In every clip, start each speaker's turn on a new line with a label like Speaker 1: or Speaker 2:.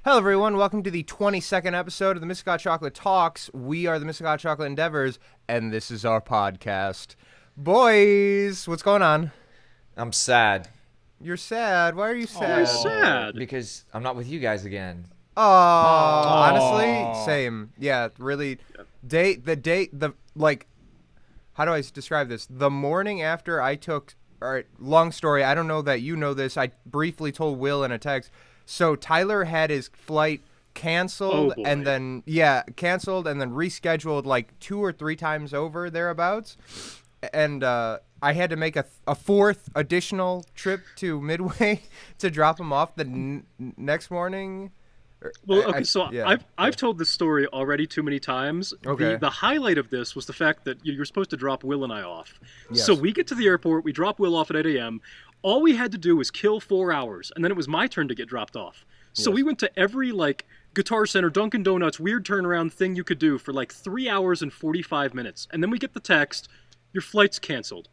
Speaker 1: Hello, everyone. Welcome to the 22nd episode of the Mr. Hot Chocolate Talks. We are the Mr. Hot Chocolate Endeavors, and this is our podcast. Boys, what's going on?
Speaker 2: I'm sad.
Speaker 1: You're sad. Why are you sad?
Speaker 3: Why sad?
Speaker 2: Because I'm not with you guys again.
Speaker 1: Oh, honestly, same. Yeah, really. How do I describe this? The morning after I took, all right, long story. I don't know that you know this. I briefly told Will in a text. So Tyler had his flight canceled and then rescheduled like 2 or 3 times over thereabouts. And I had to make a fourth additional trip to Midway to drop him off the next morning.
Speaker 3: Well, okay, I've told this story already too many times.
Speaker 1: Okay.
Speaker 3: The highlight of this was the fact that you're supposed to drop Will and I off.
Speaker 1: Yes.
Speaker 3: So we get to the airport, we drop Will off at 8 a.m. All we had to do was kill 4 hours, and then it was my turn to get dropped off. So we went to every, Guitar Center, Dunkin' Donuts, weird turnaround thing you could do for, 3 hours and 45 minutes. And then we get the text, your flight's canceled.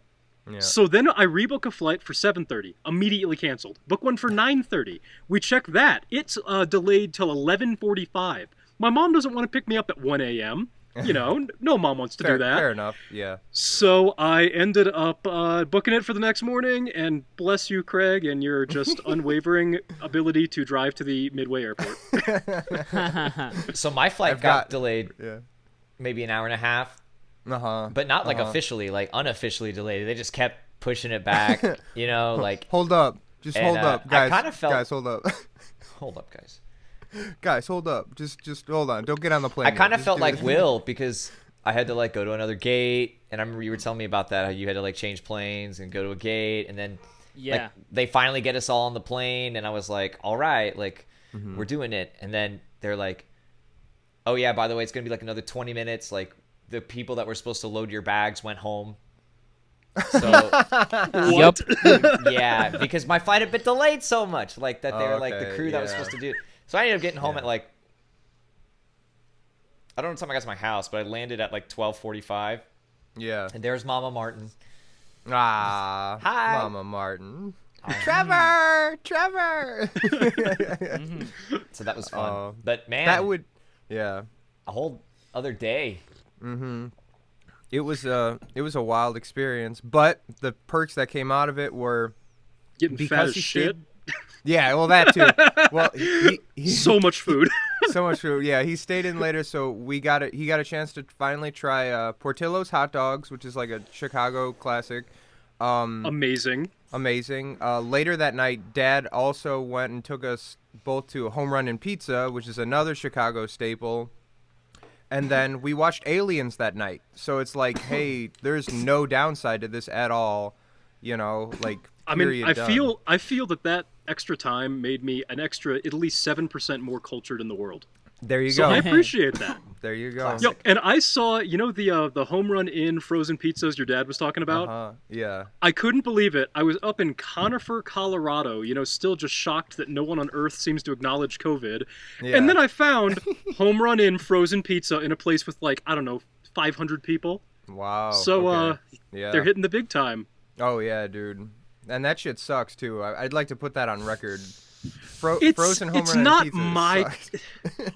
Speaker 1: Yeah.
Speaker 3: So then I rebook a flight for 7:30, immediately canceled. Book one for 9:30. We check that. It's delayed till 11:45. My mom doesn't want to pick me up at 1 a.m. You know, no mom wants to do that.
Speaker 1: Fair enough, yeah.
Speaker 3: So I ended up booking it for the next morning, and bless you, Craig, and your just unwavering ability to drive to the Midway Airport.
Speaker 2: So my flight got delayed
Speaker 1: Yeah.
Speaker 2: maybe an hour and a half, but not officially, unofficially delayed. They just kept pushing it back,
Speaker 1: Hold up. Just hold up, guys.
Speaker 2: I kind of felt...
Speaker 1: Guys, hold up.
Speaker 2: Hold up, guys.
Speaker 1: Guys, hold up. Just hold on. Don't get on the plane.
Speaker 2: I kind of
Speaker 1: Just
Speaker 2: felt
Speaker 1: do
Speaker 2: like
Speaker 1: it.
Speaker 2: Will because I had to go to another gate, and I remember you were telling me about that, how you had to change planes and go to a gate, and then they finally get us all on the plane, and I was like, all right, we're doing it, and then they're like, oh yeah, by the way, it's gonna be another 20 minutes. The people that were supposed to load your bags went home. So
Speaker 3: What?
Speaker 2: yeah, because my flight had been delayed so much, that they were the crew that was
Speaker 1: yeah.
Speaker 2: supposed to do. So I ended up getting home at I don't know what time I got to my house, but I landed at 12:45,
Speaker 1: Yeah.
Speaker 2: and there's Mama Martin.
Speaker 1: Ah.
Speaker 2: Hi.
Speaker 1: Mama Martin. Trevor!
Speaker 2: So that was fun. But man,
Speaker 1: That would, yeah.
Speaker 2: a whole other day.
Speaker 1: It was a wild experience, but the perks that came out of it were
Speaker 3: Getting fat
Speaker 1: because
Speaker 3: as
Speaker 1: he
Speaker 3: shit.
Speaker 1: yeah, well that too. Well, he
Speaker 3: So much food.
Speaker 1: so much food. Yeah, he stayed in later, so he got a chance to finally try Portillo's hot dogs, which is a Chicago classic.
Speaker 3: Amazing.
Speaker 1: Amazing. Later that night, Dad also went and took us both to Home Run and Pizza, which is another Chicago staple. And then we watched Aliens that night. So it's hey, there's no downside to this at all.
Speaker 3: I mean, I
Speaker 1: done.
Speaker 3: feel that extra time made me an extra at least 7% more cultured in the world.
Speaker 1: There you
Speaker 3: So
Speaker 1: go.
Speaker 3: I appreciate that.
Speaker 1: There you go.
Speaker 2: Classic.
Speaker 3: Yo, and I saw, the home run in frozen pizzas your dad was talking about.
Speaker 1: Yeah.
Speaker 3: I couldn't believe it. I was up in Conifer, Colorado, still just shocked that no one on Earth seems to acknowledge COVID.
Speaker 1: Yeah.
Speaker 3: And then I found home run in frozen pizza in a place with 500 people.
Speaker 1: Wow.
Speaker 3: So
Speaker 1: okay. Yeah.
Speaker 3: they're hitting the big time.
Speaker 1: Oh yeah, dude. And that shit sucks too. I'd like to put that on record. Frozen home
Speaker 3: It's
Speaker 1: run
Speaker 3: not
Speaker 1: pizza
Speaker 3: my
Speaker 1: sucks.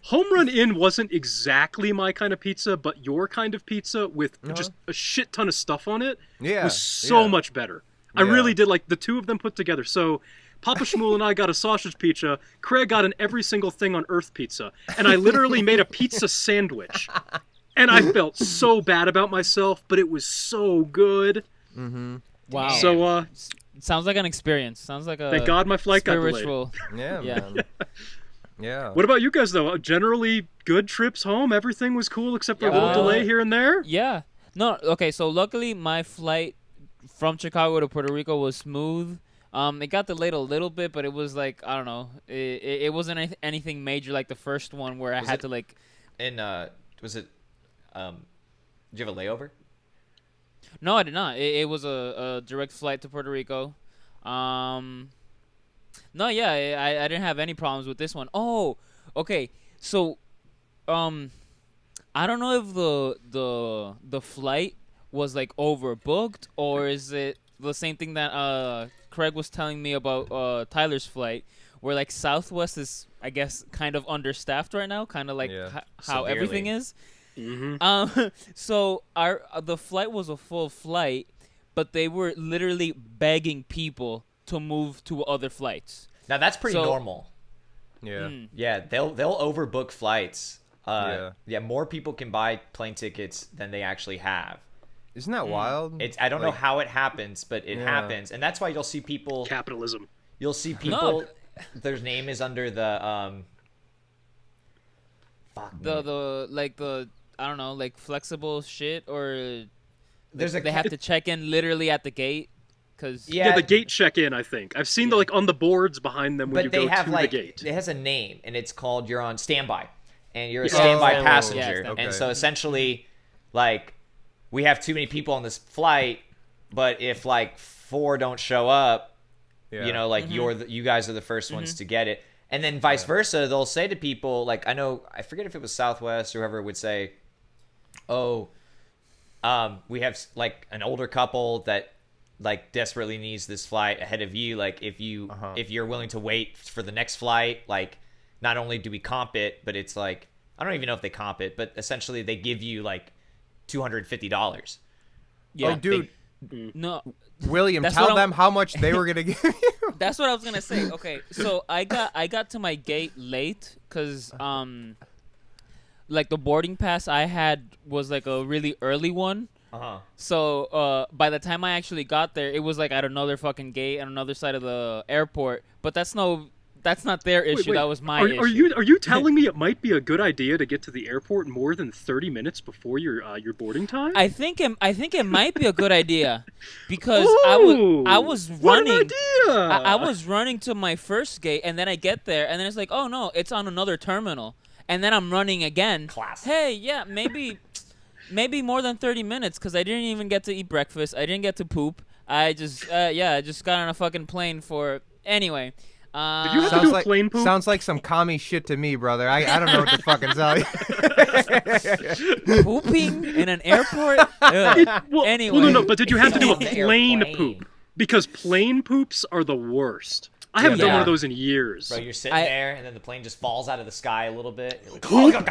Speaker 3: home run in wasn't exactly my kind of pizza, but your kind of pizza with just a shit ton of stuff on it
Speaker 1: Yeah,
Speaker 3: was so
Speaker 1: yeah.
Speaker 3: much better. I
Speaker 1: Yeah.
Speaker 3: really did the two of them put together. So Papa Shmuel and I got a sausage pizza. Craig got an every single thing on earth pizza, and I literally made a pizza sandwich. And I felt so bad about myself, but it was so good.
Speaker 4: Wow.
Speaker 3: So
Speaker 4: Sounds like an experience. Sounds like a
Speaker 3: thank God my flight got delayed.
Speaker 4: spiritual.
Speaker 1: Yeah,
Speaker 4: Yeah.
Speaker 1: man. Yeah.
Speaker 3: What about you guys though? Generally good trips home. Everything was cool except for a little
Speaker 4: Yeah.
Speaker 3: delay here and there.
Speaker 4: Yeah. No. Okay. So luckily, my flight from Chicago to Puerto Rico was smooth. It got delayed a little bit, but it was I don't know. It wasn't anything major like the first one where I had to
Speaker 2: And was it? Did you have a layover?
Speaker 4: No, I did not. It was a direct flight to Puerto Rico. No, yeah, I didn't have any problems with this one. Oh, okay. So, I don't know if the flight was overbooked or is it the same thing that Craig was telling me about Tyler's flight, where Southwest is I guess, kind of understaffed right now, kind of like how
Speaker 2: Severely.
Speaker 4: everything is.
Speaker 3: Mm-hmm.
Speaker 4: So the flight was a full flight, but they were literally begging people to move to other flights.
Speaker 2: Now that's pretty normal.
Speaker 1: Yeah.
Speaker 2: Yeah, they'll overbook flights. More people can buy plane tickets than they actually have.
Speaker 1: Isn't that wild?
Speaker 2: I don't know how it happens, but it happens, and that's why you'll see people.
Speaker 3: Capitalism.
Speaker 2: You'll see people. Their name is under the
Speaker 4: the I don't know, like flexible shit, or they have to check in literally at the gate. Cause
Speaker 3: yeah, the gate check-in, I think. I've seen the on the boards behind them when you go to the gate.
Speaker 2: It has a name, and it's called you're on standby, and you're a standby passenger.
Speaker 4: Yeah,
Speaker 2: and so essentially, like, we have too many people on this flight, but if like 4 don't show up, you know, like you guys are the first ones to get it. And then vice versa, they'll say to people, like, I forget if it was Southwest or whoever would say, we have like an older couple that like desperately needs this flight ahead of you. Like if you're willing to wait for the next flight, like not only do we comp it, but it's like, I don't even know if they comp it, but essentially they give you like $250.
Speaker 4: Yeah.
Speaker 1: Oh, dude.
Speaker 4: No.
Speaker 1: William, tell them how much they were gonna give you.
Speaker 4: That's what I was gonna say. Okay, so I got to my gate late because like the boarding pass I had was like a really early one. So by the time I actually got there, it was like at another fucking gate on another side of the airport. But that's not their issue.
Speaker 3: Wait.
Speaker 4: That was my issue.
Speaker 3: Are you telling me it might be a good idea to get to the airport more than 30 minutes before your boarding time?
Speaker 4: I think it might be a good idea because I was running.
Speaker 3: What an idea!
Speaker 4: I was running to my first gate, and then I get there, and then it's like, oh no, it's on another terminal, and then I'm running again.
Speaker 2: Class.
Speaker 4: Hey, yeah, maybe more than 30 minutes because I didn't even get to eat breakfast. I didn't get to poop. I just got on a fucking plane for anyway.
Speaker 3: Did you have to do a plane poop?
Speaker 1: Sounds like some commie shit to me, brother. I don't know what to fucking tell you.
Speaker 4: Pooping in an airport? Anyway.
Speaker 3: No, but did you have to do a plane poop? Because plane poops are the worst. I haven't done one of those in years.
Speaker 2: Bro, you're sitting there, and then the plane just falls out of the sky a little bit. You're like, oh, God.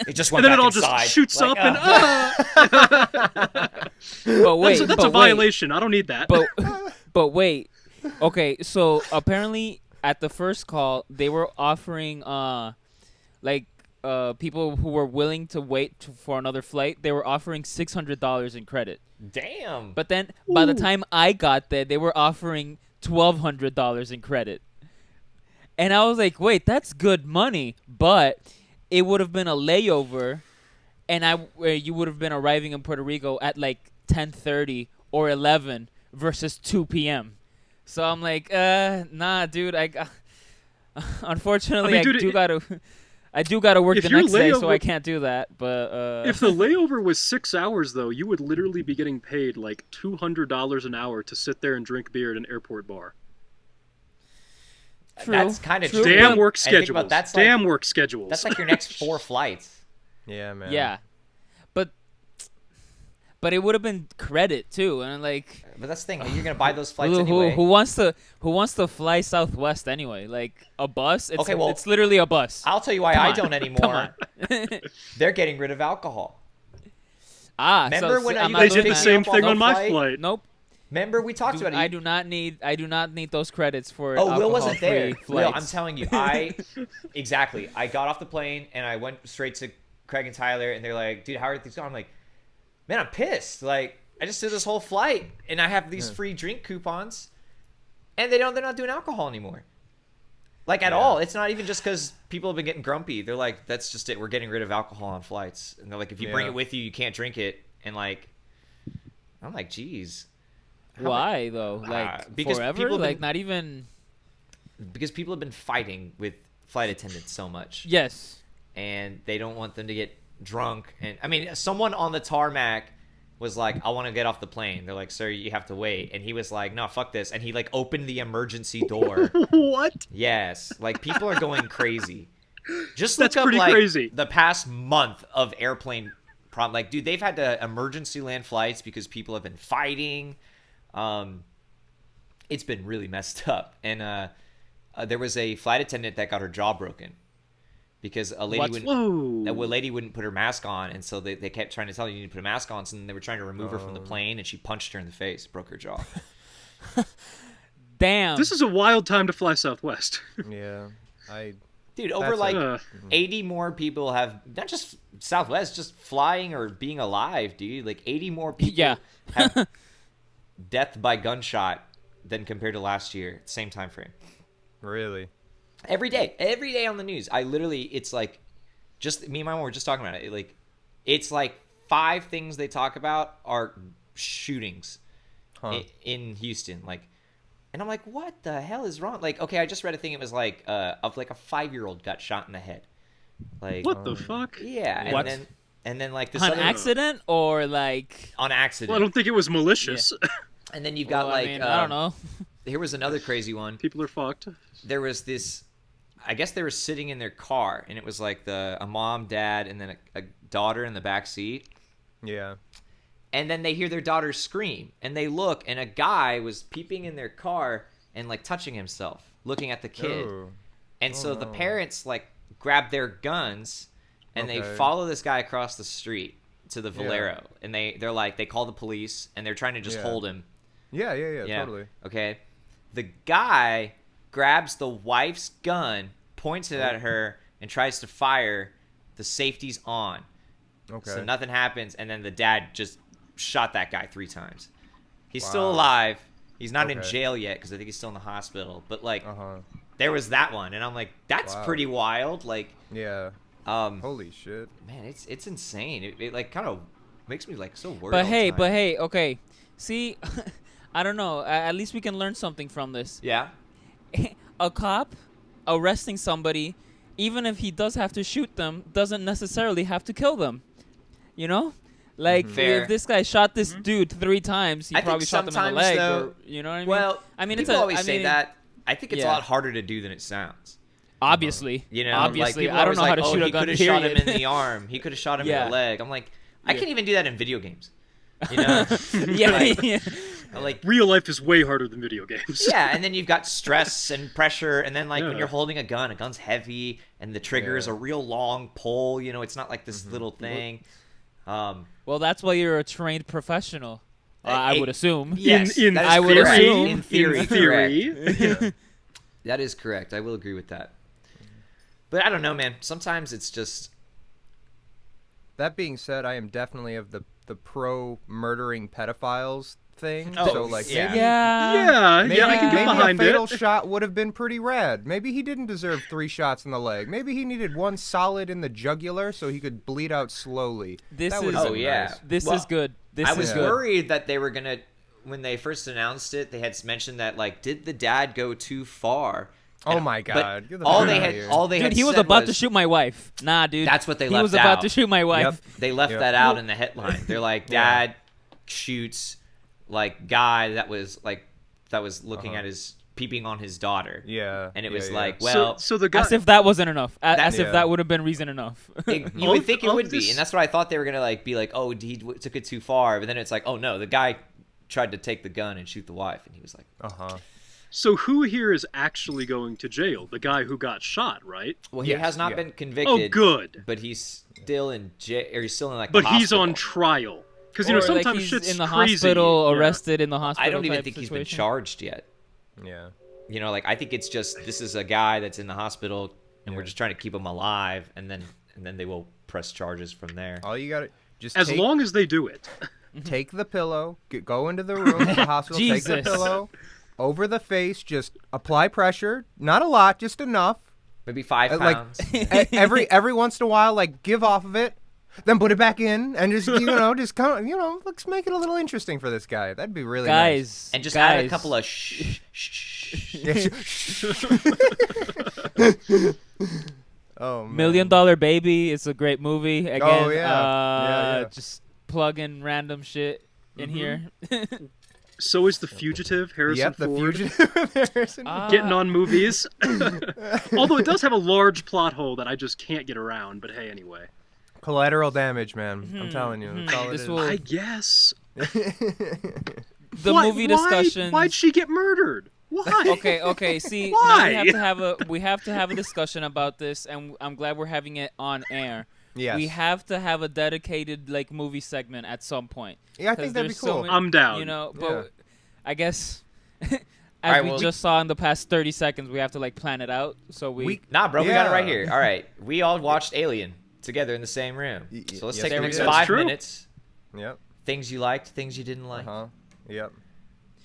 Speaker 2: It just went
Speaker 3: and then
Speaker 2: back
Speaker 3: it all
Speaker 2: inside.
Speaker 3: just shoots up and...
Speaker 4: But wait,
Speaker 3: that's a violation. I don't need that.
Speaker 4: But wait. Okay, so apparently at the first call, they were offering people who were willing to wait for another flight, they were offering $600 in credit.
Speaker 2: Damn.
Speaker 4: But then by the time I got there, they were offering $1,200 in credit. And I was like, wait, that's good money, but it would have been a layover, and you would have been arriving in Puerto Rico at like 10:30 or 11 versus 2 p.m. So I'm like, nah, dude. Unfortunately, I do gotta work the next day, so I can't do that. But
Speaker 3: if the layover was 6 hours, though, you would literally be getting paid like $200 an hour to sit there and drink beer at an airport bar.
Speaker 4: True.
Speaker 2: That's kind of true.
Speaker 3: Damn work schedules.
Speaker 2: Damn
Speaker 3: work schedules.
Speaker 2: That's like your next 4 flights.
Speaker 1: Yeah, man.
Speaker 4: Yeah, but it would have been credit too, and like.
Speaker 2: But that's the thing. You're gonna buy those flights anyway.
Speaker 4: Who wants to fly Southwest anyway? Like a bus? It's literally a bus.
Speaker 2: I'll tell you why I don't anymore. They're getting rid of alcohol. Remember when
Speaker 3: they did the same thing on my flight?
Speaker 4: Nope.
Speaker 2: Remember we talked about it.
Speaker 4: I do not need those credits for.
Speaker 2: Oh, Will wasn't there.
Speaker 4: Will,
Speaker 2: I'm telling you, I got off the plane and I went straight to Craig and Tyler, and they're like, "Dude, how are things going?" I'm like, "Man, I'm pissed. Like, I just did this whole flight, and I have these free drink coupons, and they're not doing alcohol anymore, like at all. It's not even just because people have been getting grumpy. They're like, that's just it. We're getting rid of alcohol on flights, and they're like, if you bring it with you, you can't drink it. And like, I'm like, geez,
Speaker 4: why though? Like
Speaker 2: because
Speaker 4: forever? Like not even
Speaker 2: because people have been fighting with flight attendants so much.
Speaker 4: Yes,
Speaker 2: and they don't want them to get drunk. And I mean, someone on the tarmac was like, I want to get off the plane. They're like, sir, you have to wait. And he was like, no, fuck this. And he like opened the emergency door.
Speaker 3: What?
Speaker 2: Yes. Like people are going crazy. Just look
Speaker 3: That's
Speaker 2: up
Speaker 3: pretty
Speaker 2: like
Speaker 3: crazy.
Speaker 2: The past month of airplane problem. Like, dude, they've had to emergency land flights because people have been fighting. It's been really messed up. And there was a flight attendant that got her jaw broken because a lady wouldn't put her mask on, and so they kept trying to tell her you need to put a mask on, so then they were trying to remove her from the plane, and she punched her in the face, broke her jaw.
Speaker 4: Damn.
Speaker 3: This is a wild time to fly Southwest.
Speaker 1: Yeah,
Speaker 2: Dude, over 80 more people have, not just Southwest, just flying or being alive, dude. Like 80 more people have death by gunshot than compared to last year, same time frame.
Speaker 1: Really?
Speaker 2: Every day on the news. It's like, just me and my mom were just talking about it. Like, it's like 5 things they talk about are shootings in Houston. Like, and I'm like, what the hell is wrong? Like, okay, I just read a thing. It was like of like a 5-year-old got shot in the head. Like,
Speaker 3: what the fuck?
Speaker 2: Yeah.
Speaker 4: What?
Speaker 2: And then like this
Speaker 4: on accident or like
Speaker 2: on accident.
Speaker 3: Well, I don't think it was malicious.
Speaker 2: Yeah. And then you've got
Speaker 4: I don't know.
Speaker 2: Here was another crazy one.
Speaker 3: People are fucked.
Speaker 2: There was this. I guess they were sitting in their car, and it was like a mom, dad, and then a daughter in the back seat.
Speaker 1: Yeah.
Speaker 2: And then they hear their daughter scream, and they look, and a guy was peeping in their car and like touching himself, looking at the kid.
Speaker 1: Oh.
Speaker 2: And so the parents like grab their guns, and they follow this guy across the street to the Valero, and they're like they call the police, and they're trying to just hold him.
Speaker 1: Yeah, totally.
Speaker 2: Okay. The guy grabs the wife's gun, points it at her, and tries to fire. The safety's on. Okay. So nothing happens, and then the dad just shot that guy 3 times. He's still alive. He's not in jail yet because I think he's still in the hospital. But like, there was that one, and I'm like, that's pretty wild. Like,
Speaker 1: holy shit,
Speaker 2: man, it's insane. It like kind of makes me like so worried.
Speaker 4: But hey, okay. See, I don't know. At least we can learn something from this.
Speaker 2: Yeah.
Speaker 4: A cop arresting somebody, even if he does have to shoot them, doesn't necessarily have to kill them. You know? Like, if this guy shot this dude 3 times, he probably shot them in the leg.
Speaker 2: Though,
Speaker 4: you know what I mean?
Speaker 2: Well,
Speaker 4: I mean,
Speaker 2: people always say that. I think it's a lot harder to do than it sounds.
Speaker 4: Obviously.
Speaker 2: You know,
Speaker 4: obviously.
Speaker 2: Like,
Speaker 4: I don't know how to shoot a gun,
Speaker 2: he could have shot him in the arm. He could have shot him in the leg. I'm like, I can't even do that in video games. You know?
Speaker 3: Like real life is way harder than video games.
Speaker 2: Yeah, and then you've got stress and pressure, and then like when you're holding a gun's heavy, and the trigger is a real long pole. You know, it's not like this little thing.
Speaker 4: Well, that's why you're a trained professional. I would assume.
Speaker 2: Yes,
Speaker 4: I would assume.
Speaker 2: In theory.
Speaker 3: Yeah.
Speaker 2: That is correct. I will agree with that. But I don't know, man. Sometimes it's just.
Speaker 1: That being said, I am definitely of the pro murdering pedophiles thing.
Speaker 2: Oh,
Speaker 1: so like
Speaker 2: yeah.
Speaker 1: maybe
Speaker 3: I can get behind
Speaker 1: a fatal
Speaker 3: it.
Speaker 1: shot would have been pretty rad. Maybe he didn't deserve 3 shots in the leg. Maybe he needed 1 solid in the jugular so he could bleed out slowly.
Speaker 4: This
Speaker 1: is
Speaker 4: nice. This is good.
Speaker 2: I was worried that they were gonna, when they first announced it, they had mentioned that like, did the dad go too far?
Speaker 1: Oh my God!
Speaker 2: All they had
Speaker 4: he was about to shoot my wife. Nah, dude.
Speaker 2: That's what they left out.
Speaker 4: He was about to shoot my wife.
Speaker 1: Yep.
Speaker 2: They left that out in the headline. They're like, dad shoots like guy that was looking at his peeping on his daughter.
Speaker 1: Yeah.
Speaker 2: And it was like, well,
Speaker 3: so the guy,
Speaker 4: as if that wasn't enough. As if that would have been reason enough.
Speaker 2: You would think it would be, and that's what I thought they were gonna like be like, oh, he took it too far, but then it's like, oh no, the guy tried to take the gun and shoot the wife, and he was like,
Speaker 3: So who here is actually going to jail? The guy who got shot, right?
Speaker 2: Well, he has not been convicted.
Speaker 3: Oh, good.
Speaker 2: But he's still in jail, or he's still in like.
Speaker 3: But
Speaker 2: the
Speaker 3: he's
Speaker 2: hospital.
Speaker 3: on trial because you know sometimes
Speaker 4: like he's
Speaker 3: shit's
Speaker 4: in the
Speaker 3: crazy.
Speaker 4: hospital, arrested in the hospital.
Speaker 2: I don't even think
Speaker 4: situation.
Speaker 2: he's been charged yet.
Speaker 1: Yeah.
Speaker 2: You know, like I think it's just this is a guy that's in the hospital, and we're just trying to keep him alive, and then they will press charges from there.
Speaker 1: All you gotta just
Speaker 3: as long as they do it.
Speaker 1: Take the pillow, go into the room at the hospital, take the pillow over the face, just apply pressure, not a lot, just enough.
Speaker 2: Maybe 5 pounds.
Speaker 1: Like every once in a while, like give off of it, then put it back in, and just just kind of let's make it a little interesting for this guy. That'd be really nice.
Speaker 2: And just add a couple of shh.
Speaker 1: Oh man.
Speaker 4: $1 Million Baby. It's a great movie. Again,
Speaker 1: oh yeah.
Speaker 4: Just plug in random shit in here.
Speaker 3: So is The Fugitive, Harrison
Speaker 1: The
Speaker 3: Ford.
Speaker 1: Fugitive, Harrison.
Speaker 3: Getting on movies. Although it does have a large plot hole that I just can't get around, but hey, anyway.
Speaker 1: Collateral damage, man. I'm telling you. That's all it is.
Speaker 3: I guess.
Speaker 4: The movie discussion.
Speaker 3: Why'd she get murdered? Why?
Speaker 4: Okay. See, now
Speaker 3: Why?
Speaker 4: we have to have a discussion about this, and I'm glad we're having it on air.
Speaker 1: Yes.
Speaker 4: We have to have a dedicated like movie segment at some point.
Speaker 1: Yeah, I think that'd be cool.
Speaker 3: I'm down.
Speaker 4: You know, but
Speaker 1: Yeah.
Speaker 4: I guess
Speaker 2: right,
Speaker 4: we
Speaker 2: well,
Speaker 4: just saw in the past 30 seconds, we have to like plan it out. So
Speaker 2: Nah, bro, we got it right
Speaker 1: Yeah.
Speaker 2: here. All right, we all watched Alien together in the same room. So let's
Speaker 1: yes,
Speaker 2: take the
Speaker 1: we
Speaker 2: next
Speaker 1: did.
Speaker 2: 5
Speaker 3: True.
Speaker 2: minutes.
Speaker 1: Yep.
Speaker 2: Things you liked, things you didn't like.
Speaker 1: Yep.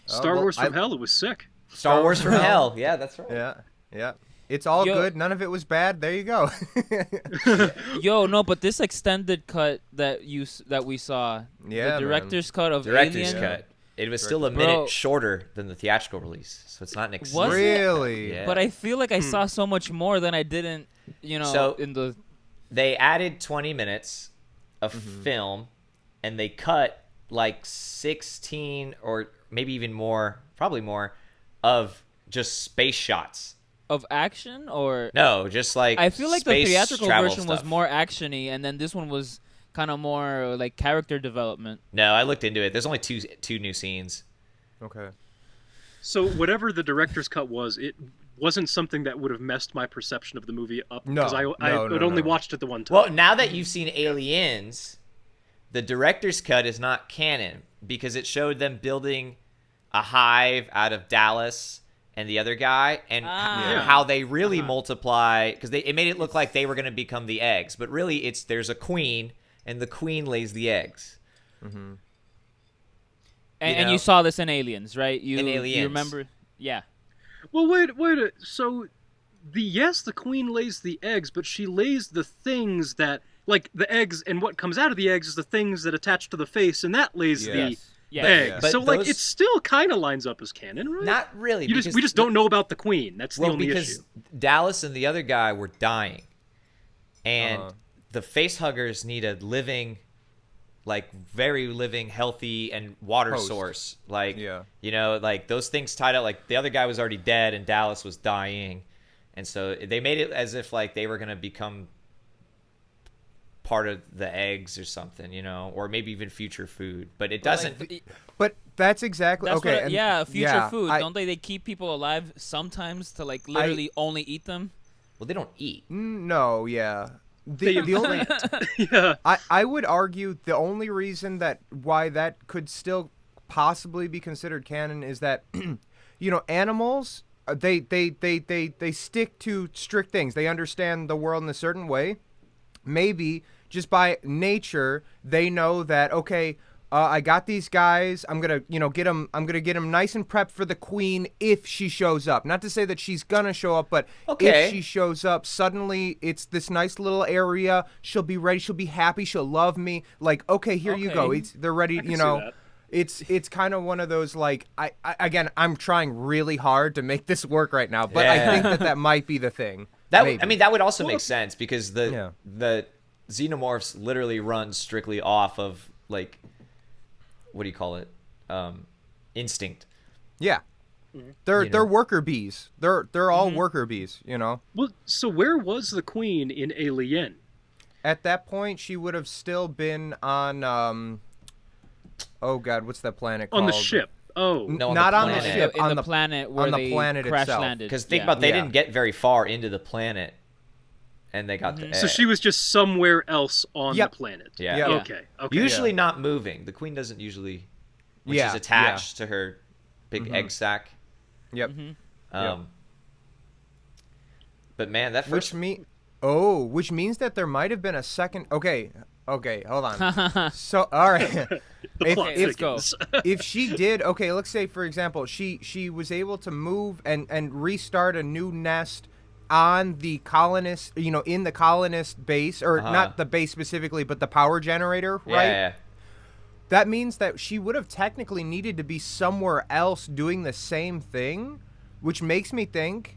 Speaker 3: Star
Speaker 1: well,
Speaker 3: Wars from Hell. It was sick.
Speaker 2: Star Wars from Hell. Yeah, that's right.
Speaker 1: Yeah. It's all
Speaker 4: Yo-
Speaker 1: good. None of it was bad. There you go.
Speaker 4: Yo, no, but this extended cut that we saw,
Speaker 1: Yeah,
Speaker 4: the director's cut of
Speaker 2: Director's
Speaker 4: Alien,
Speaker 2: cut. It was still a
Speaker 4: Bro.
Speaker 2: minute shorter than the theatrical release, so it's not an
Speaker 4: Was
Speaker 2: exclusive.
Speaker 4: it?
Speaker 1: Really?
Speaker 2: Yeah.
Speaker 4: but I feel like I saw so much more than I didn't,
Speaker 2: So-
Speaker 4: in the.
Speaker 2: They added 20 minutes of film, and they cut like 16 or maybe even more, probably more, of just space shots.
Speaker 4: Of action, or
Speaker 2: No, just like
Speaker 4: I feel like the
Speaker 2: space
Speaker 4: theatrical
Speaker 2: travel
Speaker 4: version was
Speaker 2: stuff.
Speaker 4: more actiony, and then this one was kind of more like character development.
Speaker 2: No, I looked into it. There's only two new scenes.
Speaker 1: Okay.
Speaker 3: So whatever the director's cut was, it wasn't something that would have messed my perception of the movie up
Speaker 1: No,
Speaker 3: because I
Speaker 1: no,
Speaker 3: had
Speaker 1: no,
Speaker 3: only
Speaker 1: no.
Speaker 3: watched it the one time.
Speaker 2: Well, now that you've seen Aliens, the director's cut is not canon because it showed them building a hive out of Dallas and the other guy, and
Speaker 4: Ah.
Speaker 2: how they really multiply, because it made it look like they were going to become the eggs, but really there's a queen, and the queen lays the eggs.
Speaker 4: And
Speaker 2: know?
Speaker 4: you saw this in Aliens, right? You
Speaker 2: Aliens.
Speaker 4: remember? Yeah.
Speaker 3: Well, wait. So, the queen lays the eggs, but she lays the things that, like the eggs, and what comes out of the eggs is the things that attach to the face, and that lays the
Speaker 4: Yeah.
Speaker 3: eggs.
Speaker 2: But
Speaker 3: So, like,
Speaker 2: those-
Speaker 3: it still kind of lines up as canon, right?
Speaker 2: Not really.
Speaker 3: we just don't know about the queen. That's the only
Speaker 2: because
Speaker 3: issue.
Speaker 2: Dallas and the other guy were dying, and
Speaker 1: Uh-huh.
Speaker 2: the face huggers need a living, like very living, healthy and water
Speaker 1: Host.
Speaker 2: source. Like
Speaker 1: Yeah.
Speaker 2: like those things tied up. Like the other guy was already dead and Dallas was dying, and so they made it as if like they were gonna become part of the eggs or something, or maybe even future food. But it doesn't.
Speaker 1: But that's exactly
Speaker 4: That's
Speaker 1: okay.
Speaker 4: what,
Speaker 1: and-
Speaker 4: yeah, future
Speaker 1: yeah,
Speaker 4: food.
Speaker 1: I-
Speaker 4: Don't they keep people alive sometimes to like literally only eat them?
Speaker 2: Well, they don't eat.
Speaker 1: No, yeah.
Speaker 3: They
Speaker 1: The only
Speaker 3: yeah.
Speaker 1: I would argue the only reason that why that could still possibly be considered canon is that animals they stick to strict things. They understand the world in a certain way. Maybe just by nature they know that okay, I got these guys. I'm gonna get them. I'm gonna get them nice and prepped for the queen if she shows up. Not to say that she's gonna show up, but
Speaker 2: Okay.
Speaker 1: if she shows up, suddenly it's this nice little area. She'll be ready. She'll be happy. She'll love me. Like okay, here you go.
Speaker 4: Okay.
Speaker 1: They're ready.
Speaker 3: I can see that.
Speaker 1: It's kind of one of those like again I'm trying really hard to make this work right now, but I
Speaker 2: Yeah.
Speaker 1: think that might be the thing.
Speaker 2: That
Speaker 1: Maybe.
Speaker 2: that would also make sense because
Speaker 1: Yeah.
Speaker 2: the xenomorphs literally run strictly off of like, what do you call it? Instinct.
Speaker 1: Yeah. They're worker bees. They're all worker bees,
Speaker 3: Well, so where was the queen in Alien?
Speaker 1: At that point she would have still been on oh god, what's that planet called?
Speaker 3: On the ship. Oh.
Speaker 2: No, on
Speaker 1: Not
Speaker 2: the
Speaker 1: on the
Speaker 2: planet.
Speaker 1: ship.
Speaker 4: in
Speaker 1: on
Speaker 4: the
Speaker 1: the
Speaker 4: planet where
Speaker 1: on the
Speaker 4: they
Speaker 1: planet
Speaker 4: crash
Speaker 1: itself.
Speaker 4: landed.
Speaker 2: Because think
Speaker 4: Yeah.
Speaker 2: about they
Speaker 1: Yeah.
Speaker 2: didn't get very far into the planet, and they got the egg.
Speaker 3: So she was just somewhere else on
Speaker 1: Yep.
Speaker 3: the planet.
Speaker 2: Yeah.
Speaker 1: Yeah.
Speaker 3: Okay.
Speaker 2: Usually not moving. The queen doesn't usually, when
Speaker 1: Yeah,
Speaker 2: she's attached to her big egg sac.
Speaker 1: Yep.
Speaker 2: But man, that first
Speaker 1: Which means that there might have been a second. Okay, hold on. So, all right.
Speaker 3: plot
Speaker 4: let's go.
Speaker 3: thickens.
Speaker 1: If she did, okay, let's say for example, she was able to move and restart a new nest on the colonist, in the colonist base, or not the base specifically, but the power generator, right?
Speaker 2: Yeah.
Speaker 1: That means that she would have technically needed to be somewhere else doing the same thing, which makes me think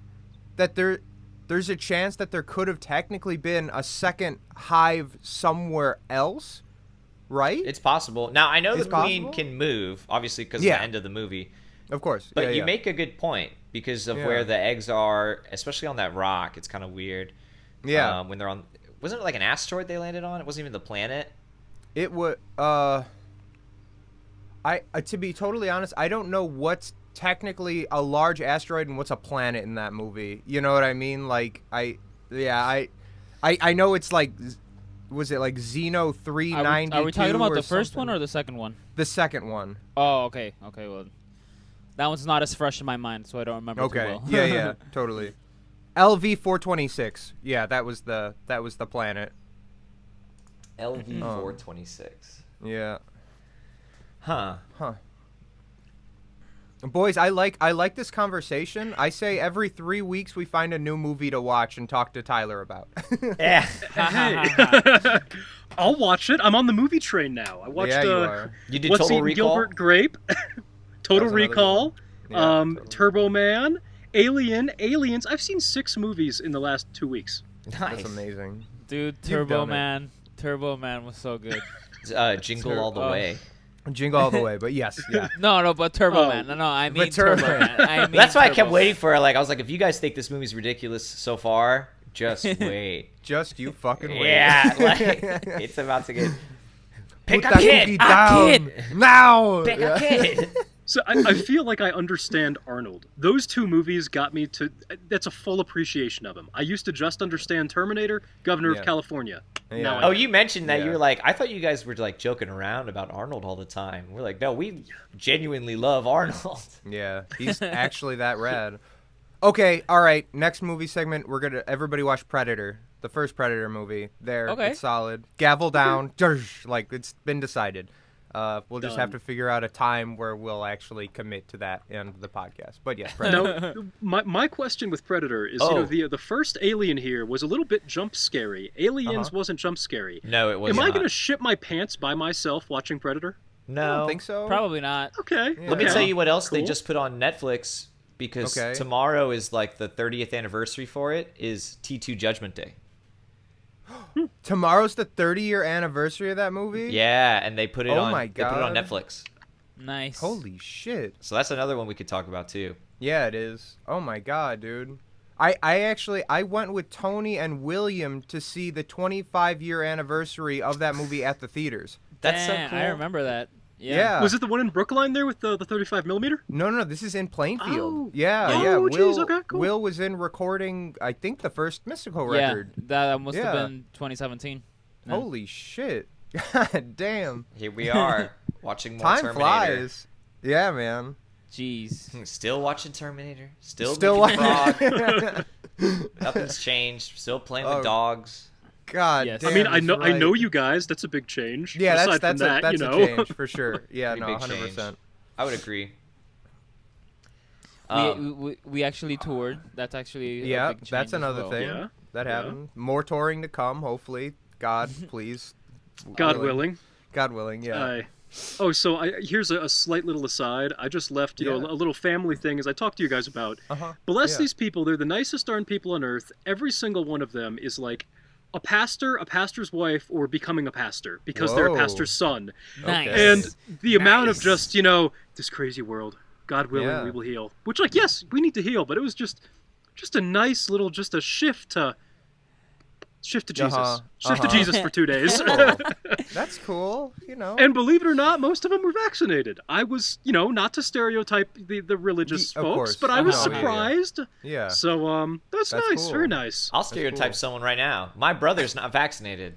Speaker 1: that there's a chance that there could have technically been a second hive somewhere else, right?
Speaker 2: It's possible. Now I know
Speaker 1: It's
Speaker 2: the queen
Speaker 1: possible?
Speaker 2: can move, obviously, because
Speaker 1: Yeah.
Speaker 2: of the end of the movie.
Speaker 1: Of course.
Speaker 2: But
Speaker 1: yeah,
Speaker 2: you
Speaker 1: yeah.
Speaker 2: make a good point because of
Speaker 1: Yeah.
Speaker 2: where the eggs are, especially on that rock. It's kind of weird.
Speaker 1: Yeah.
Speaker 2: When they're on, wasn't it like an asteroid they landed on? It wasn't even the planet.
Speaker 1: It would. I to be totally honest, I don't know what's technically a large asteroid and what's a planet in that movie? You know what I mean? Like I know it's like, was it like Xeno 392?
Speaker 4: Are we talking about the first
Speaker 1: something?
Speaker 4: one or the second one?
Speaker 1: The second one.
Speaker 4: Oh, okay. Okay, well, that one's not as fresh in my mind, so I don't remember too well.
Speaker 1: Yeah, totally. LV 426. Yeah, that was the planet.
Speaker 2: LV 426.
Speaker 1: Yeah.
Speaker 2: Huh.
Speaker 1: Boys, I like this conversation. I say every 3 weeks we find a new movie to watch and talk to Tyler about.
Speaker 2: Yeah.
Speaker 3: Hey. I'll watch it. I'm on the movie train now. I watched
Speaker 1: Yeah, you are.
Speaker 2: You did
Speaker 3: What's
Speaker 2: Total
Speaker 3: Eating
Speaker 2: Recall?
Speaker 3: Gilbert Grape, Total
Speaker 1: another
Speaker 3: Recall,
Speaker 1: good one. Yeah,
Speaker 3: Turbo Man, Aliens. I've seen 6 movies in the last 2 weeks.
Speaker 2: Nice.
Speaker 1: That's amazing.
Speaker 4: Dude,
Speaker 1: You've done
Speaker 4: Turbo Man was so good.
Speaker 2: Jingle All the Way.
Speaker 1: Jingle all the way, but yes, yeah.
Speaker 4: No, but Turbo
Speaker 3: Oh.
Speaker 4: Man. No, I mean
Speaker 1: But Turbo
Speaker 4: Turbo Man. I mean
Speaker 2: That's why I kept
Speaker 4: Turbo
Speaker 2: waiting for it. Like, I was like, if you guys think this movie's ridiculous so far, just wait.
Speaker 1: Just you fucking wait.
Speaker 2: Yeah, like, it's about to get... Pick
Speaker 1: Put
Speaker 2: a
Speaker 1: that
Speaker 2: kid!
Speaker 1: cookie
Speaker 2: A
Speaker 1: down
Speaker 2: kid!
Speaker 1: now.
Speaker 2: Pick a kid!
Speaker 3: So I feel like I understand Arnold. Those 2 movies got me to. That's a full appreciation of him. I used to just understand Terminator, Governor
Speaker 1: Yeah.
Speaker 3: of California.
Speaker 1: Yeah.
Speaker 3: Now I
Speaker 2: Oh,
Speaker 3: get
Speaker 2: you mentioned that.
Speaker 1: Yeah.
Speaker 2: You were like, I thought you guys were like joking around about Arnold all the time. We're like, no, we genuinely love Arnold.
Speaker 1: Yeah, he's actually that rad. Okay, all right. Next movie segment, we're gonna everybody watch Predator, the first Predator movie. There,
Speaker 4: Okay.
Speaker 1: it's solid. Gavel down, dersh, like it's been decided. We'll just have
Speaker 3: Done.
Speaker 1: to figure out a time where we'll actually commit to that in the podcast. But yeah, Predator.
Speaker 3: Now, my question with Predator is,
Speaker 2: Oh.
Speaker 3: the first Alien here was a little bit jump scary. Aliens wasn't jump scary.
Speaker 2: No, it was
Speaker 3: Am
Speaker 2: not.
Speaker 3: I going to shit my pants by myself watching Predator?
Speaker 1: I
Speaker 2: No.
Speaker 1: don't think so.
Speaker 4: Probably not.
Speaker 3: Okay.
Speaker 1: Yeah.
Speaker 2: Let me
Speaker 1: Yeah.
Speaker 2: tell you what else they
Speaker 3: Cool.
Speaker 2: just put on Netflix, because
Speaker 1: Okay.
Speaker 2: tomorrow is like the 30th anniversary for it, is T2 Judgment Day.
Speaker 1: Tomorrow's the 30-year anniversary of that movie.
Speaker 2: Yeah, and they put it
Speaker 1: Oh
Speaker 2: on
Speaker 1: my
Speaker 2: they put it on
Speaker 1: God.
Speaker 2: Netflix.
Speaker 4: Nice.
Speaker 1: Holy shit.
Speaker 2: So that's another one we could talk about too.
Speaker 1: Yeah, it is. Oh my god, dude. I went with Tony and William to see the 25-year anniversary of that movie at the theaters.
Speaker 2: That's so
Speaker 4: Damn,
Speaker 2: cool.
Speaker 4: I remember that.
Speaker 1: Yeah.
Speaker 3: Was it the one in Brookline there with the 35 millimeter?
Speaker 1: No, this is in Plainfield.
Speaker 3: Oh.
Speaker 1: Yeah,
Speaker 3: Oh,
Speaker 1: Will,
Speaker 3: geez, okay, cool.
Speaker 1: Will was in recording, I think, the first Mystical
Speaker 4: Yeah,
Speaker 1: record.
Speaker 4: that must have
Speaker 1: Yeah.
Speaker 4: been 2017. No.
Speaker 1: Holy shit. God damn.
Speaker 2: Here we are watching more
Speaker 1: Time
Speaker 2: Terminator.
Speaker 1: flies. Yeah, man.
Speaker 4: Jeez.
Speaker 2: Still watching Terminator. Still
Speaker 1: watching.
Speaker 2: Frog. Nothing's changed. Still playing
Speaker 1: Oh.
Speaker 2: with dogs.
Speaker 1: God
Speaker 4: Yes.
Speaker 1: damn.
Speaker 3: I mean, I
Speaker 1: he's
Speaker 3: know
Speaker 1: right.
Speaker 3: you guys. That's a big change.
Speaker 1: Yeah,
Speaker 3: Aside
Speaker 1: that's
Speaker 3: from that,
Speaker 1: that's
Speaker 3: you
Speaker 1: a
Speaker 3: know.
Speaker 1: change for sure. Yeah,
Speaker 2: Pretty
Speaker 1: no,
Speaker 2: big
Speaker 1: 100%.
Speaker 2: change. I would agree.
Speaker 4: We actually toured. That's actually a
Speaker 1: Yeah,
Speaker 4: big change
Speaker 1: that's
Speaker 4: as
Speaker 1: another
Speaker 4: well.
Speaker 1: thing.
Speaker 3: Yeah,
Speaker 1: That
Speaker 3: yeah.
Speaker 1: happened. More touring to come, hopefully. God, please.
Speaker 3: God willing.
Speaker 1: God willing, yeah.
Speaker 3: Here's a slight little aside. I just left,
Speaker 1: Yeah.
Speaker 3: a little family thing as I talked to you guys about.
Speaker 1: Uh-huh.
Speaker 3: Bless
Speaker 1: Yeah.
Speaker 3: these people. They're the nicest darn people on earth. Every single one of them is like a pastor, a pastor's wife, or becoming a pastor because they're a
Speaker 1: Whoa.
Speaker 3: pastor's son.
Speaker 4: Nice.
Speaker 1: Okay.
Speaker 3: And the amount of
Speaker 4: Nice.
Speaker 3: just, this crazy world, God willing,
Speaker 1: Yeah.
Speaker 3: we will heal. Which, like, yes, we need to heal, but it was just a nice little, just a shift to Jesus.
Speaker 1: Uh-huh.
Speaker 3: Shift to
Speaker 1: Uh-huh.
Speaker 3: Jesus for 2 days.
Speaker 1: Cool. That's cool,
Speaker 3: And believe it or not, most of them were vaccinated. I was, not to stereotype the religious
Speaker 1: Of
Speaker 3: folks,
Speaker 1: course.
Speaker 3: but I was
Speaker 1: No, yeah, yeah.
Speaker 3: surprised.
Speaker 1: Yeah.
Speaker 3: So, that's
Speaker 1: That's
Speaker 3: nice.
Speaker 1: cool.
Speaker 3: Very nice.
Speaker 2: I'll stereotype
Speaker 1: cool.
Speaker 2: someone right now. My brother's not vaccinated.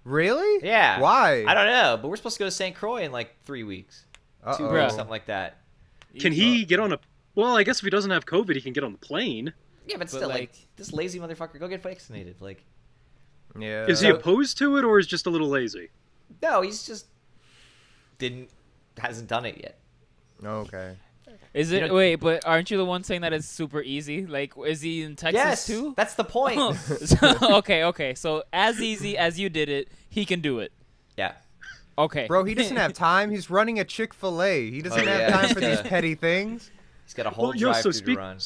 Speaker 1: Really?
Speaker 2: Yeah.
Speaker 1: Why?
Speaker 2: I don't know, but we're supposed to go to St. Croix in like 3 weeks. 2
Speaker 1: Uh-oh.
Speaker 2: weeks, something like that.
Speaker 3: Can he get on a... Well, I guess if he doesn't have COVID, he can get on the plane.
Speaker 2: Yeah, but still, like, this lazy motherfucker, go get vaccinated. Like,
Speaker 1: Yeah.
Speaker 3: Is he opposed to it, or is just a little lazy?
Speaker 2: no, he's just hasn't done it yet.
Speaker 1: Okay.
Speaker 4: Is
Speaker 2: You
Speaker 4: it?
Speaker 2: know-
Speaker 4: Wait, but aren't you the one saying that it's super easy? Like, is he in Texas
Speaker 2: Yes,
Speaker 4: too?
Speaker 2: that's the point.
Speaker 4: Okay. So as easy as you did it, he can do it.
Speaker 2: Yeah.
Speaker 4: Okay.
Speaker 1: Bro, he doesn't have time. He's running a Chick-fil-A. He doesn't
Speaker 2: Oh,
Speaker 1: have
Speaker 2: yeah.
Speaker 1: time for these petty things.
Speaker 2: He's got a whole
Speaker 3: Well, yo,
Speaker 2: drive
Speaker 3: so
Speaker 2: through to run.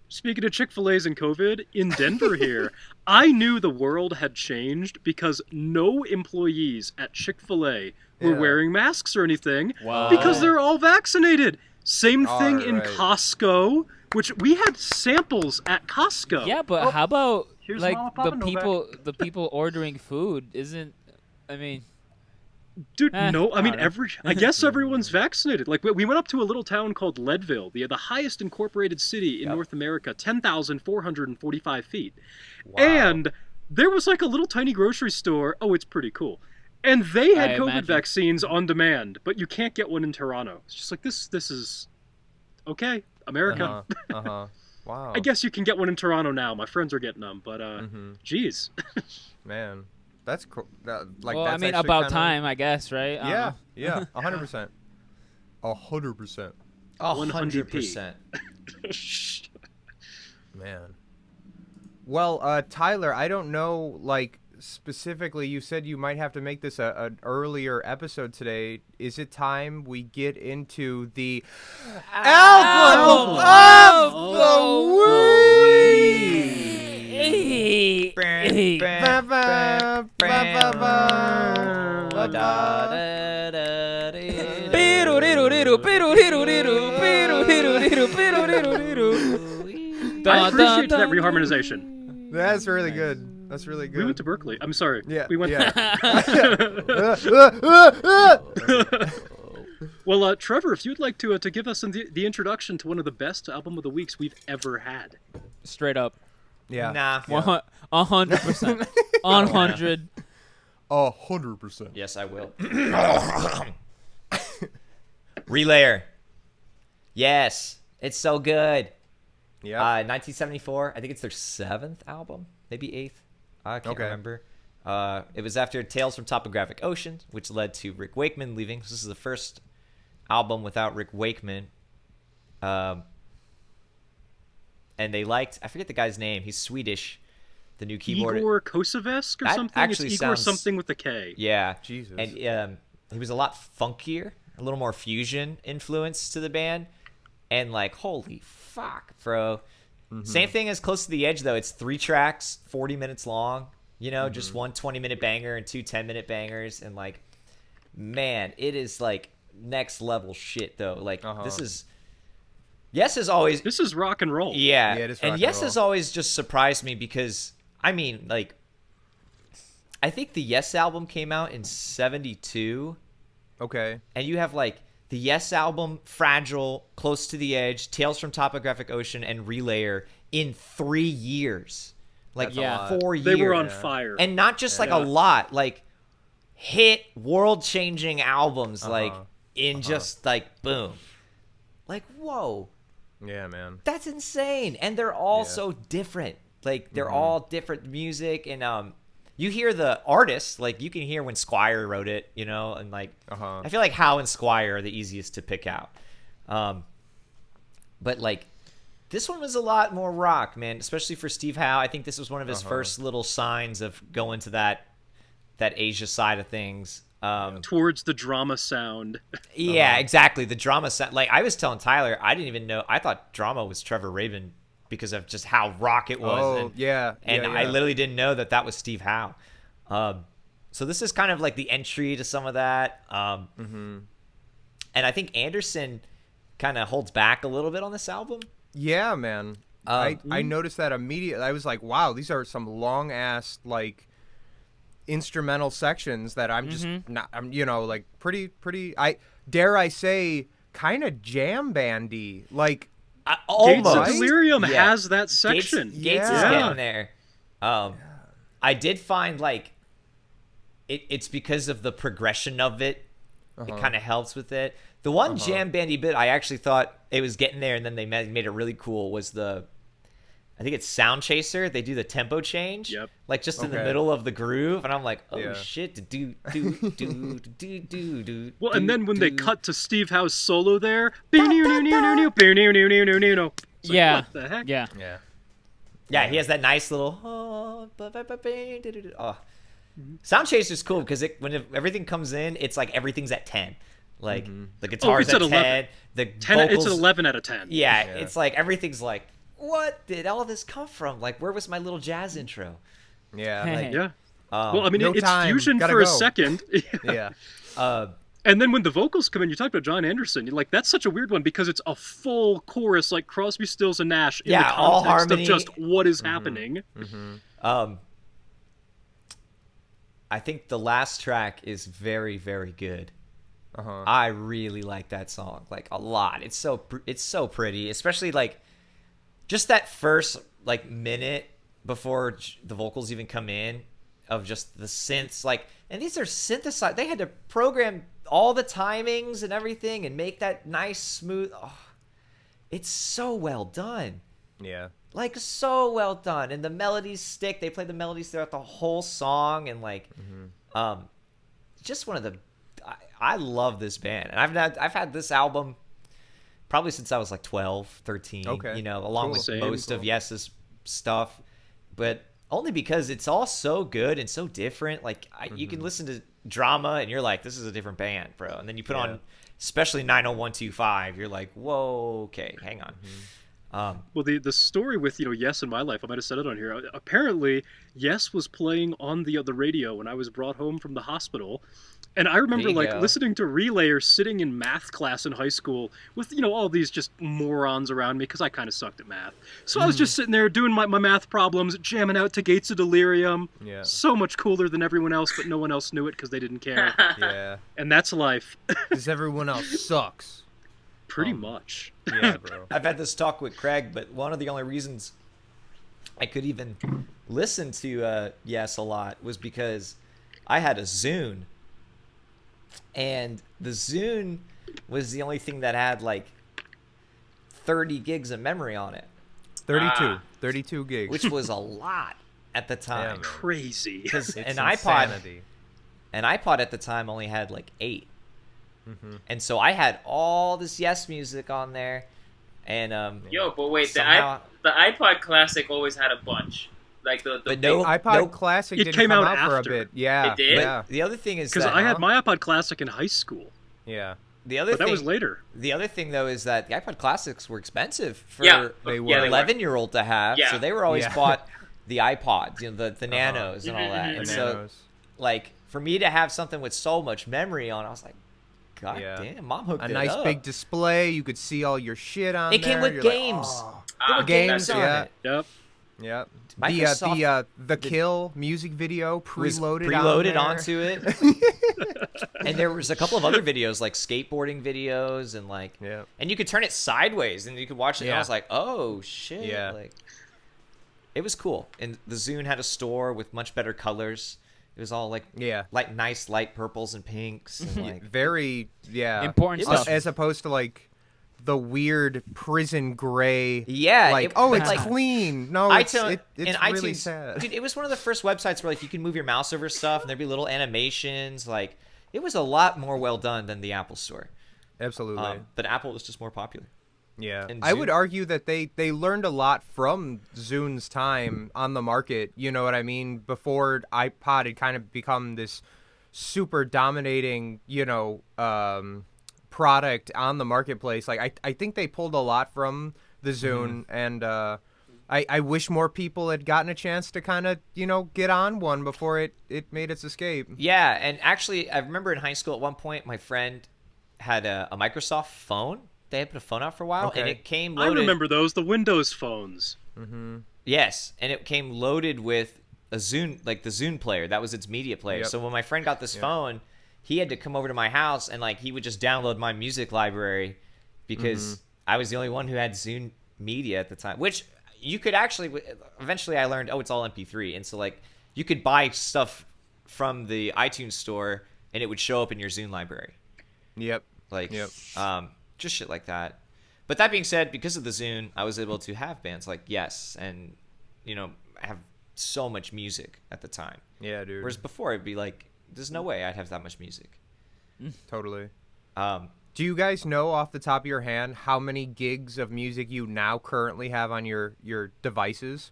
Speaker 3: Speaking of Chick-fil-A's and COVID, in Denver here, I knew the world had changed because no employees at Chick-fil-A were
Speaker 1: Yeah.
Speaker 3: wearing masks or anything
Speaker 4: Wow.
Speaker 3: because they're all vaccinated. Same thing in
Speaker 1: Alright.
Speaker 3: Costco, which we had samples at Costco.
Speaker 4: Yeah, but how about
Speaker 3: here's
Speaker 4: like
Speaker 3: Mama Papa
Speaker 4: the
Speaker 3: Novak.
Speaker 4: people ordering food? Isn't? I mean,
Speaker 3: Dude, no. I mean,
Speaker 4: don't know.
Speaker 3: I guess everyone's vaccinated. Like, we went up to a little town called Leadville, the highest incorporated city in North America, 10,445 feet.
Speaker 1: Wow.
Speaker 3: And there was like a little tiny grocery store. Oh, it's pretty cool. And they had
Speaker 4: I
Speaker 3: COVID
Speaker 4: imagine.
Speaker 3: vaccines on demand, but you can't get one in Toronto. It's just like, this is okay, America.
Speaker 1: Wow.
Speaker 3: I guess you can get one in Toronto now. My friends are getting them, but geez.
Speaker 1: Man, that's cool. Like,
Speaker 4: Well, I
Speaker 1: that's
Speaker 4: mean,
Speaker 1: actually
Speaker 4: about
Speaker 1: kinda...
Speaker 4: time, I guess, right? I don't know.
Speaker 1: Yeah, 100%. 100%.
Speaker 2: 100%.
Speaker 1: Man. Well, Tyler, I don't know, like, specifically, you said you might have to make this an earlier episode today. Is it time we get into the album of the week?
Speaker 3: I appreciate that reharmonization.
Speaker 1: That's really good. That's really good.
Speaker 3: We went to Berkeley. I'm sorry.
Speaker 1: Yeah.
Speaker 3: We went.
Speaker 1: Yeah.
Speaker 3: Well, Trevor, if you'd like to give us the introduction to one of the best album of the weeks we've ever had.
Speaker 4: Straight up.
Speaker 1: Yeah.
Speaker 2: Nah.
Speaker 4: 100%. 100.
Speaker 1: 100%.
Speaker 2: Yes, I will. Relayer. Yes, it's so good.
Speaker 1: Yeah.
Speaker 2: 1974. I think it's their 7th album, maybe 8th. I can't
Speaker 1: Okay.
Speaker 2: remember. It was after Tales from Topographic Ocean, which led to Rick Wakeman leaving. This is the first album without Rick Wakeman. And they liked, I forget the guy's name. He's Swedish. The new keyboard.
Speaker 3: Igor Kosavesk or
Speaker 2: That
Speaker 3: something?
Speaker 2: actually
Speaker 3: It's Igor
Speaker 2: sounds-
Speaker 3: something with a K.
Speaker 2: Yeah.
Speaker 1: Jesus.
Speaker 2: And he was a lot funkier, a little more fusion influence to the band. And like, holy fuck, bro. Same thing as Close to the Edge, though. It's 3 tracks, 40 minutes long. You know, just one 20-minute banger and 2 10-minute bangers. And like, man, it is like next level shit, though. Like, this is... Yes has always...
Speaker 3: This is rock and roll.
Speaker 2: Yeah.
Speaker 1: Yeah, it is rock
Speaker 2: And
Speaker 1: and
Speaker 2: Yes
Speaker 1: roll.
Speaker 2: has always just surprised me because, I mean, like, I think the Yes album came out in 72.
Speaker 1: Okay.
Speaker 2: And you have like the Yes album, Fragile, Close to the Edge, Tales from Topographic Ocean, and Relayer in 3 years. Like
Speaker 1: That's a lot.
Speaker 2: 4 years.
Speaker 3: They were on fire.
Speaker 2: And not just like a lot, like hit world-changing albums, like in just like boom. Like, whoa,
Speaker 1: Yeah, man.
Speaker 2: that's insane. And they're all
Speaker 1: Yeah.
Speaker 2: so different. Like they're all different music, and you hear the artists, like you can hear when Squire wrote it, you know, and like I feel like Howe and Squire are the easiest to pick out. But like this one was a lot more rock, man, especially for Steve Howe. I think this was one of his first little signs of going to that Asia side of things.
Speaker 3: Towards the drama sound.
Speaker 2: Yeah, exactly. The drama sound. Like I was telling Tyler, I didn't even know. I thought drama was Trevor Rabin because of just how rock it was.
Speaker 1: Oh,
Speaker 2: and,
Speaker 1: yeah.
Speaker 2: And
Speaker 1: yeah,
Speaker 2: I
Speaker 1: yeah.
Speaker 2: literally didn't know that was Steve Howe. So this is kind of like the entry to some of that. And I think Anderson kind of holds back a little bit on this album.
Speaker 1: Yeah, man. I noticed that immediately. I was like, wow, these are some long ass like instrumental sections that I'm just not. I'm like pretty. I dare I say kind of jam bandy. Like
Speaker 3: Gates of
Speaker 1: Right?
Speaker 3: Delirium
Speaker 2: Yeah.
Speaker 3: has that section.
Speaker 2: Gates is
Speaker 1: Yeah.
Speaker 2: getting there. I did find like it's because of the progression of it. It kind of helps with it. The one jam bandy bit I actually thought it was getting there, and then they made it really cool. Was I think it's Sound Chaser. They do the tempo change, like just in the
Speaker 1: Okay.
Speaker 2: middle of the groove, and I'm like, oh
Speaker 1: Yeah.
Speaker 2: shit, do.
Speaker 3: Well, and then when they cut to Steve Howe's solo there,
Speaker 4: Yeah.
Speaker 3: what the heck?
Speaker 4: Yeah.
Speaker 1: yeah.
Speaker 2: Yeah, he has that nice little. Sound Chaser's cool because everything comes in, it's like everything's at 10. Like the guitar's
Speaker 3: it's
Speaker 2: at
Speaker 3: at
Speaker 2: 10.
Speaker 3: 11.
Speaker 2: The
Speaker 3: 10,
Speaker 2: vocals,
Speaker 3: it's an 11 out of 10.
Speaker 2: Yeah, it's like everything's like, what did all this come from? Like, where was my little jazz intro?
Speaker 1: Yeah.
Speaker 4: Hey.
Speaker 1: Like,
Speaker 3: Yeah. Well, I mean,
Speaker 1: No
Speaker 3: it's
Speaker 1: time.
Speaker 3: fusion
Speaker 1: Gotta
Speaker 3: for a
Speaker 1: go.
Speaker 3: second.
Speaker 1: yeah.
Speaker 3: And then when the vocals come in, you talked about John Anderson. You're like, that's such a weird one because it's a full chorus like Crosby, Stills, and Nash in the
Speaker 2: Yeah, all
Speaker 3: context
Speaker 2: harmony.
Speaker 3: of just what is happening.
Speaker 2: I think the last track is very, very good.
Speaker 1: Uh-huh.
Speaker 2: I really like that song, like a lot. It's so pretty, especially like just that first like minute before the vocals even come in of just the synths, like, and these are synthesized. They had to program all the timings and everything and make that nice smooth. Oh, it's so well done.
Speaker 1: Yeah.
Speaker 2: Like, so well done. And the melodies stick. They play the melodies throughout the whole song, and like just one of the I love this band. And I've had this album probably since I was like 12, 13,
Speaker 1: okay.
Speaker 2: Along with
Speaker 3: Same.
Speaker 2: most of Yes's stuff, but only because it's all so good and so different. Like you can listen to Drama and you're like, this is a different band, bro. And then you put on especially 90125, you're like, whoa, okay, hang on.
Speaker 3: Well, the story with Yes in my life, I might have said it on here. Apparently, Yes was playing on the radio when I was brought home from the hospital, and I remember listening to Relay or sitting in math class in high school with all these just morons around me because I kind of sucked at math. So I was just sitting there doing my math problems, jamming out to Gates of Delirium.
Speaker 1: Yeah.
Speaker 3: So much cooler than everyone else, but no one else knew it because they didn't care.
Speaker 1: Yeah.
Speaker 3: And that's life.
Speaker 1: Because everyone else sucks.
Speaker 3: Pretty much.
Speaker 1: Yeah, bro.
Speaker 2: I've had this talk with Craig, but one of the only reasons I could even listen to Yes a lot was because I had a Zune. And the Zune was the only thing that had like 30 gigs of memory on it.
Speaker 1: 32 gigs.
Speaker 2: Which was a lot at the time.
Speaker 1: Yeah,
Speaker 3: Crazy.
Speaker 2: Because
Speaker 1: It's
Speaker 2: an
Speaker 1: insanity.
Speaker 2: iPod at the time only had like 8. And so I had all this Yes music on there. And
Speaker 5: but wait,
Speaker 2: somehow,
Speaker 5: the iPod Classic always had a bunch. Like the
Speaker 2: but no,
Speaker 1: iPod Classic
Speaker 3: It
Speaker 1: didn't
Speaker 3: came
Speaker 1: come
Speaker 3: out
Speaker 1: out for a
Speaker 3: after.
Speaker 1: bit. Yeah.
Speaker 5: It did?
Speaker 1: Yeah.
Speaker 2: the other thing is
Speaker 3: Because
Speaker 2: that
Speaker 3: I had my iPod Classic in high school.
Speaker 1: Yeah.
Speaker 2: the other
Speaker 3: But that
Speaker 2: thing
Speaker 3: was later.
Speaker 2: The other thing though is that the iPod Classics were expensive for
Speaker 1: They
Speaker 2: an
Speaker 1: were.
Speaker 2: 11-year-old to have.
Speaker 5: Yeah.
Speaker 2: So they were always
Speaker 1: Yeah.
Speaker 2: bought the iPods, the Nanos and all that.
Speaker 5: Mhm.
Speaker 2: And
Speaker 1: The
Speaker 2: so
Speaker 1: Nanos.
Speaker 2: like for me to have something with so much memory on, I was like, God
Speaker 1: Yeah.
Speaker 2: damn, mom hooked
Speaker 1: A
Speaker 2: it
Speaker 1: nice
Speaker 2: up.
Speaker 1: big display. You could see all your shit on
Speaker 2: It
Speaker 1: there.
Speaker 2: came with
Speaker 1: You're
Speaker 2: games.
Speaker 1: Like, oh.
Speaker 2: There were
Speaker 1: games,
Speaker 2: on
Speaker 1: yeah.
Speaker 2: it.
Speaker 3: Yep.
Speaker 1: Yeah.
Speaker 2: Microsoft
Speaker 1: The Kill music video
Speaker 2: was
Speaker 1: preloaded
Speaker 2: preloaded
Speaker 1: on
Speaker 2: onto it. And there was a couple of other videos like skateboarding videos and like
Speaker 1: Yeah.
Speaker 2: and you could turn it sideways and you could watch it and I
Speaker 1: Yeah.
Speaker 2: was like, oh shit.
Speaker 1: Yeah.
Speaker 2: Like it was cool. And the Zune had a store with much better colors. It was all like nice light purples and pinks and like
Speaker 1: Very
Speaker 4: Important
Speaker 2: was-
Speaker 4: stuff.
Speaker 1: as opposed to like the weird prison gray.
Speaker 2: Yeah,
Speaker 1: Like
Speaker 2: it-
Speaker 1: it's
Speaker 2: like,
Speaker 1: clean. No, it's
Speaker 2: iTunes,
Speaker 1: it's
Speaker 2: and
Speaker 1: really
Speaker 2: iTunes,
Speaker 1: sad.
Speaker 2: dude, it was one of the first websites where like you can move your mouse over stuff and there'd be little animations. Like it was a lot more well done than the Apple Store.
Speaker 1: Absolutely.
Speaker 2: But Apple was just more popular.
Speaker 1: Yeah,
Speaker 2: and
Speaker 1: I would
Speaker 2: Zune-
Speaker 1: argue that they learned a lot from Zune's time on the market. You know what I mean? Before iPod had kind of become this super dominating, product on the marketplace. Like I think they pulled a lot from the Zune, and I wish more people had gotten a chance to kind of get on one before it made its escape.
Speaker 2: Yeah, and actually, I remember in high school at one point, my friend had a Microsoft phone. They had put a phone out for a while, and it came loaded.
Speaker 3: I remember those, the Windows phones.
Speaker 2: Yes, and it came loaded with a Zune, like the Zune player. That was its media player.
Speaker 1: Yep.
Speaker 2: So when my friend got this phone, he had to come over to my house, and like he would just download my music library because I was the only one who had Zune media at the time. Which you could actually, eventually, I learned, it's all MP3, and so like you could buy stuff from the iTunes store, and it would show up in your Zune library.
Speaker 1: Yep.
Speaker 2: Like,
Speaker 1: Yep.
Speaker 2: just shit like that. But that being said, because of the Zune, I was able to have bands like Yes and, have so much music at the time.
Speaker 1: Yeah, dude.
Speaker 2: Whereas before, it'd be like, there's no way I'd have that much music.
Speaker 1: Totally.
Speaker 2: Um,
Speaker 1: Do you guys know off the top of your hand how many gigs of music you now currently have on your devices?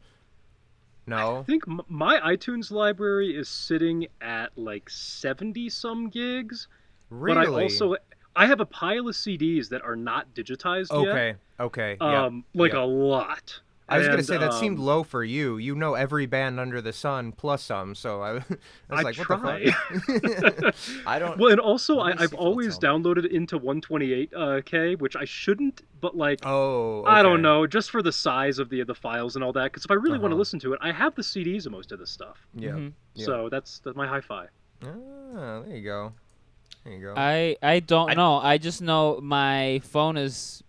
Speaker 1: No?
Speaker 3: I think my iTunes library is sitting at like 70-some gigs.
Speaker 1: Really?
Speaker 3: But I have a pile of CDs that are not digitized yet.
Speaker 1: Okay. Yeah.
Speaker 3: Like
Speaker 1: Yeah.
Speaker 3: a lot.
Speaker 1: I was going to
Speaker 3: And,
Speaker 1: say that seemed low for you. You know every band under the sun plus some, so I was like, what the fuck?
Speaker 2: I don't.
Speaker 3: Well, and also
Speaker 2: Let me see
Speaker 3: I've
Speaker 2: if it'll
Speaker 3: always
Speaker 2: tell me.
Speaker 3: downloaded it into 128K, which I shouldn't, but like
Speaker 1: Oh,
Speaker 3: I don't
Speaker 1: okay.
Speaker 3: know, just for the size of the files and all that. Because if I really want to
Speaker 1: Uh-huh.
Speaker 3: listen to it, I have the CDs of most of this stuff.
Speaker 1: Yeah. Yeah.
Speaker 3: So that's my hi-fi.
Speaker 1: Ah, there you go. There you go.
Speaker 4: I don't know. I just know my phone is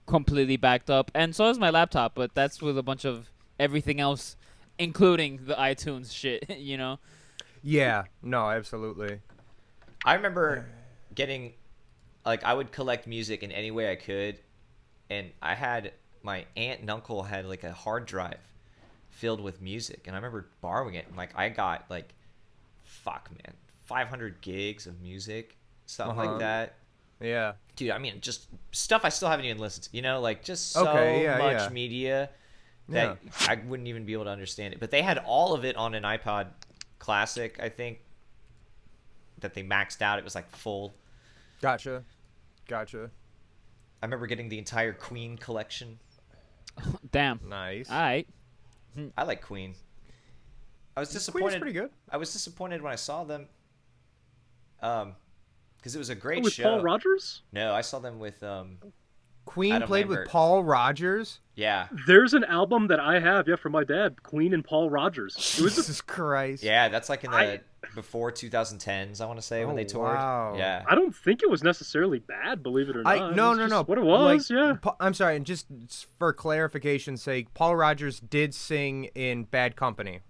Speaker 4: completely backed up, and so is my laptop. But that's with a bunch of everything else, including the iTunes shit. You know.
Speaker 1: Yeah. No, absolutely.
Speaker 2: I remember getting, like, I would collect music in any way I could, and I had my aunt and uncle had like a hard drive filled with music, and I remember borrowing it, and like I got like, fuck man, 500 gigs of music, something like that.
Speaker 1: Yeah.
Speaker 2: Dude, I mean, just stuff I still haven't even listened to, you know, like just so
Speaker 1: Okay,
Speaker 2: much
Speaker 1: yeah.
Speaker 2: media that I wouldn't even be able to understand it. But they had all of it on an iPod Classic, I think, that they maxed out. It was like full.
Speaker 1: Gotcha.
Speaker 2: I remember getting the entire Queen collection.
Speaker 4: Damn.
Speaker 1: Nice.
Speaker 4: All right.
Speaker 2: I like Queen. I was
Speaker 1: Queen is
Speaker 2: disappointed.
Speaker 1: pretty good.
Speaker 2: I was disappointed when I saw them. Because it was a great
Speaker 3: With
Speaker 2: show.
Speaker 3: Paul Rogers?
Speaker 2: No, I saw them with
Speaker 1: Queen
Speaker 2: Adam
Speaker 1: played
Speaker 2: Lambert.
Speaker 1: with Paul Rogers.
Speaker 2: Yeah.
Speaker 3: There's an album that I have, from my dad, Queen and Paul Rogers. It was
Speaker 1: Jesus Christ.
Speaker 2: Yeah, that's like in the before 2010s, I want to say, when they toured.
Speaker 1: Wow.
Speaker 2: Yeah.
Speaker 3: I don't think it was necessarily bad, believe it or not.
Speaker 1: No.
Speaker 3: It was just what it was, yeah.
Speaker 1: I'm sorry, and just for clarification's sake, Paul Rogers did sing in Bad Company.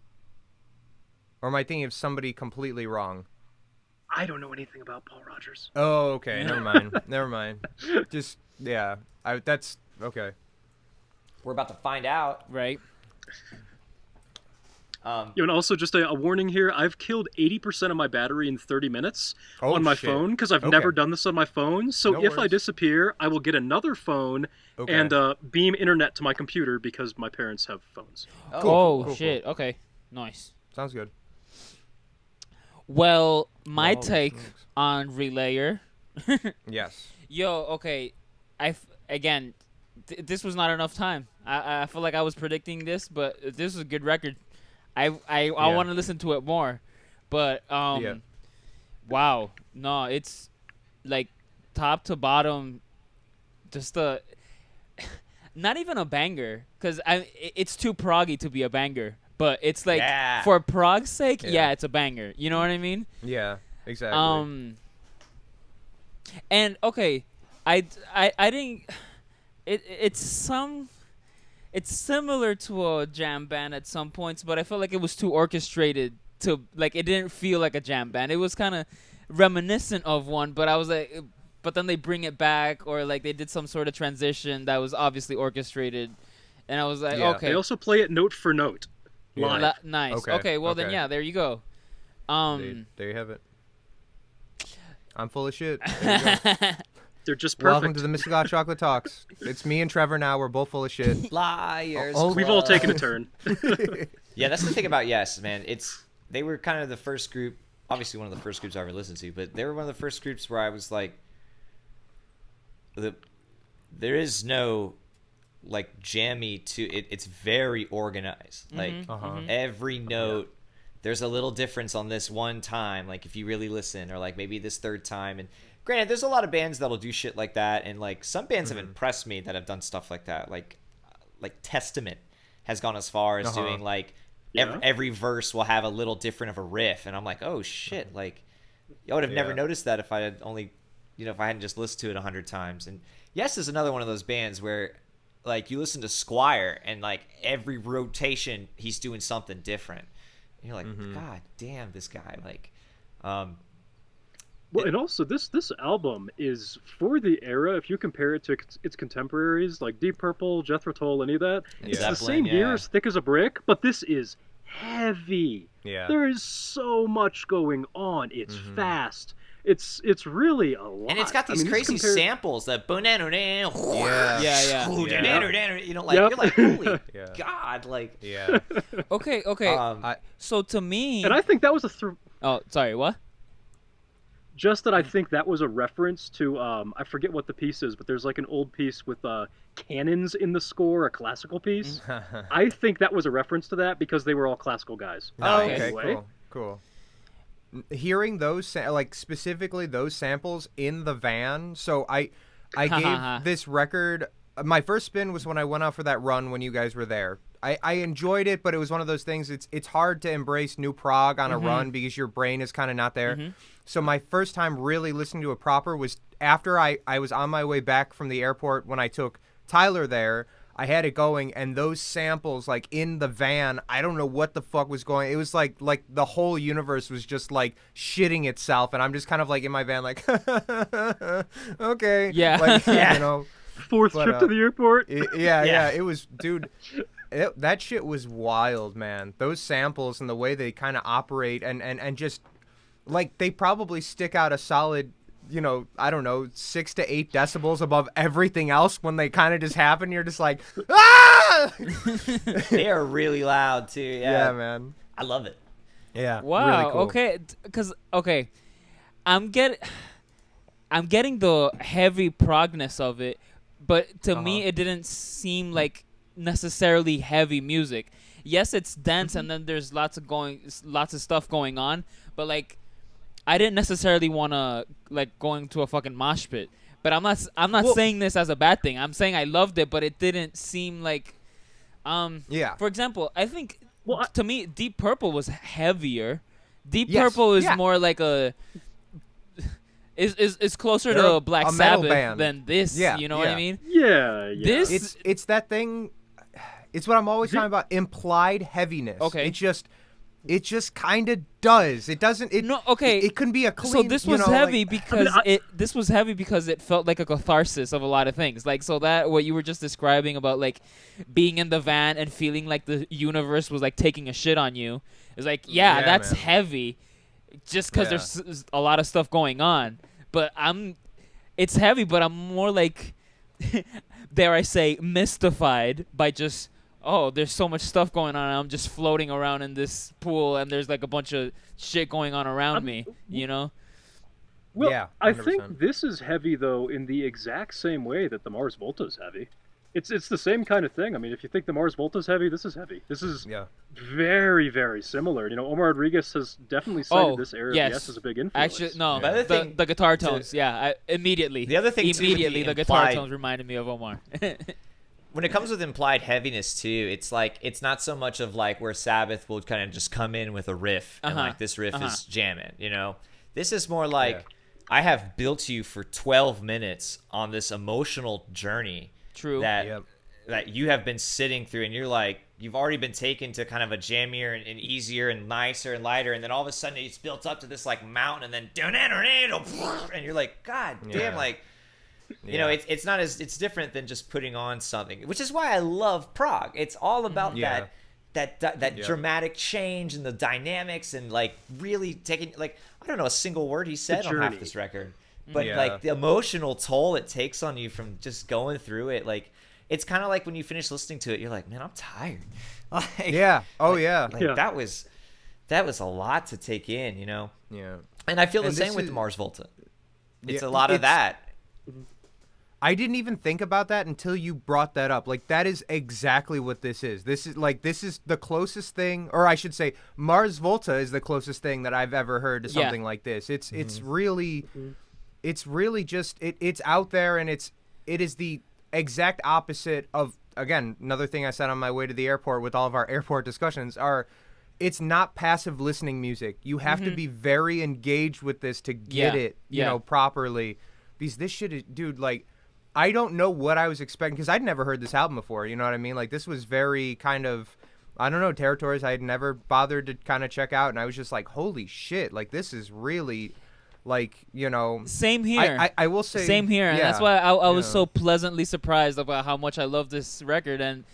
Speaker 1: Or am I thinking of somebody completely wrong?
Speaker 3: I don't know anything about Paul Rogers.
Speaker 1: Oh, okay. Never mind. Just, yeah. That's, okay.
Speaker 2: We're about to find out.
Speaker 4: Right.
Speaker 3: And also just a warning here, I've killed 80% of my battery in 30 minutes on my phone because I've never done this on my phone. So
Speaker 1: No
Speaker 3: if I
Speaker 1: worries.
Speaker 3: disappear, I will get another phone and beam internet to my computer because my parents have phones.
Speaker 1: Cool.
Speaker 4: Shit. Okay. Nice.
Speaker 1: Sounds good.
Speaker 4: Well, my
Speaker 1: Holy
Speaker 4: take
Speaker 1: smokes.
Speaker 4: on Relayer.
Speaker 1: Yes.
Speaker 4: Yo, okay. Again, this was not enough time. I feel like I was predicting this, but this is a good record. I want to listen to it more, but wow, no, it's like top to bottom, just not even a banger, because it's too proggy to be a banger, but it's like for prog's sake, it's a banger. You know what I mean?
Speaker 1: Yeah, exactly.
Speaker 4: And okay, I didn't. It's similar to a jam band at some points, but I felt like it was too orchestrated to like it didn't feel like a jam band. It was kind of reminiscent of one, but I was like, but then they bring it back, or like they did some sort of transition that was obviously orchestrated, and I was like, okay.
Speaker 3: They also play it note for note, live.
Speaker 4: Nice. Okay. Well then, yeah, there you go.
Speaker 1: There you have it. I'm full of shit. There you go.
Speaker 3: They're just perfect.
Speaker 1: Welcome to the Mystic Hot Chocolate Talks. It's me and Trevor now. We're both full of shit.
Speaker 2: Liars.
Speaker 3: We've all taken a turn.
Speaker 2: Yeah, that's the thing about Yes, man. They were kind of the first group, obviously one of the first groups I ever listened to, but they were one of the first groups where I was like, there is no like jammy to it. It's very organized. Like every note, there's a little difference on this one time. Like if you really listen, or like maybe this third time. And granted, there's a lot of bands that'll do shit like that, and like some bands have impressed me that have done stuff like that. Like Testament has gone as far as doing like every verse will have a little different of a riff, and I'm like, oh shit, like I would have never noticed that if I had only, if I hadn't just listened to it 100 times. And Yes is another one of those bands where like you listen to Squire and like every rotation he's doing something different. And you're like, God damn, this guy, like.
Speaker 3: Well, and also this album is for the era. If you compare it to its contemporaries like Deep Purple, Jethro Tull, any of that, it's the same year, as thick as a brick. But this is heavy.
Speaker 1: Yeah.
Speaker 3: There is so much going on. It's fast. It's really a lot.
Speaker 2: And it's got these crazy samples that
Speaker 4: Yeah.
Speaker 2: you know, like you're like, holy God, like
Speaker 4: Okay. So to me,
Speaker 3: and I think that was
Speaker 4: oh, sorry, what?
Speaker 3: Just that I think that was a reference to I forget what the piece is, but there's like an old piece with cannons in the score, a classical piece. I think that was a reference to that because they were all classical guys.
Speaker 1: Oh, okay,
Speaker 3: Anyway.
Speaker 1: cool. Hearing those like specifically those samples in the van. So I gave this record my first spin was when I went out for that run when you guys were there. I enjoyed it, but it was one of those things. It's hard to embrace new prog on a run because your brain is kind of not there. So my first time really listening to it proper was after I was on my way back from the airport when I took Tyler there. I had it going, and those samples, like, in the van, I don't know what the fuck was going. It was like the whole universe was just, like, shitting itself, and I'm just kind of, like, in my van, like, okay.
Speaker 4: Yeah.
Speaker 1: Like,
Speaker 2: Yeah.
Speaker 1: you know.
Speaker 3: Fourth trip to the airport.
Speaker 1: Yeah. It was, dude, that shit was wild, man. Those samples and the way they kind of operate and just, like, they probably stick out a solid, you know, I don't know, 6 to 8 decibels above everything else when they kind of just happen. You're just like, ah!
Speaker 2: They are really loud too.
Speaker 1: Yeah, man.
Speaker 2: I love it.
Speaker 1: Yeah.
Speaker 4: Wow.
Speaker 1: Really cool.
Speaker 4: Okay. Because I'm getting the heavy progness of it, but to me it didn't seem like necessarily heavy music. Yes, it's dense and then there's lots of stuff going on, but like I didn't necessarily want to like going to a fucking mosh pit. But I'm not saying this as a bad thing. I'm saying I loved it, but it didn't seem like
Speaker 1: Yeah.
Speaker 4: For example, I think to me Deep Purple was heavier. Deep
Speaker 1: Yes,
Speaker 4: Purple is
Speaker 1: yeah.
Speaker 4: more like is closer
Speaker 1: They're
Speaker 4: to Black
Speaker 1: a metal
Speaker 4: Sabbath
Speaker 1: band.
Speaker 4: than this.
Speaker 1: Yeah,
Speaker 4: You know what I
Speaker 1: yeah.
Speaker 4: mean?
Speaker 3: Yeah.
Speaker 4: This
Speaker 1: It's that thing. It's what I'm always talking about. Implied heaviness.
Speaker 4: Okay.
Speaker 1: It just kind of does. It doesn't. It
Speaker 4: No, okay.
Speaker 1: It couldn't be a clean.
Speaker 4: So this was
Speaker 1: you know,
Speaker 4: heavy
Speaker 1: like,
Speaker 4: because this was heavy because it felt like a catharsis of a lot of things. Like so that what you were just describing about like being in the van and feeling like the universe was like taking a shit on you. It's like
Speaker 1: Yeah,
Speaker 4: that's
Speaker 1: man.
Speaker 4: heavy, just because
Speaker 1: Yeah.
Speaker 4: there's a lot of stuff going on. But it's heavy, but I'm more like, dare I say, mystified by just. Oh, there's so much stuff going on. I'm just floating around in this pool, and there's like a bunch of shit going on around me. You know?
Speaker 3: Well,
Speaker 1: Yeah,
Speaker 3: I
Speaker 1: 100%.
Speaker 3: think this is heavy though in the exact same way that the Mars Volta is heavy. It's the same kind of thing. I mean, if you think the Mars Volta is heavy, this is heavy. This is
Speaker 1: Yeah.
Speaker 3: very, very similar. You know, Omar Rodriguez has definitely cited this area
Speaker 4: yes.
Speaker 3: of yes as a big influence.
Speaker 4: Actually, no.
Speaker 2: But the thing-
Speaker 4: The guitar tones, immediately.
Speaker 2: The other thing, too, with the
Speaker 4: immediately the guitar
Speaker 2: implied-
Speaker 4: tones reminded me of Omar.
Speaker 2: When it comes with implied heaviness too, it's like it's not so much of like where Sabbath will kind of just come in with a riff and like this riff is jamming, you know. This is more like I have built you for 12 minutes on this emotional journey
Speaker 4: True.
Speaker 2: that you have been sitting through, and you're like you've already been taken to kind of a jammier and easier and nicer and lighter, and then all of a sudden it's built up to this like mountain, and then and you're like, God damn, like. You know, it's not as it's different than just putting on something, which is why I love prog. It's all about that dramatic change and the dynamics and like really taking like I don't know a single word he said on half this record, but like the emotional toll it takes on you from just going through it. Like it's kind of like when you finish listening to it, you're like, man, I'm tired. Like,
Speaker 1: Yeah. Oh yeah.
Speaker 2: like, that was a lot to take in, you know.
Speaker 1: Yeah.
Speaker 2: And I feel the
Speaker 1: And
Speaker 2: same
Speaker 1: this
Speaker 2: with
Speaker 1: is-
Speaker 2: the Mars Volta. It's
Speaker 1: Yeah,
Speaker 2: a lot of that.
Speaker 1: I didn't even think about that until you brought that up. Like that is exactly what this is. This is the closest thing, or I should say, Mars Volta is the closest thing that I've ever heard to something like this. It's really just it's out there, and it is the exact opposite of, again, another thing I said on my way to the airport with all of our airport discussions are. It's not passive listening music. You have to be very engaged with this to get it, you know, properly. Because this shit is, dude, like, I don't know what I was expecting because I'd never heard this album before. You know what I mean? Like, this was very kind of, I don't know, territories I had never bothered to kind of check out. And I was just like, holy shit, like, this is really, like, you know.
Speaker 4: Same here.
Speaker 1: I will say.
Speaker 4: Same here. And that's why I was so pleasantly surprised about how much I love this record and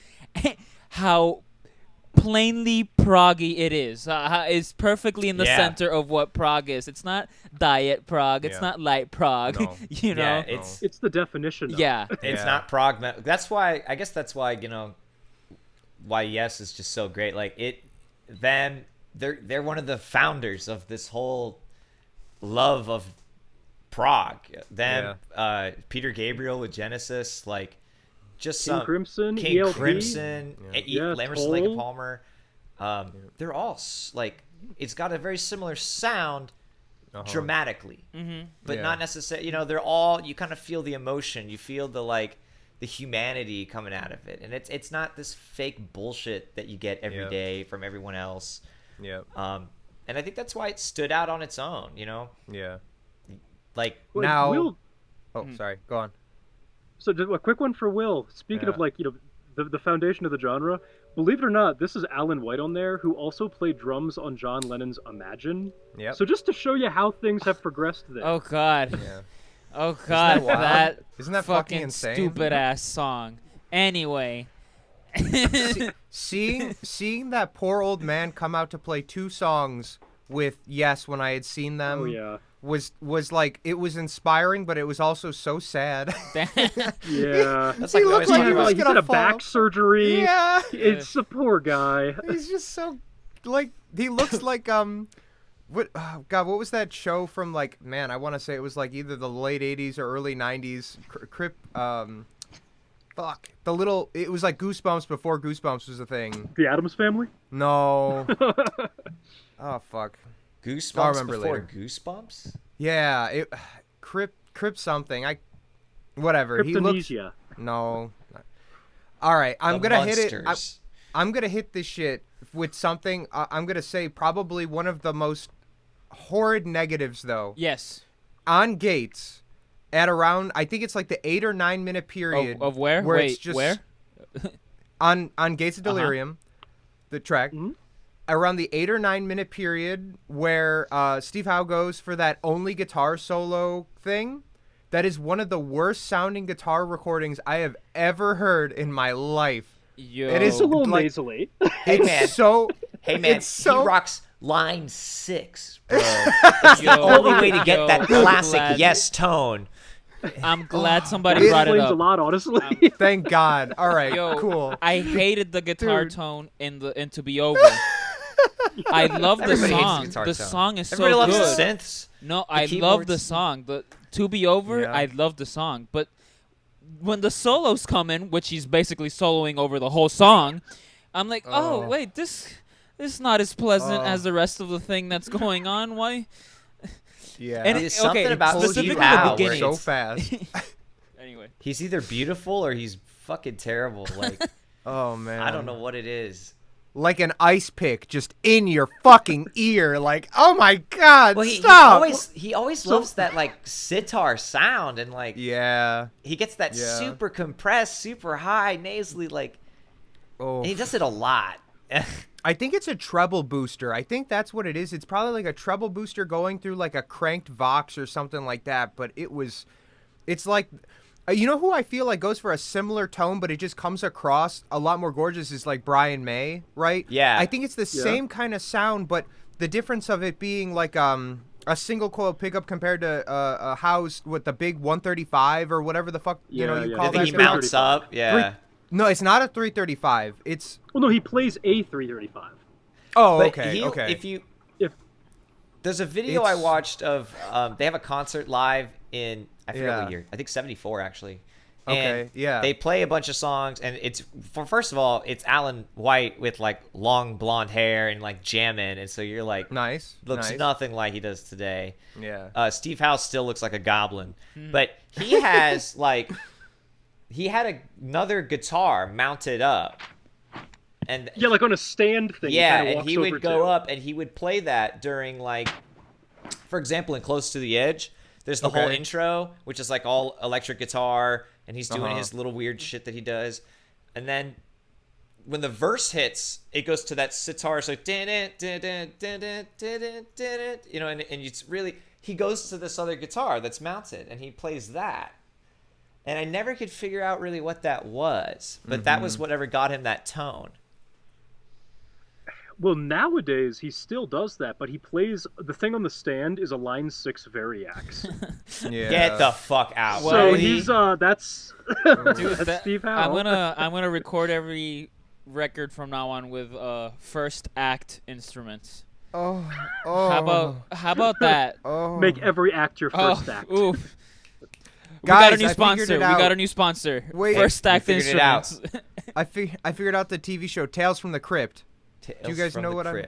Speaker 4: how plainly proggy it is. It's perfectly in the center of what prog is. It's not diet prog. It's not light prog.
Speaker 1: No.
Speaker 4: You know.
Speaker 2: Yeah,
Speaker 3: It's the definition. Of
Speaker 4: Yeah.
Speaker 2: It's not prog metal. That's why I guess that's why, you know, why Yes is just so great. Like they're one of the founders of this whole love of Prog, them, Peter Gabriel with Genesis, like just
Speaker 3: King
Speaker 2: some
Speaker 3: Crimson,
Speaker 2: King
Speaker 3: ELP.
Speaker 2: Crimson, Emerson, Lake of
Speaker 3: Toll.
Speaker 2: Palmer. They're all like, it's got a very similar sound dramatically, but not necessarily. You know, they're all, you kind of feel the emotion, you feel the humanity coming out of it, and it's not this fake bullshit that you get every day from everyone else.
Speaker 1: Yeah.
Speaker 2: And I think that's why it stood out on its own. You know.
Speaker 1: Yeah.
Speaker 2: Like
Speaker 1: now.
Speaker 3: Will,
Speaker 1: Sorry. Go on.
Speaker 3: so just a quick one for Will. Speaking of like, you know, the foundation of the genre. Believe it or not, this is Alan White on there, who also played drums on John Lennon's Imagine.
Speaker 1: Yep.
Speaker 3: So just to show you how things have progressed there.
Speaker 4: Oh God.
Speaker 1: Yeah.
Speaker 4: Oh God.
Speaker 1: wild?
Speaker 4: That
Speaker 1: Isn't that
Speaker 4: fucking
Speaker 1: insane?
Speaker 4: stupid ass song. Anyway.
Speaker 1: Seeing that poor old man come out to play 2 songs with Yes when I had seen them.
Speaker 3: Oh, yeah.
Speaker 1: Was like, it was inspiring, but it was also so sad.
Speaker 3: Yeah.
Speaker 2: that's
Speaker 1: He
Speaker 2: like we
Speaker 1: looked
Speaker 2: always
Speaker 1: like
Speaker 2: talk
Speaker 1: he was
Speaker 2: about.
Speaker 3: He's
Speaker 1: gonna
Speaker 3: had a
Speaker 1: fall.
Speaker 3: back surgery.
Speaker 1: Yeah.
Speaker 3: It's a poor guy.
Speaker 1: He's just so, like, he looks like, what, oh God, what was that show from, like, man, I want to say it was, like, either the late 80s or early 90s, fuck, it was like Goosebumps before Goosebumps was a thing.
Speaker 3: The Addams Family?
Speaker 1: No. Oh, fuck.
Speaker 2: Goosebumps
Speaker 1: I'll remember
Speaker 2: before
Speaker 1: later.
Speaker 2: Goosebumps.
Speaker 1: Yeah, Crip something, whatever, he looks,
Speaker 3: Cryptonesia.
Speaker 1: no. All right, I'm
Speaker 2: The
Speaker 1: gonna hit it.
Speaker 2: Munsters.
Speaker 1: I'm gonna hit this shit with something. I'm gonna say probably one of the most horrid negatives, though.
Speaker 4: Yes.
Speaker 1: On Gates, at around, I think it's like the 8 or 9 minute period
Speaker 4: Of where?
Speaker 1: where
Speaker 4: Wait,
Speaker 1: it's just
Speaker 4: where?
Speaker 1: on Gates of Delirium, the track.
Speaker 3: Mhm.
Speaker 1: Around the 8 or 9 minute period where Steve Howe goes for that only guitar solo thing. That is one of the worst sounding guitar recordings I have ever heard in my life.
Speaker 4: Yo.
Speaker 1: It is
Speaker 3: It's a little
Speaker 1: like,
Speaker 3: nasally.
Speaker 2: Hey
Speaker 1: It's
Speaker 2: man,
Speaker 1: so.
Speaker 2: hey man,
Speaker 1: it's so-
Speaker 2: he rocks line 6, bro. It's the only way to get that classic yes tone.
Speaker 4: I'm glad somebody
Speaker 3: It
Speaker 4: brought it
Speaker 3: explains a
Speaker 4: up.
Speaker 3: lot, honestly.
Speaker 1: Thank God. All right,
Speaker 4: Yo,
Speaker 1: cool.
Speaker 4: I hated the guitar
Speaker 1: Dude.
Speaker 4: tone in To Be Over. I love the
Speaker 2: Everybody hates the
Speaker 4: song.
Speaker 2: guitar
Speaker 4: The
Speaker 2: tone.
Speaker 4: song is
Speaker 2: Everybody
Speaker 4: so
Speaker 2: loves
Speaker 4: good.
Speaker 2: the synths.
Speaker 4: No, I love the
Speaker 2: keyboards.
Speaker 4: song. The To Be Over,
Speaker 1: Yeah.
Speaker 4: I love the song. But when the solos come in, which he's basically soloing over the whole song, I'm like, oh,
Speaker 1: Oh.
Speaker 4: wait, this is not as pleasant
Speaker 1: Oh.
Speaker 4: as the rest of the thing that's going on. Why?
Speaker 1: Yeah.
Speaker 4: And
Speaker 2: There's something about
Speaker 4: specifically
Speaker 2: Steve
Speaker 4: the
Speaker 2: Howe where
Speaker 4: beginning.
Speaker 1: so fast.
Speaker 4: Anyway.
Speaker 2: He's either beautiful or he's fucking terrible. Like,
Speaker 1: Oh man.
Speaker 2: I don't know what it is.
Speaker 1: Like an ice pick just in your fucking ear. Like, oh my God,
Speaker 2: Well, he
Speaker 1: stop.
Speaker 2: always loves that like sitar sound, and like
Speaker 1: Yeah.
Speaker 2: he gets that
Speaker 1: Yeah.
Speaker 2: super compressed, super high, nasally, like,
Speaker 1: Oh.
Speaker 2: and he does it a lot.
Speaker 1: I think it's a treble booster. I think that's what it is. It's probably like a treble booster going through like a cranked Vox or something like that. But it's like, you know who I feel like goes for a similar tone, but it just comes across a lot more gorgeous is like Brian May, right?
Speaker 2: Yeah.
Speaker 1: I think it's the same kind of sound, but the difference of it being like a single coil pickup compared to a Howe's with the big 135 or whatever the fuck you
Speaker 3: Yeah,
Speaker 1: call
Speaker 2: I think
Speaker 1: that.
Speaker 2: he
Speaker 3: thing.
Speaker 2: mounts up. Yeah.
Speaker 1: No, it's not a 335. It's
Speaker 3: Well, no, he plays a 335.
Speaker 1: oh
Speaker 2: But
Speaker 1: okay,
Speaker 2: he'll-
Speaker 1: okay.
Speaker 3: If
Speaker 2: There's a video I
Speaker 1: It's-
Speaker 2: watched of they have a concert live in I forget
Speaker 1: Yeah.
Speaker 2: what year. I think 74 actually.
Speaker 1: Okay,
Speaker 2: And
Speaker 1: yeah.
Speaker 2: They play a bunch of songs, and it's first of all, it's Alan White with like long blonde hair and like jamming, and so you're like
Speaker 1: Nice.
Speaker 2: looks
Speaker 1: nice.
Speaker 2: nothing like he does today.
Speaker 1: Yeah.
Speaker 2: Steve Howe still looks like a goblin, but he has like he had another guitar mounted up, and
Speaker 3: yeah, like on a stand thing.
Speaker 2: yeah,
Speaker 3: kinda
Speaker 2: and
Speaker 3: walks
Speaker 2: he
Speaker 3: over
Speaker 2: would go
Speaker 3: to.
Speaker 2: up and he would play that during like, for example, in Close to the Edge. There's the whole
Speaker 1: Okay.
Speaker 2: intro, which is like all electric guitar, and he's doing
Speaker 1: Uh-huh.
Speaker 2: his little weird shit that he does, and then when the verse hits, it goes to that sitar, so you know, and it's really he goes to this other guitar that's mounted, and he plays that. And I never could figure out really what that was, but that was whatever got him that tone.
Speaker 3: Well, nowadays he still does that, but he plays the thing on the stand is a Line 6 Variax.
Speaker 1: Yeah.
Speaker 2: Get the fuck out.
Speaker 4: Well,
Speaker 3: So
Speaker 2: Really?
Speaker 3: he's that's
Speaker 4: Dude,
Speaker 3: that's Steve Howe.
Speaker 4: I'm gonna record every record from now on with first act instruments. How about that?
Speaker 3: Make every act your first act.
Speaker 4: Oof.
Speaker 1: Guys,
Speaker 4: we got a new
Speaker 1: I
Speaker 4: sponsor.
Speaker 1: figured it out.
Speaker 4: We got a new sponsor.
Speaker 1: Wait,
Speaker 4: First act
Speaker 2: figured it out.
Speaker 4: instruments.
Speaker 1: I figured out the TV show Tales from the Crypt. Do you guys know what I'm?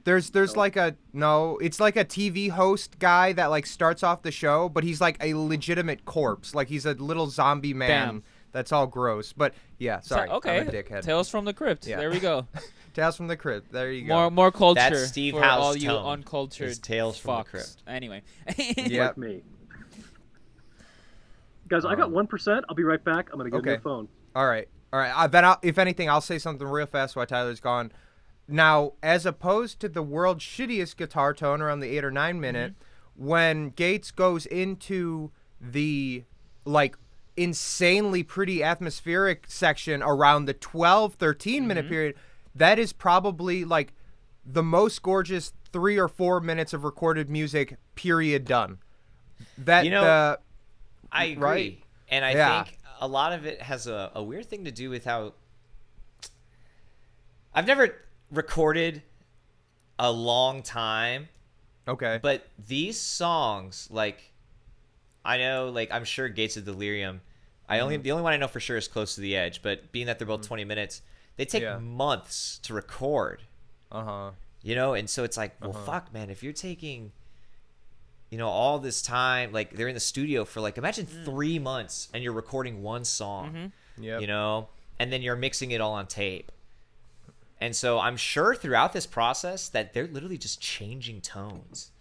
Speaker 1: There's like it's like a TV host guy that like starts off the show, but he's like a legitimate corpse. Like he's a little zombie man.
Speaker 4: Damn.
Speaker 1: That's all gross. But yeah, sorry.
Speaker 4: Okay.
Speaker 1: I'm a dickhead.
Speaker 4: Tales from the Crypt.
Speaker 1: Yeah.
Speaker 4: There we go.
Speaker 1: Tales from the Crypt. There you go.
Speaker 4: More culture
Speaker 2: That's Steve
Speaker 4: for
Speaker 2: Howe's
Speaker 4: all you
Speaker 2: tone,
Speaker 4: uncultured
Speaker 2: is Tales from the
Speaker 4: fucks.
Speaker 2: Crypt.
Speaker 4: Anyway.
Speaker 1: Yeah.
Speaker 3: Like me. Guys, I got 1%. I'll be right back. I'm gonna get a new phone.
Speaker 1: All right. If anything, I'll say something real fast while Tyler's gone. Now, as opposed to the world's shittiest guitar tone around the 8 or 9 minute, when Gates goes into the like insanely pretty atmospheric section around the 12, 13 minute period, that is probably like the most gorgeous 3 or 4 minutes of recorded music, period, done. That
Speaker 2: I agree.
Speaker 1: Right?
Speaker 2: And I think a lot of it has a weird thing to do with how I've never recorded a long time.
Speaker 1: Okay.
Speaker 2: But these songs, like, I know, like, I'm sure Gates of Delirium, the only one I know for sure is Close to the Edge, but being that they're both 20 minutes, they take months to record. You know, and so it's like, well, fuck, man, if you're taking, all this time, like, they're in the studio for, like, imagine 3 months and you're recording one song, and then you're mixing it all on tape. And so I'm sure throughout this process that they're literally just changing tones,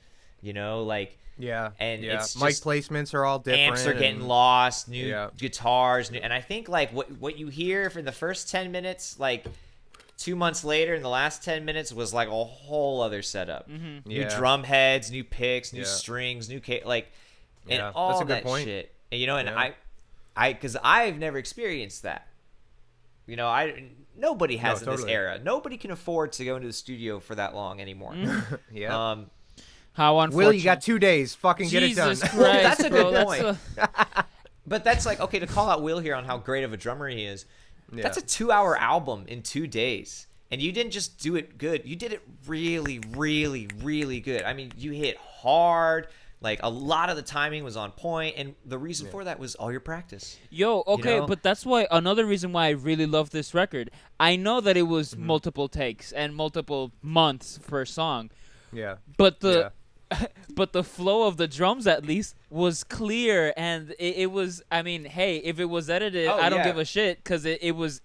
Speaker 2: like, and it's just,
Speaker 1: mic placements are all different.
Speaker 2: Amps are getting lost, new guitars, and I think like what you hear for the first 10 minutes, like 2 months later in the last 10 minutes was like a whole other setup. New drum heads, new picks, new strings, new and all
Speaker 1: that's a good
Speaker 2: that
Speaker 1: point.
Speaker 2: shit. And and I because I've never experienced that. Nobody has in this era. Nobody can afford to go into the studio for that long anymore.
Speaker 4: How unfortunate.
Speaker 1: Will, you got 2 days. Fucking get it done.
Speaker 4: Jesus Christ,
Speaker 2: Well, that's a good
Speaker 4: bro,
Speaker 2: point. But that's like, okay, to call out Will here on how great of a drummer he is, that's a 2-hour album in 2 days. And you didn't just do it good. You did it really, really, really good. I mean, you hit hard. Like, a lot of the timing was on point, and the reason for that was all your practice.
Speaker 4: Yo, okay, but that's why another reason why I really love this record. I know that it was multiple takes and multiple months per song.
Speaker 1: Yeah.
Speaker 4: But but the flow of the drums at least was clear, and it was. I mean, hey, if it was edited, I don't give a shit because it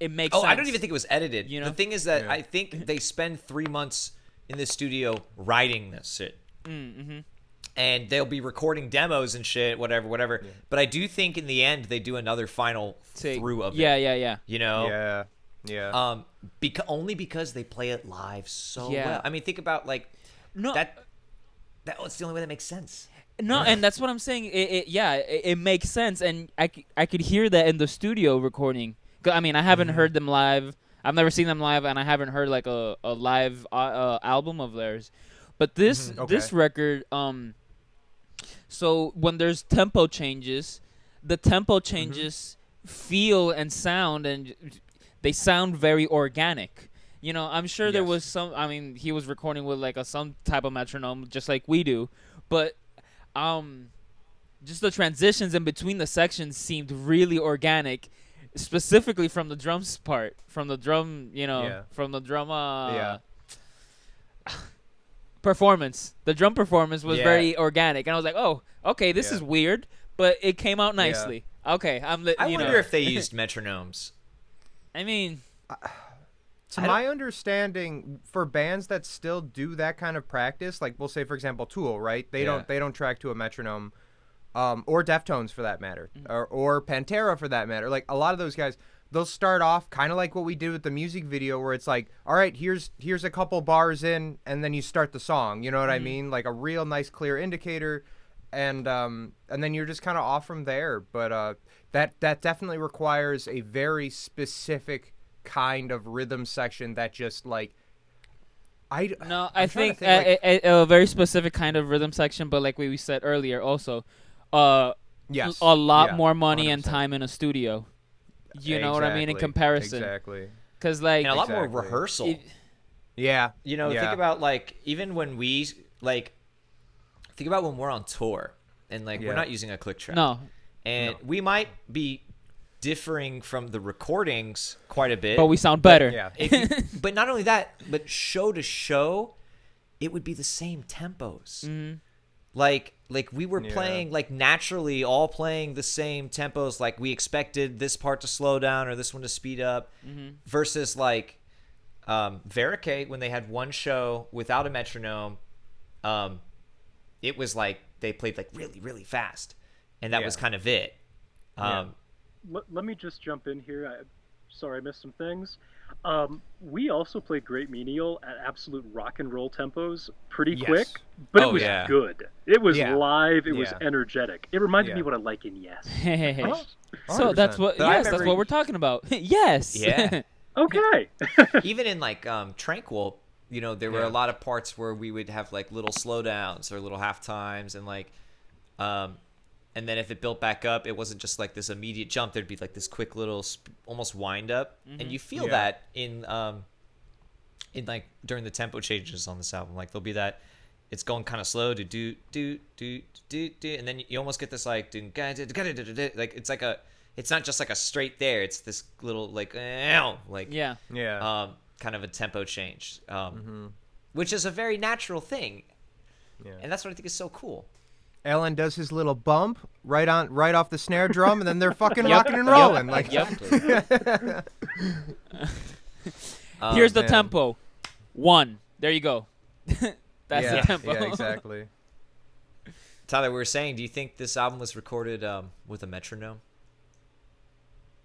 Speaker 4: makes sense.
Speaker 2: I don't even think it was edited.
Speaker 4: You know?
Speaker 2: The thing is that I think they spend 3 months in the studio writing this shit. And they'll be recording demos and shit, whatever. Yeah. But I do think in the end they do another final through of it.
Speaker 4: Yeah.
Speaker 1: Yeah.
Speaker 2: Only because they play it live so well. I mean, think about like that's the only way that makes sense.
Speaker 4: No, and that's what I'm saying. It makes sense, and I could hear that in the studio recording. 'Cause, I mean, I haven't heard them live. I've never seen them live, and I haven't heard like a live album of theirs. But this record, so when there's tempo changes, the tempo changes feel and sound, and they sound very organic. I'm sure there was some. I mean, he was recording with like some type of metronome, just like we do, but just the transitions in between the sections seemed really organic, specifically from the drums part, from the drum, from the drum. Performance. The drum performance was very organic, and I was like, "Oh, okay, this is weird, but it came out nicely." Okay,
Speaker 2: I wonder if they used metronomes.
Speaker 4: I mean,
Speaker 1: to my understanding, for bands that still do that kind of practice, like we'll say for example Tool, right? They don't track to a metronome, or Deftones for that matter, or Pantera for that matter. Like a lot of those guys, they'll start off kind of like what we did with the music video, where it's like, all right, here's a couple bars in, and then you start the song. You know what I mean? Like a real nice clear indicator, and then you're just kind of off from there. But that definitely requires a very specific kind of rhythm section that just like
Speaker 4: I think a very specific kind of rhythm section, but like we said earlier, also, a lot more money 100%. And time in a studio. You know what I mean? In comparison,
Speaker 1: exactly.
Speaker 4: Because like
Speaker 2: and a lot more rehearsal.
Speaker 1: Yeah.
Speaker 2: You know, think about like even when we like think about when we're on tour and like we're not using a click track.
Speaker 4: No.
Speaker 2: And we might be differing from the recordings quite a bit.
Speaker 4: But we sound better.
Speaker 2: But not only that, but show to show, it would be the same tempos.
Speaker 4: Mm-hmm.
Speaker 2: Like we were playing like naturally all playing the same tempos. Like we expected this part to slow down or this one to speed up versus like Veracay when they had one show without a metronome. It was like they played like really, really fast. And that was kind of it.
Speaker 3: Let me just jump in here. Sorry, I missed some things. We also played Great Menial at absolute rock and roll tempos pretty quick, but it was good. It was live. It was energetic. It reminded me what I like in Yes.
Speaker 4: So that's what that's what we're talking about. Yes.
Speaker 2: Yeah.
Speaker 3: Okay.
Speaker 2: Even in like Tranquil, you know, there were a lot of parts where we would have like little slowdowns or little half times and like and then if it built back up, it wasn't just like this immediate jump. There'd be like this quick little almost wind up. And you feel that in like during the tempo changes on this album. Like there'll be that it's going kind of slow to do and then you almost get this like like it's like it's not just like a straight there. It's this little like kind of a tempo change. Which is a very natural thing. Yeah. And that's what I think is so cool.
Speaker 1: Alan does his little bump right off the snare drum, and then they're fucking rocking and rolling.
Speaker 4: Here's the tempo. 1. There you go. That's the tempo.
Speaker 1: Yeah, exactly.
Speaker 2: Tyler, we were saying, do you think this album was recorded with a metronome?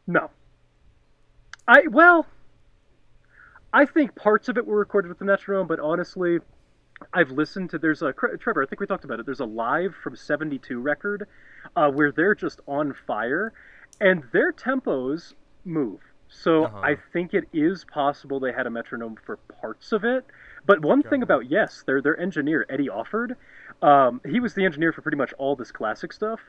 Speaker 3: No. I think parts of it were recorded with the metronome, but honestly, I've listened to, there's a, Trevor, I think we talked about it, there's a live from 72 record where they're just on fire, and their tempos move. So I think it is possible they had a metronome for parts of it. But one thing about Yes, their engineer, Eddie Offord, he was the engineer for pretty much all this classic stuff.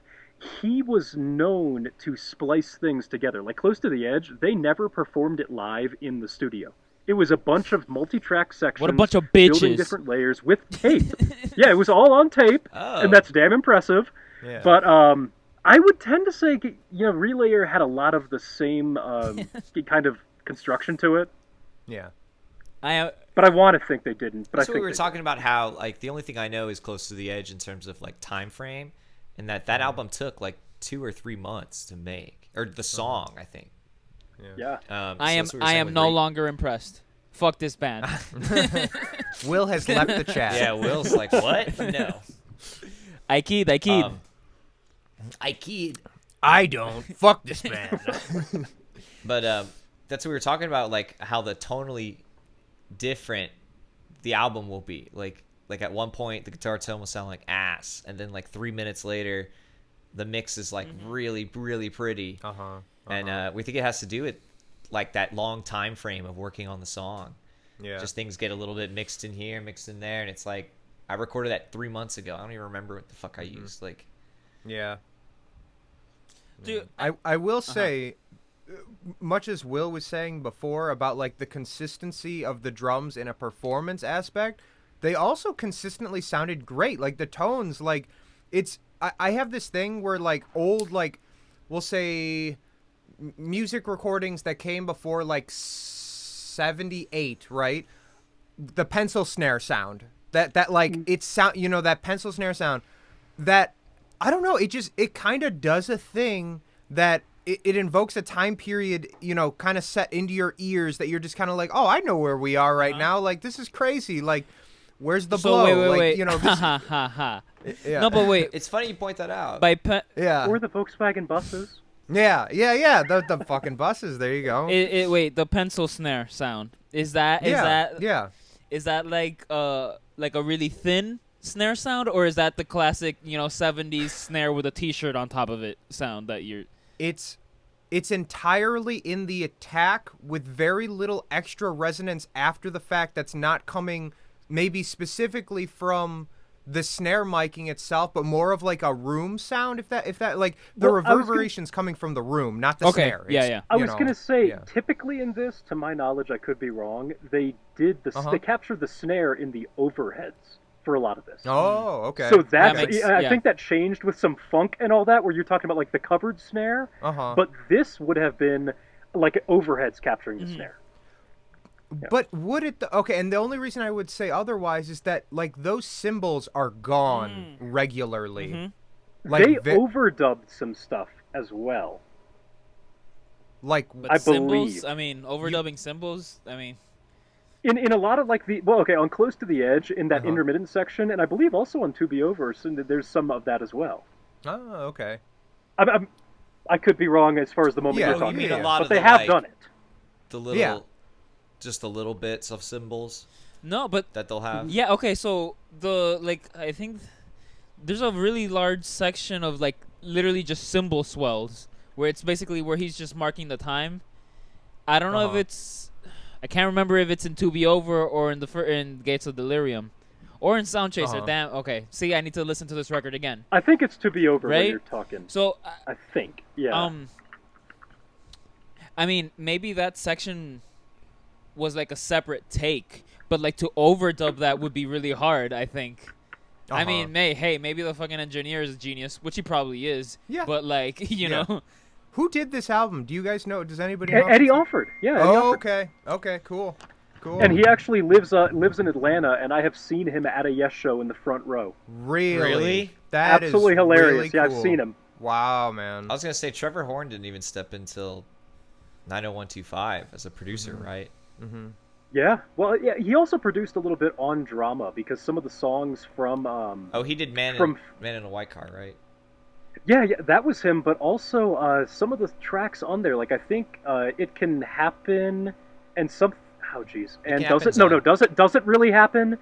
Speaker 3: He was known to splice things together. Like Close to the Edge, they never performed it live in the studio. It was a bunch of multi-track sections.
Speaker 4: What a bunch of bitches.
Speaker 3: Building different layers with tape. Yeah, it was all on tape, and that's damn impressive. Yeah. But I would tend to say, Relayer had a lot of the same kind of construction to it.
Speaker 1: Yeah.
Speaker 3: But I want to think they didn't. But
Speaker 2: we were talking about how like the only thing I know is Close to the Edge in terms of like time frame, and that album took like 2 or 3 months to make, or the song I think.
Speaker 3: Yeah.
Speaker 4: I am no longer impressed. Fuck this band.
Speaker 1: Will has left the chat.
Speaker 2: Yeah, Will's like, what? No.
Speaker 4: I keyed.
Speaker 1: I don't. Fuck this band.
Speaker 2: But that's what we were talking about, like how the tonally different the album will be. Like at one point the guitar tone will sound like ass, and then like 3 minutes later the mix is like really, really pretty. And we think it has to do with like that long time frame of working on the song. Yeah. Just things get a little bit mixed in here, mixed in there, and it's like I recorded that 3 months ago. I don't even remember what the fuck I used. Like,
Speaker 1: yeah.
Speaker 4: Dude,
Speaker 1: I will say, much as Will was saying before about like the consistency of the drums in a performance aspect, they also consistently sounded great. Like the tones, like I have this thing where like old, like we'll say music recordings that came before like 78, right? The pencil snare sound that like it sound, that pencil snare sound that I don't know, it kind of does a thing that it invokes a time period, kind of set into your ears that you're just kind of like, oh, I know where we are right now. Like, this is crazy. Like, where's the blow?
Speaker 4: Wait.
Speaker 1: Yeah.
Speaker 4: No, but wait.
Speaker 2: It's funny you point that out.
Speaker 3: Or the Volkswagen buses.
Speaker 1: Yeah. The fucking buses. There you go.
Speaker 4: Wait, the pencil snare sound. Is that like a really thin snare sound, or is that the classic 70s snare with a t-shirt on top of it sound that you're?
Speaker 1: It's entirely in the attack with very little extra resonance after the fact that's not coming maybe specifically from the snare miking itself, but more of like a room sound. If that like the reverberation's coming from the room, not the snare.
Speaker 4: Yeah.
Speaker 3: I was gonna say, typically in this, to my knowledge, I could be wrong. They did they captured the snare in the overheads for a lot of this.
Speaker 1: Oh, okay.
Speaker 3: So I think that changed with some funk and all that, where you're talking about like the covered snare. But this would have been like overheads capturing the snare.
Speaker 1: But would it? Okay, and the only reason I would say otherwise is that like those cymbals are gone regularly.
Speaker 3: Like they overdubbed some stuff as well.
Speaker 1: Like
Speaker 4: but I believe. I mean, overdubbing cymbals. I mean,
Speaker 3: in a lot of like on Close to the Edge in that intermittent section, and I believe also on To Be Over, so there's some of that as well.
Speaker 1: Oh, okay.
Speaker 3: I could be wrong as far as the moment you're talking about,
Speaker 2: a lot
Speaker 3: but
Speaker 2: of
Speaker 3: they have done it.
Speaker 2: The little. Just the little bits of symbols.
Speaker 4: No, but
Speaker 2: that they'll have.
Speaker 4: Yeah. Okay. So I think there's a really large section of like literally just cymbal swells where it's basically where he's just marking the time. I don't know if it's. I can't remember if it's in To Be Over or in Gates of Delirium, or in Sound Chaser. Damn. Okay. See, I need to listen to this record again.
Speaker 3: I think it's To Be Over
Speaker 4: right?
Speaker 3: when you're talking.
Speaker 4: So
Speaker 3: I think. Yeah.
Speaker 4: I mean, maybe that section was like a separate take, but like to overdub that would be really hard, I think. I mean, maybe the fucking engineer is a genius, which he probably is. Yeah. But like, you know,
Speaker 1: who did this album? Do you guys know? Does anybody know?
Speaker 3: Eddie Offord. Yeah. Eddie Offord.
Speaker 1: Okay. Cool.
Speaker 3: And he actually lives in Atlanta, and I have seen him at a Yes show in the front row.
Speaker 1: Really? That
Speaker 3: absolutely
Speaker 1: is
Speaker 3: hilarious.
Speaker 1: Really
Speaker 3: yeah,
Speaker 1: cool.
Speaker 3: I've seen him.
Speaker 1: Wow, man.
Speaker 2: I was gonna say Trevor Horn didn't even step in until 90125 as a producer, right?
Speaker 1: Mm-hmm.
Speaker 3: Yeah, well, yeah. He also produced a little bit on Drama because some of the songs from
Speaker 2: he did Man in a White Car, right?
Speaker 3: Yeah, that was him. But also some of the tracks on there, like I think It Can Happen, and some. Oh, jeez. And does it really happen?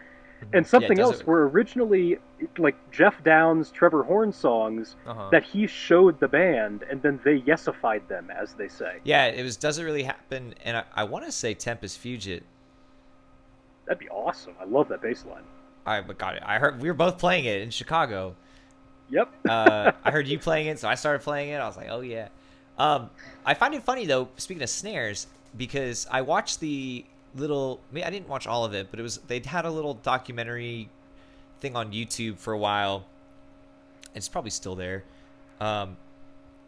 Speaker 3: And something else were originally like Jeff Downes, Trevor Horn songs that he showed the band, and then they yesified them, as they say.
Speaker 2: Yeah, it was Does It Really Happen? And I want to say Tempest Fugit.
Speaker 3: That'd be awesome. I love that bass line.
Speaker 2: I got it. I heard we were both playing it in Chicago.
Speaker 3: Yep.
Speaker 2: I heard you playing it, so I started playing it. I was like, oh yeah. I find it funny though. Speaking of snares, because I watched the little. I didn't watch all of it, but they'd had a little documentary thing on YouTube for a while. It's probably still there,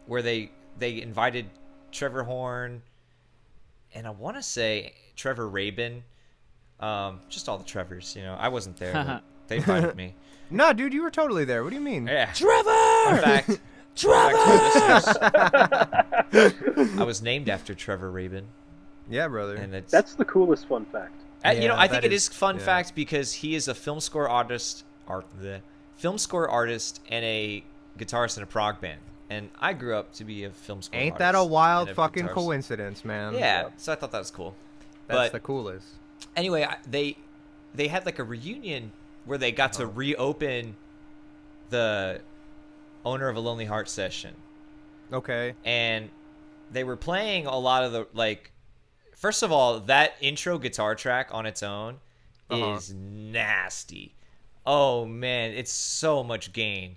Speaker 2: where they invited Trevor Horn, and I want to say Trevor Rabin. Just all the Trevors, you know. I wasn't there. But they invited me.
Speaker 1: No, dude, you were totally there. What do you mean?
Speaker 2: Yeah.
Speaker 4: Trevor!
Speaker 2: In fact,
Speaker 4: Trevor!
Speaker 2: I was named after Trevor Rabin.
Speaker 1: Yeah, brother.
Speaker 2: And
Speaker 3: that's the coolest fun fact.
Speaker 2: You know, I think it is fun fact because he is a film score artist, and a guitarist in a prog band. And I grew up to be a film score artist.
Speaker 1: Ain't that a wild fucking coincidence, man?
Speaker 2: Yeah, so I thought that was cool.
Speaker 1: That's the coolest.
Speaker 2: Anyway, they had like a reunion where they got to reopen the Owner of a Lonely Heart session.
Speaker 1: Okay.
Speaker 2: And they were playing a lot of the, like, first of all, that intro guitar track on its own is nasty. Oh man, it's so much gain.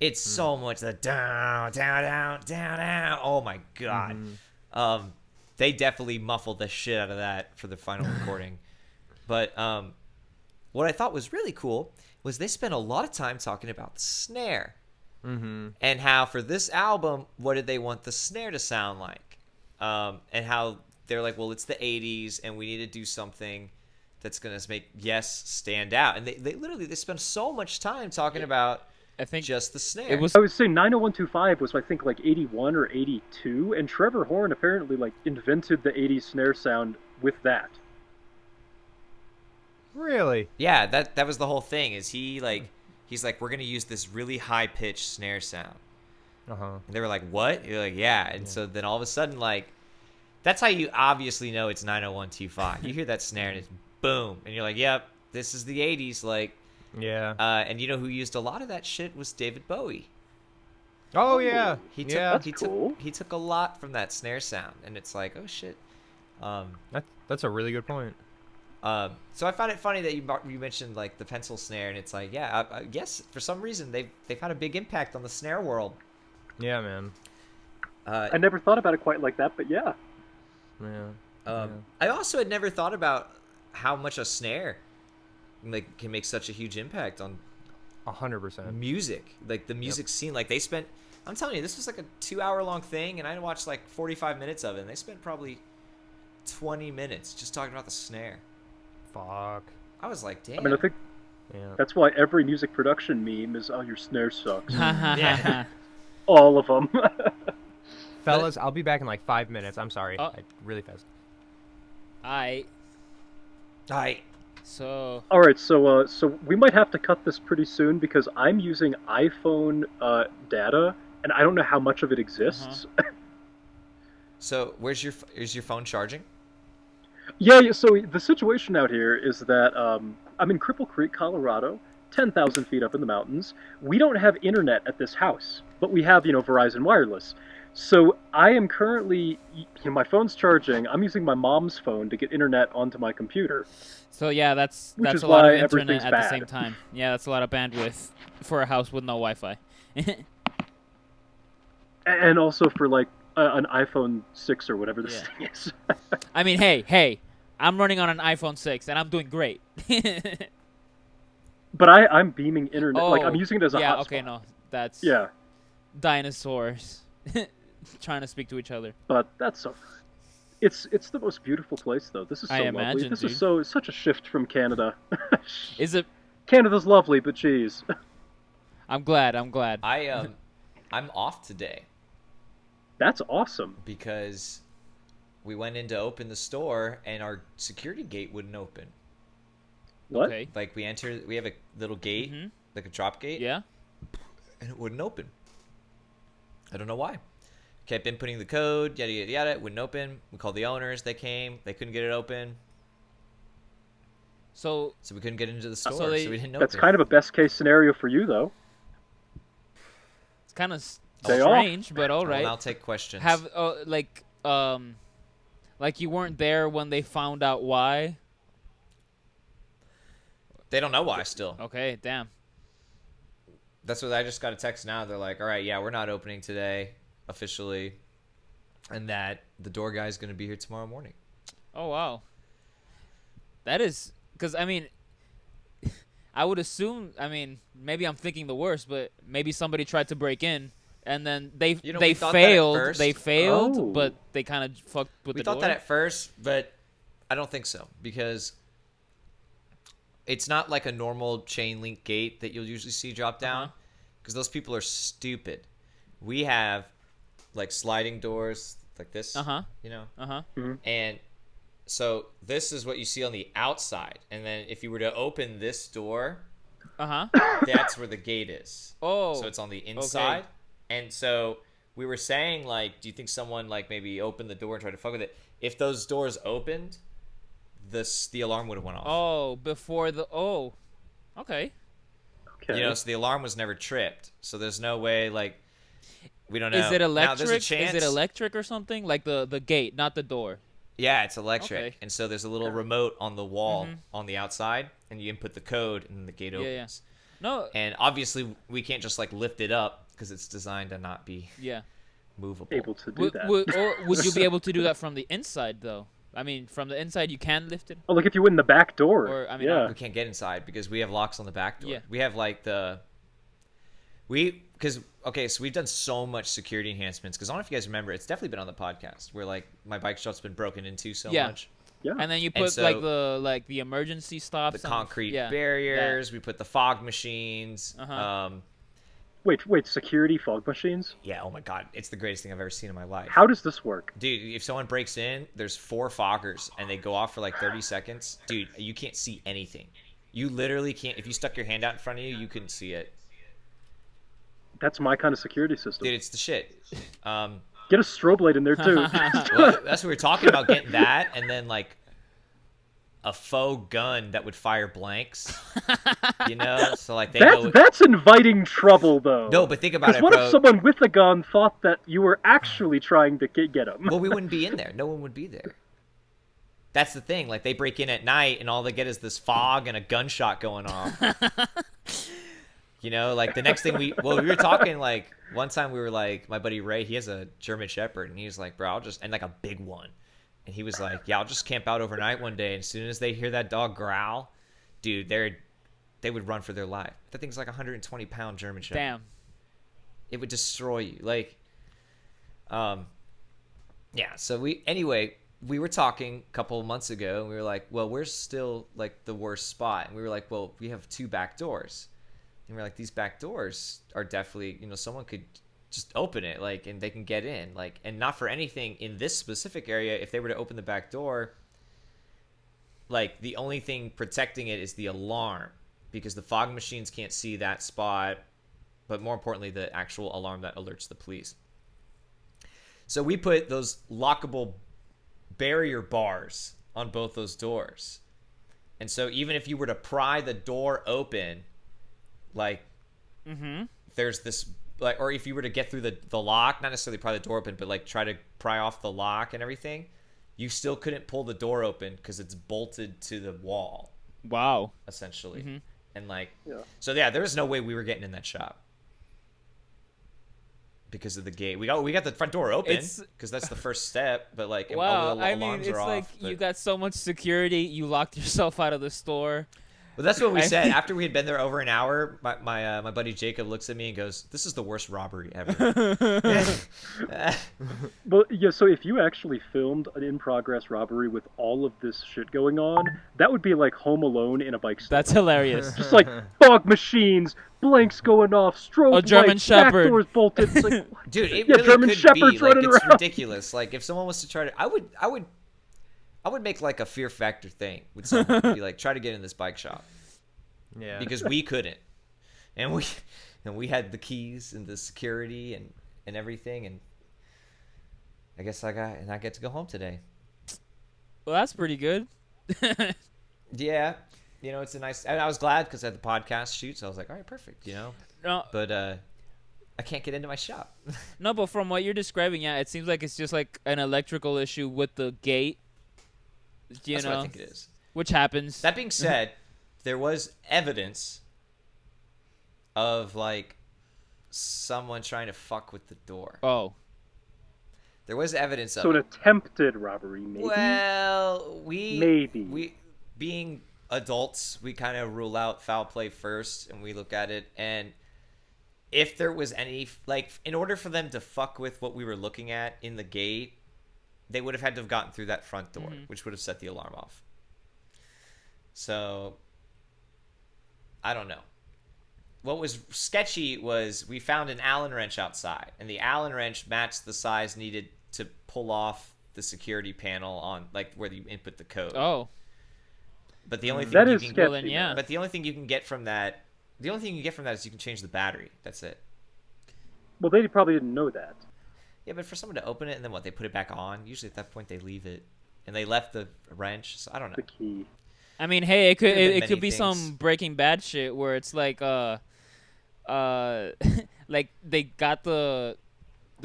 Speaker 2: It's so much the down, down, down, down, down. Oh my god. They definitely muffled the shit out of that for the final recording. But what I thought was really cool was they spent a lot of time talking about the snare. And how for this album, what did they want the snare to sound like? And how they're like, well, it's the 80s and we need to do something that's going to make Yes stand out. And they spent so much time talking about just the snare.
Speaker 3: I would say 90125 was, I think, like 81 or 82, and Trevor Horn apparently like invented the 80s snare sound with that.
Speaker 1: Really?
Speaker 2: Yeah, that was the whole thing. Is he's like, we're gonna use this really high pitched snare sound. And they were like, what? You're like, yeah. And so then all of a sudden, like, that's how you obviously know it's 90125. You hear that snare and it's boom, and you're like, yep, this is the 80s, like.
Speaker 1: Yeah.
Speaker 2: And you know who used a lot of that shit was David Bowie.
Speaker 1: Oh yeah.
Speaker 2: He took a lot from that snare sound, and it's like, oh shit.
Speaker 1: That's a really good point.
Speaker 2: So I found it funny that you mentioned like the pencil snare, and it's like, yeah, I guess for some reason they've had a big impact on the snare world.
Speaker 1: Yeah, man.
Speaker 3: I never thought about it quite like that, but yeah.
Speaker 1: Yeah.
Speaker 2: I also had never thought about how much a snare can make such a huge impact on
Speaker 1: 100%.
Speaker 2: music, like the music scene. Like I'm telling you, this was like a 2-hour long thing, and I watched like 45 minutes of it, and they spent probably 20 minutes just talking about the snare.
Speaker 1: Fuck.
Speaker 2: I was like, damn.
Speaker 3: I mean, I think that's why every music production meme is, "Oh, your snare sucks."
Speaker 2: Yeah.
Speaker 3: All of them.
Speaker 1: Fellas, I'll be back in like 5 minutes. I'm sorry. Really fast.
Speaker 4: I. So.
Speaker 3: All right, so we might have to cut this pretty soon because I'm using iPhone data, and I don't know how much of it exists.
Speaker 2: So, is your phone charging?
Speaker 3: Yeah, so the situation out here is that I'm in Cripple Creek, Colorado, 10,000 feet up in the mountains. We don't have internet at this house, but we have, Verizon Wireless. So I am currently, my phone's charging. I'm using my mom's phone to get internet onto my computer.
Speaker 4: So yeah, that's
Speaker 3: is
Speaker 4: a lot
Speaker 3: why
Speaker 4: of internet
Speaker 3: everything's
Speaker 4: at the
Speaker 3: bad.
Speaker 4: same time. Yeah, that's a lot of bandwidth for a house with no Wi-Fi.
Speaker 3: And also for like an iPhone 6 or whatever this thing is.
Speaker 4: I mean, hey, I'm running on an iPhone 6 and I'm doing great.
Speaker 3: But I'm beaming internet. Like I'm using it as a hotspot.
Speaker 4: Yeah, okay, no, that's dinosaurs trying to speak to each other.
Speaker 3: But that's so. It's the most beautiful place though. This is so
Speaker 4: I
Speaker 3: lovely.
Speaker 4: imagine,
Speaker 3: This
Speaker 4: dude.
Speaker 3: is such a shift from Canada.
Speaker 4: Is it?
Speaker 3: Canada's lovely, but geez.
Speaker 4: I'm glad.
Speaker 2: I'm off today.
Speaker 3: That's awesome.
Speaker 2: Because we went in to open the store and our security gate wouldn't open.
Speaker 3: What?
Speaker 4: Okay.
Speaker 2: Like we have a little gate, like a drop gate.
Speaker 4: Yeah.
Speaker 2: And it wouldn't open. I don't know why. Kept inputting the code, yada yada yada, it wouldn't open. We called the owners, they came, they couldn't get it open.
Speaker 4: So
Speaker 2: we couldn't get into the store,
Speaker 4: so
Speaker 2: so we didn't open.
Speaker 3: That's kind of a best case scenario for you though.
Speaker 4: it's kind of
Speaker 3: They are.
Speaker 4: strange, but all right.
Speaker 2: I'll take questions.
Speaker 4: like you weren't there when they found out why.
Speaker 2: They don't know why still.
Speaker 4: Okay, damn.
Speaker 2: That's what I just got a text now. They're like, all right, yeah, we're not opening today officially. And that the door guy's going to be here tomorrow morning.
Speaker 4: Oh, wow. That is, because, I mean, I would assume, maybe I'm thinking the worst, but maybe somebody tried to break in, and then they failed. They failed,
Speaker 3: Oh.
Speaker 4: but they kind of fucked with
Speaker 2: We
Speaker 4: the door.
Speaker 2: thought that at first, but I don't think so. Because it's not like a normal chain link gate that you'll usually see drop down. Because those people are stupid. We have, like, sliding doors like this, And so this is what you see on the outside. And then if you were to open this door, that's where the gate is.
Speaker 4: Oh.
Speaker 2: So it's on the inside. Okay. And so we were saying, like, do you think someone, like, maybe opened the door and tried to fuck with it? If those doors opened, the alarm would have went off.
Speaker 4: Oh, before the... Oh. Okay.
Speaker 2: So the alarm was never tripped. So there's no way, like, we don't know.
Speaker 4: Is it electric?
Speaker 2: Now, there's a chance...
Speaker 4: Is it electric or something? Like the gate, not the door.
Speaker 2: Yeah, it's electric.
Speaker 4: Okay.
Speaker 2: And so there's a little remote on the wall on the outside, and you input the code, and the gate opens.
Speaker 4: Yeah. No.
Speaker 2: And obviously, we can't just, like, lift it up because it's designed to not be movable.
Speaker 3: Able to do that.
Speaker 4: Would you be able to do that from the inside, though? I mean, from the inside, you can lift it.
Speaker 3: Oh, like if you went in the back door.
Speaker 4: Or, I mean,
Speaker 3: yeah.
Speaker 2: We can't get inside because we have locks on the back door.
Speaker 4: Yeah.
Speaker 2: We have, like, so we've done so much security enhancements because I don't know if you guys remember, it's definitely been on the podcast where, like, my bike shop's been broken into so much.
Speaker 3: Yeah.
Speaker 4: And then you put the emergency stops,
Speaker 2: the concrete
Speaker 4: yeah,
Speaker 2: barriers. We put the fog machines.
Speaker 3: Wait, security fog machines?
Speaker 2: Yeah. Oh my God, it's the greatest thing I've ever seen in my life.
Speaker 3: How does this work?
Speaker 2: Dude, if someone breaks in, there's 4 foggers and they go off for like 30 seconds. Dude, you can't see anything. You literally can't. If you stuck your hand out in front of you, you couldn't see it.
Speaker 3: That's my kind of security system.
Speaker 2: Dude, it's the shit.
Speaker 3: Get a strobe light in there too.
Speaker 2: Well, that's what we were talking about, getting that, and then like a faux gun that would fire blanks. So like
Speaker 3: that's inviting trouble though.
Speaker 2: No, but think about it,
Speaker 3: what
Speaker 2: bro.
Speaker 3: if someone with a gun thought that you were actually trying to get them?
Speaker 2: Well, we wouldn't be in there. No one would be there. that's the thing. Like, they break in at night, and all they get is this fog and a gunshot going off. You know, like, the next thing we were talking, like, one time we were like, my buddy Ray, he has a German Shepherd, and he was like, bro, and like a big one. And he was like, yeah, I'll just camp out overnight one day, and as soon as they hear that dog growl, dude, they would run for their life. That thing's like 120-pound German Shepherd.
Speaker 4: Damn.
Speaker 2: It would destroy you. Like, yeah, so we were talking a couple of months ago, and we were like, well, where's still, like, the worst spot? And we were like, well, we have 2 back doors. And we're like, these back doors are definitely, you know, someone could just open it, like, and they can get in. Like, and not for anything in this specific area, if they were to open the back door, like, the only thing protecting it is the alarm, because the fog machines can't see that spot, but more importantly, the actual alarm that alerts the police. So we put those lockable barrier bars on both those doors. And so even if you were to pry the door open, like, there's this, like, or if you were to get through the lock, not necessarily pry the door open, but like try to pry off the lock and everything, you still couldn't pull the door open because it's bolted to the wall.
Speaker 4: Wow.
Speaker 2: Essentially. And like, so yeah, there was no way we were getting in that shop because of the gate. We got the front door open because that's the first step, but like,
Speaker 4: wow,
Speaker 2: the
Speaker 4: I mean,
Speaker 2: alarms
Speaker 4: it's
Speaker 2: are
Speaker 4: like
Speaker 2: off,
Speaker 4: you got so much security, you locked yourself out of the store.
Speaker 2: Well, that's what we said after we had been there over an hour. My buddy Jacob looks at me and goes, "This is the worst robbery ever."
Speaker 3: Well, yeah. So if you actually filmed an in-progress robbery with all of this shit going on, that would be like Home Alone in a bike store.
Speaker 4: That's hilarious.
Speaker 3: Just like fog machines, blanks going off, strobe
Speaker 4: A German
Speaker 3: lights,
Speaker 4: Shepherd.
Speaker 3: back doors bolted. It's like,
Speaker 2: dude, it
Speaker 3: yeah,
Speaker 2: really
Speaker 3: German
Speaker 2: could
Speaker 3: Shepherds
Speaker 2: be. Like,
Speaker 3: running
Speaker 2: it's
Speaker 3: around.
Speaker 2: ridiculous. Like, if someone was to try to, I would make like a Fear Factor thing with someone. Be like, try to get in this bike shop.
Speaker 1: Yeah.
Speaker 2: Because we couldn't, and we had the keys and the security and everything, and I guess I get to go home today.
Speaker 4: Well, that's pretty good.
Speaker 2: Yeah, you know, it's a nice. And I was glad because I had the podcast shoot, so I was like, all right, perfect, you know.
Speaker 4: No,
Speaker 2: But I can't get into my shop.
Speaker 4: no, but from what you're describing, yeah, it seems like it's just like an electrical issue with the gate.
Speaker 2: That's what I think it is.
Speaker 4: Which happens.
Speaker 2: That being said, there was evidence of like someone trying to fuck with the door.
Speaker 4: Oh.
Speaker 2: There was evidence of
Speaker 3: so an
Speaker 2: it.
Speaker 3: attempted robbery, maybe.
Speaker 2: Well,
Speaker 3: Maybe.
Speaker 2: we being adults, we kind of rule out foul play first, and we look at it. And if there was any, like, in order for them to fuck with what we were looking at in the gate, they would have had to have gotten through that front door, which would have set the alarm off. So I don't know. What was sketchy was we found an Allen wrench outside, and the Allen wrench matched the size needed to pull off the security panel on, like, where you input the code.
Speaker 4: Oh.
Speaker 2: But the only thing
Speaker 3: That
Speaker 2: you
Speaker 3: is
Speaker 2: can
Speaker 3: sketchy.
Speaker 4: Well, then, yeah.
Speaker 2: But the only thing you can get from that, is you can change the battery. That's it.
Speaker 3: Well, they probably didn't know that.
Speaker 2: Yeah, but for someone to open it and then what, they put it back on? Usually at that point they leave it, and they left the wrench. So I don't know.
Speaker 3: The key.
Speaker 4: I mean, hey, it could
Speaker 2: Could've been
Speaker 4: it could
Speaker 2: many
Speaker 4: be
Speaker 2: things.
Speaker 4: some Breaking Bad shit where it's like like they got the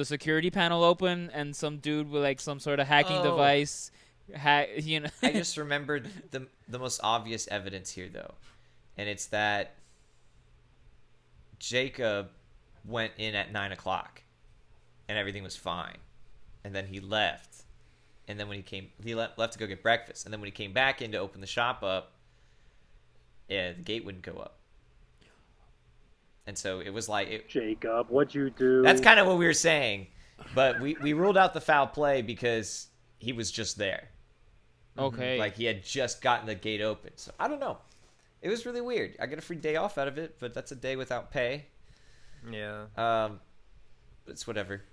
Speaker 4: security panel open and some dude with like some sort of hacking device you know.
Speaker 2: I just remembered the most obvious evidence here, though, and it's that Jacob went in at 9:00, and everything was fine, and then he left, and then when he left to go get breakfast, and then when he came back in to open the shop up, yeah, the gate wouldn't go up, and so it was like
Speaker 3: Jacob, what'd you do?
Speaker 2: That's kind of what we were saying, but we ruled out the foul play because he was just there.
Speaker 4: Okay.
Speaker 2: Like, he had just gotten the gate open. So, I don't know. It was really weird. I get a free day off out of it, but that's a day without pay.
Speaker 1: Yeah.
Speaker 2: It's whatever.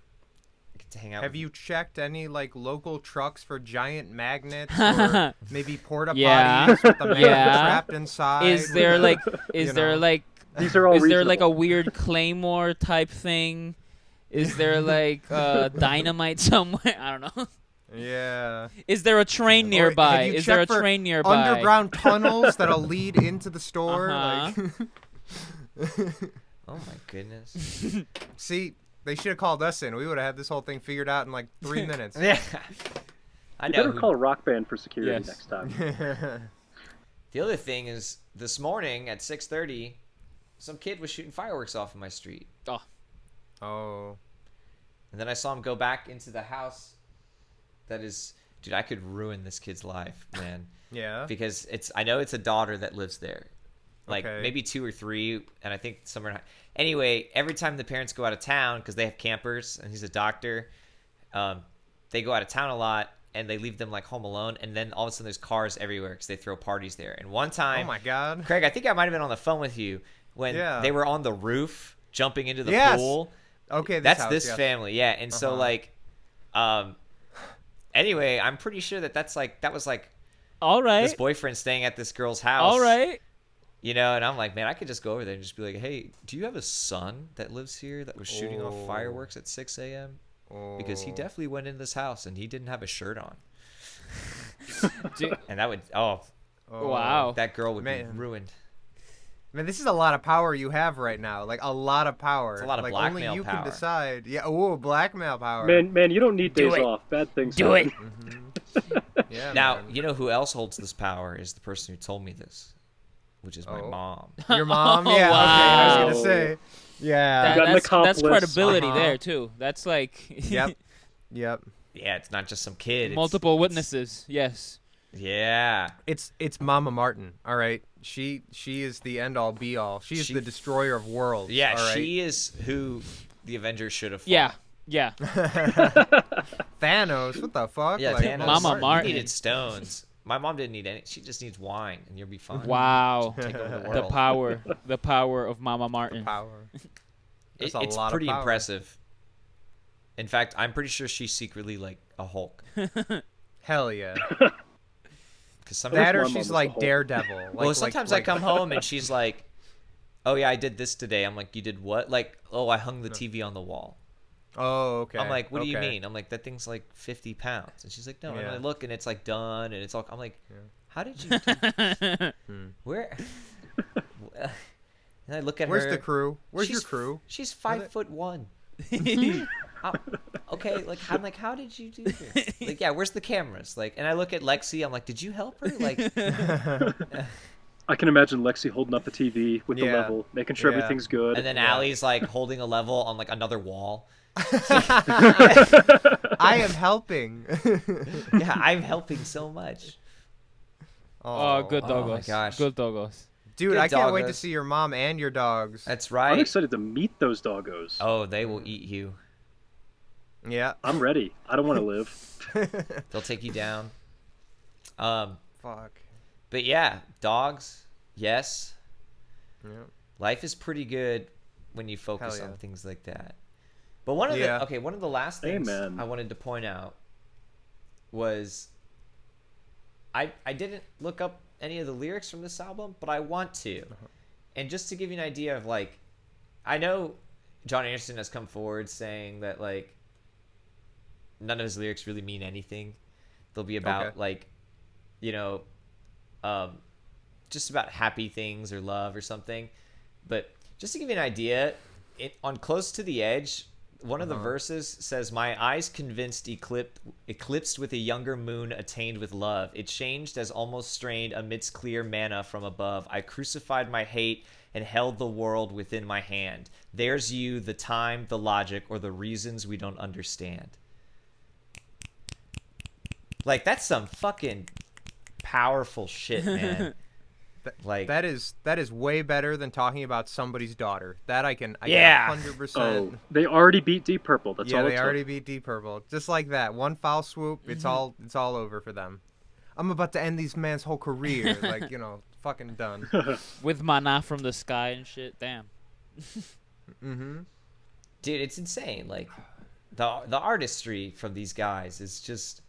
Speaker 2: I get to hang out.
Speaker 1: Have you checked any, like, local trucks for giant magnets or maybe porta potties
Speaker 4: Yeah.
Speaker 1: with the magnet
Speaker 4: Yeah.
Speaker 1: trapped inside?
Speaker 4: Is there like
Speaker 1: You know.
Speaker 3: These are all
Speaker 4: is there like a
Speaker 3: reasonable.
Speaker 4: weird claymore type thing? Is there like dynamite somewhere? I don't know.
Speaker 1: Yeah.
Speaker 4: Is there a train
Speaker 1: Or
Speaker 4: nearby?
Speaker 1: have you
Speaker 4: Is there a
Speaker 1: checked for
Speaker 4: train nearby?
Speaker 1: underground tunnels that'll lead into the store?
Speaker 4: Uh-huh.
Speaker 1: Like,
Speaker 2: Oh, my goodness.
Speaker 1: see, they should have called us in. We would have had this whole thing figured out in like 3 minutes.
Speaker 2: Yeah. I
Speaker 3: You
Speaker 2: know.
Speaker 3: better call a rock band for security
Speaker 4: Yes.
Speaker 3: next time.
Speaker 2: The other thing is, this morning at 6:30, some kid was shooting fireworks off in my street.
Speaker 1: Oh.
Speaker 2: And then I saw him go back into the house. That is, dude, I could ruin this kid's life, man.
Speaker 1: Yeah.
Speaker 2: Because I know it's a daughter that lives there. Like
Speaker 1: Okay.
Speaker 2: maybe 2 or 3, and I think somewhere. Anyway, every time the parents go out of town, because they have campers, and he's a doctor, they go out of town a lot, and they leave them like home alone, and then all of a sudden there's cars everywhere because they throw parties there. And one time,
Speaker 1: Oh my God.
Speaker 2: Craig, I think I might have been on the phone with you when they were on the roof jumping into the pool.
Speaker 1: Okay,
Speaker 2: That's
Speaker 1: house,
Speaker 2: this
Speaker 1: yes.
Speaker 2: family, yeah. And so like, anyway, I'm pretty sure that was like
Speaker 4: All right.
Speaker 2: this boyfriend staying at this girl's house.
Speaker 4: All right.
Speaker 2: You know, and I'm like, man, I could just go over there and just be like, hey, do you have a son that lives here that was shooting off fireworks at 6 a.m.? Because he definitely went in this house and he didn't have a shirt on. And that would,
Speaker 4: Wow.
Speaker 2: that girl would be
Speaker 1: Man.
Speaker 2: ruined.
Speaker 1: Man, this is a lot of power you have right now. Like, a lot of power.
Speaker 2: It's a lot of
Speaker 1: like,
Speaker 2: blackmail
Speaker 1: only you
Speaker 2: power.
Speaker 1: can decide. Yeah, blackmail power.
Speaker 3: Man, you don't need
Speaker 4: Do
Speaker 3: days
Speaker 4: it.
Speaker 3: off. Bad things
Speaker 4: Do
Speaker 3: happen.
Speaker 4: it.
Speaker 1: Yeah,
Speaker 2: Now,
Speaker 1: man.
Speaker 2: you know who else holds this power is the person who told me this, which is my
Speaker 1: Oh.
Speaker 2: mom.
Speaker 1: Your mom?
Speaker 4: Oh,
Speaker 1: Yeah, okay, I was
Speaker 3: wow.
Speaker 1: going to say. Yeah.
Speaker 3: got an
Speaker 4: That's
Speaker 3: accomplice.
Speaker 4: credibility
Speaker 1: Uh-huh.
Speaker 4: there too. That's like
Speaker 1: Yep. Yep.
Speaker 2: Yeah, it's not just some kid. It's-
Speaker 4: multiple witnesses. Yes.
Speaker 2: Yeah.
Speaker 1: It's Mama Martin, all right? She is the end-all, be-all. She is the destroyer of worlds,
Speaker 2: Yeah,
Speaker 1: all right?
Speaker 2: she is who the Avengers should have fought.
Speaker 4: Yeah. Yeah.
Speaker 1: Thanos, what the fuck?
Speaker 2: Yeah,
Speaker 1: Like,
Speaker 2: Thanos.
Speaker 4: Mama Martin.
Speaker 2: You needed stones. My mom didn't need any. She just needs wine, and you'll be fine.
Speaker 4: Wow.
Speaker 2: Take over the
Speaker 4: The
Speaker 2: world.
Speaker 4: power of Mama Martin.
Speaker 1: Power. That's a
Speaker 2: It's
Speaker 1: lot of
Speaker 2: pretty
Speaker 1: power.
Speaker 2: impressive. In fact, I'm pretty sure she's secretly like a Hulk.
Speaker 1: Hell yeah.
Speaker 2: Because sometimes,
Speaker 1: That or
Speaker 3: my mom
Speaker 1: she's
Speaker 3: was a
Speaker 1: like
Speaker 3: Hulk.
Speaker 1: Daredevil. Like,
Speaker 2: well, sometimes I come home and she's like, "Oh yeah, I did this today." I'm like, "You did what?" Like, "Oh, I hung the TV on the wall."
Speaker 1: Oh, okay.
Speaker 2: I'm like, "What do you
Speaker 1: okay.
Speaker 2: mean?" I'm like, "That thing's like 50 pounds." And she's like, "No." And
Speaker 1: Yeah.
Speaker 2: I look and it's like done and it's all. I'm like, "How did you? Where?" And I look at
Speaker 1: Where's
Speaker 2: her.
Speaker 1: the crew? Where's your
Speaker 2: She's-
Speaker 1: crew?
Speaker 2: She's 5'1". Okay, like I'm like, how did you do this? Like, yeah, where's the cameras? Like, and I look at Lexi. I'm like, did you help her? Like,
Speaker 3: I can imagine Lexi holding up the TV with the
Speaker 1: Yeah.
Speaker 3: level, making sure
Speaker 1: Yeah.
Speaker 3: everything's good.
Speaker 2: and then Allie's like holding a level on like another wall.
Speaker 1: I am helping.
Speaker 2: Yeah, I'm helping so much.
Speaker 4: Oh, good
Speaker 2: Oh
Speaker 4: doggos.
Speaker 2: my gosh.
Speaker 4: Good doggos.
Speaker 1: Dude,
Speaker 2: Good
Speaker 1: I can't wait to
Speaker 2: doggos.
Speaker 1: see your mom and your dogs.
Speaker 2: That's
Speaker 3: I'm
Speaker 2: right.
Speaker 3: excited to meet those doggos.
Speaker 2: Oh, they will eat you.
Speaker 1: Yeah.
Speaker 3: I'm ready. I don't want to live.
Speaker 2: They'll take you down.
Speaker 1: Fuck.
Speaker 2: But yeah, dogs. Yes,
Speaker 1: Yeah.
Speaker 2: life is pretty good when you focus
Speaker 1: Hell yeah.
Speaker 2: on things like that. But one of
Speaker 1: Yeah.
Speaker 2: one of the last things
Speaker 3: Amen.
Speaker 2: I wanted to point out was I didn't look up any of the lyrics from this album, but I want to. And just to give you an idea of like, I know John Anderson has come forward saying that like none of his lyrics really mean anything. They'll be about
Speaker 1: Okay.
Speaker 2: like, you know, just about happy things or love or something. But just to give you an idea, on Close to the Edge, one of the verses says, "My eyes convinced eclipsed with a younger moon attained with love. It changed as almost strained amidst clear manna from above. I crucified my hate and held the world within my hand. There's you, the time, the logic, or the reasons we don't understand." Like, that's some fucking powerful shit, man. Like,
Speaker 1: That is way better than talking about somebody's daughter. That I can
Speaker 2: Yeah.
Speaker 1: 100%.
Speaker 3: Oh, they already beat Deep Purple. That's
Speaker 1: yeah,
Speaker 3: all it
Speaker 1: they
Speaker 3: took.
Speaker 1: already beat Deep Purple. Just like that. One foul swoop, it's all over for them. I'm about to end these man's whole career. Like, fucking done.
Speaker 4: With mana from the sky and shit. Damn.
Speaker 1: Mm-hmm.
Speaker 2: dude, it's insane. Like, the artistry from these guys is just,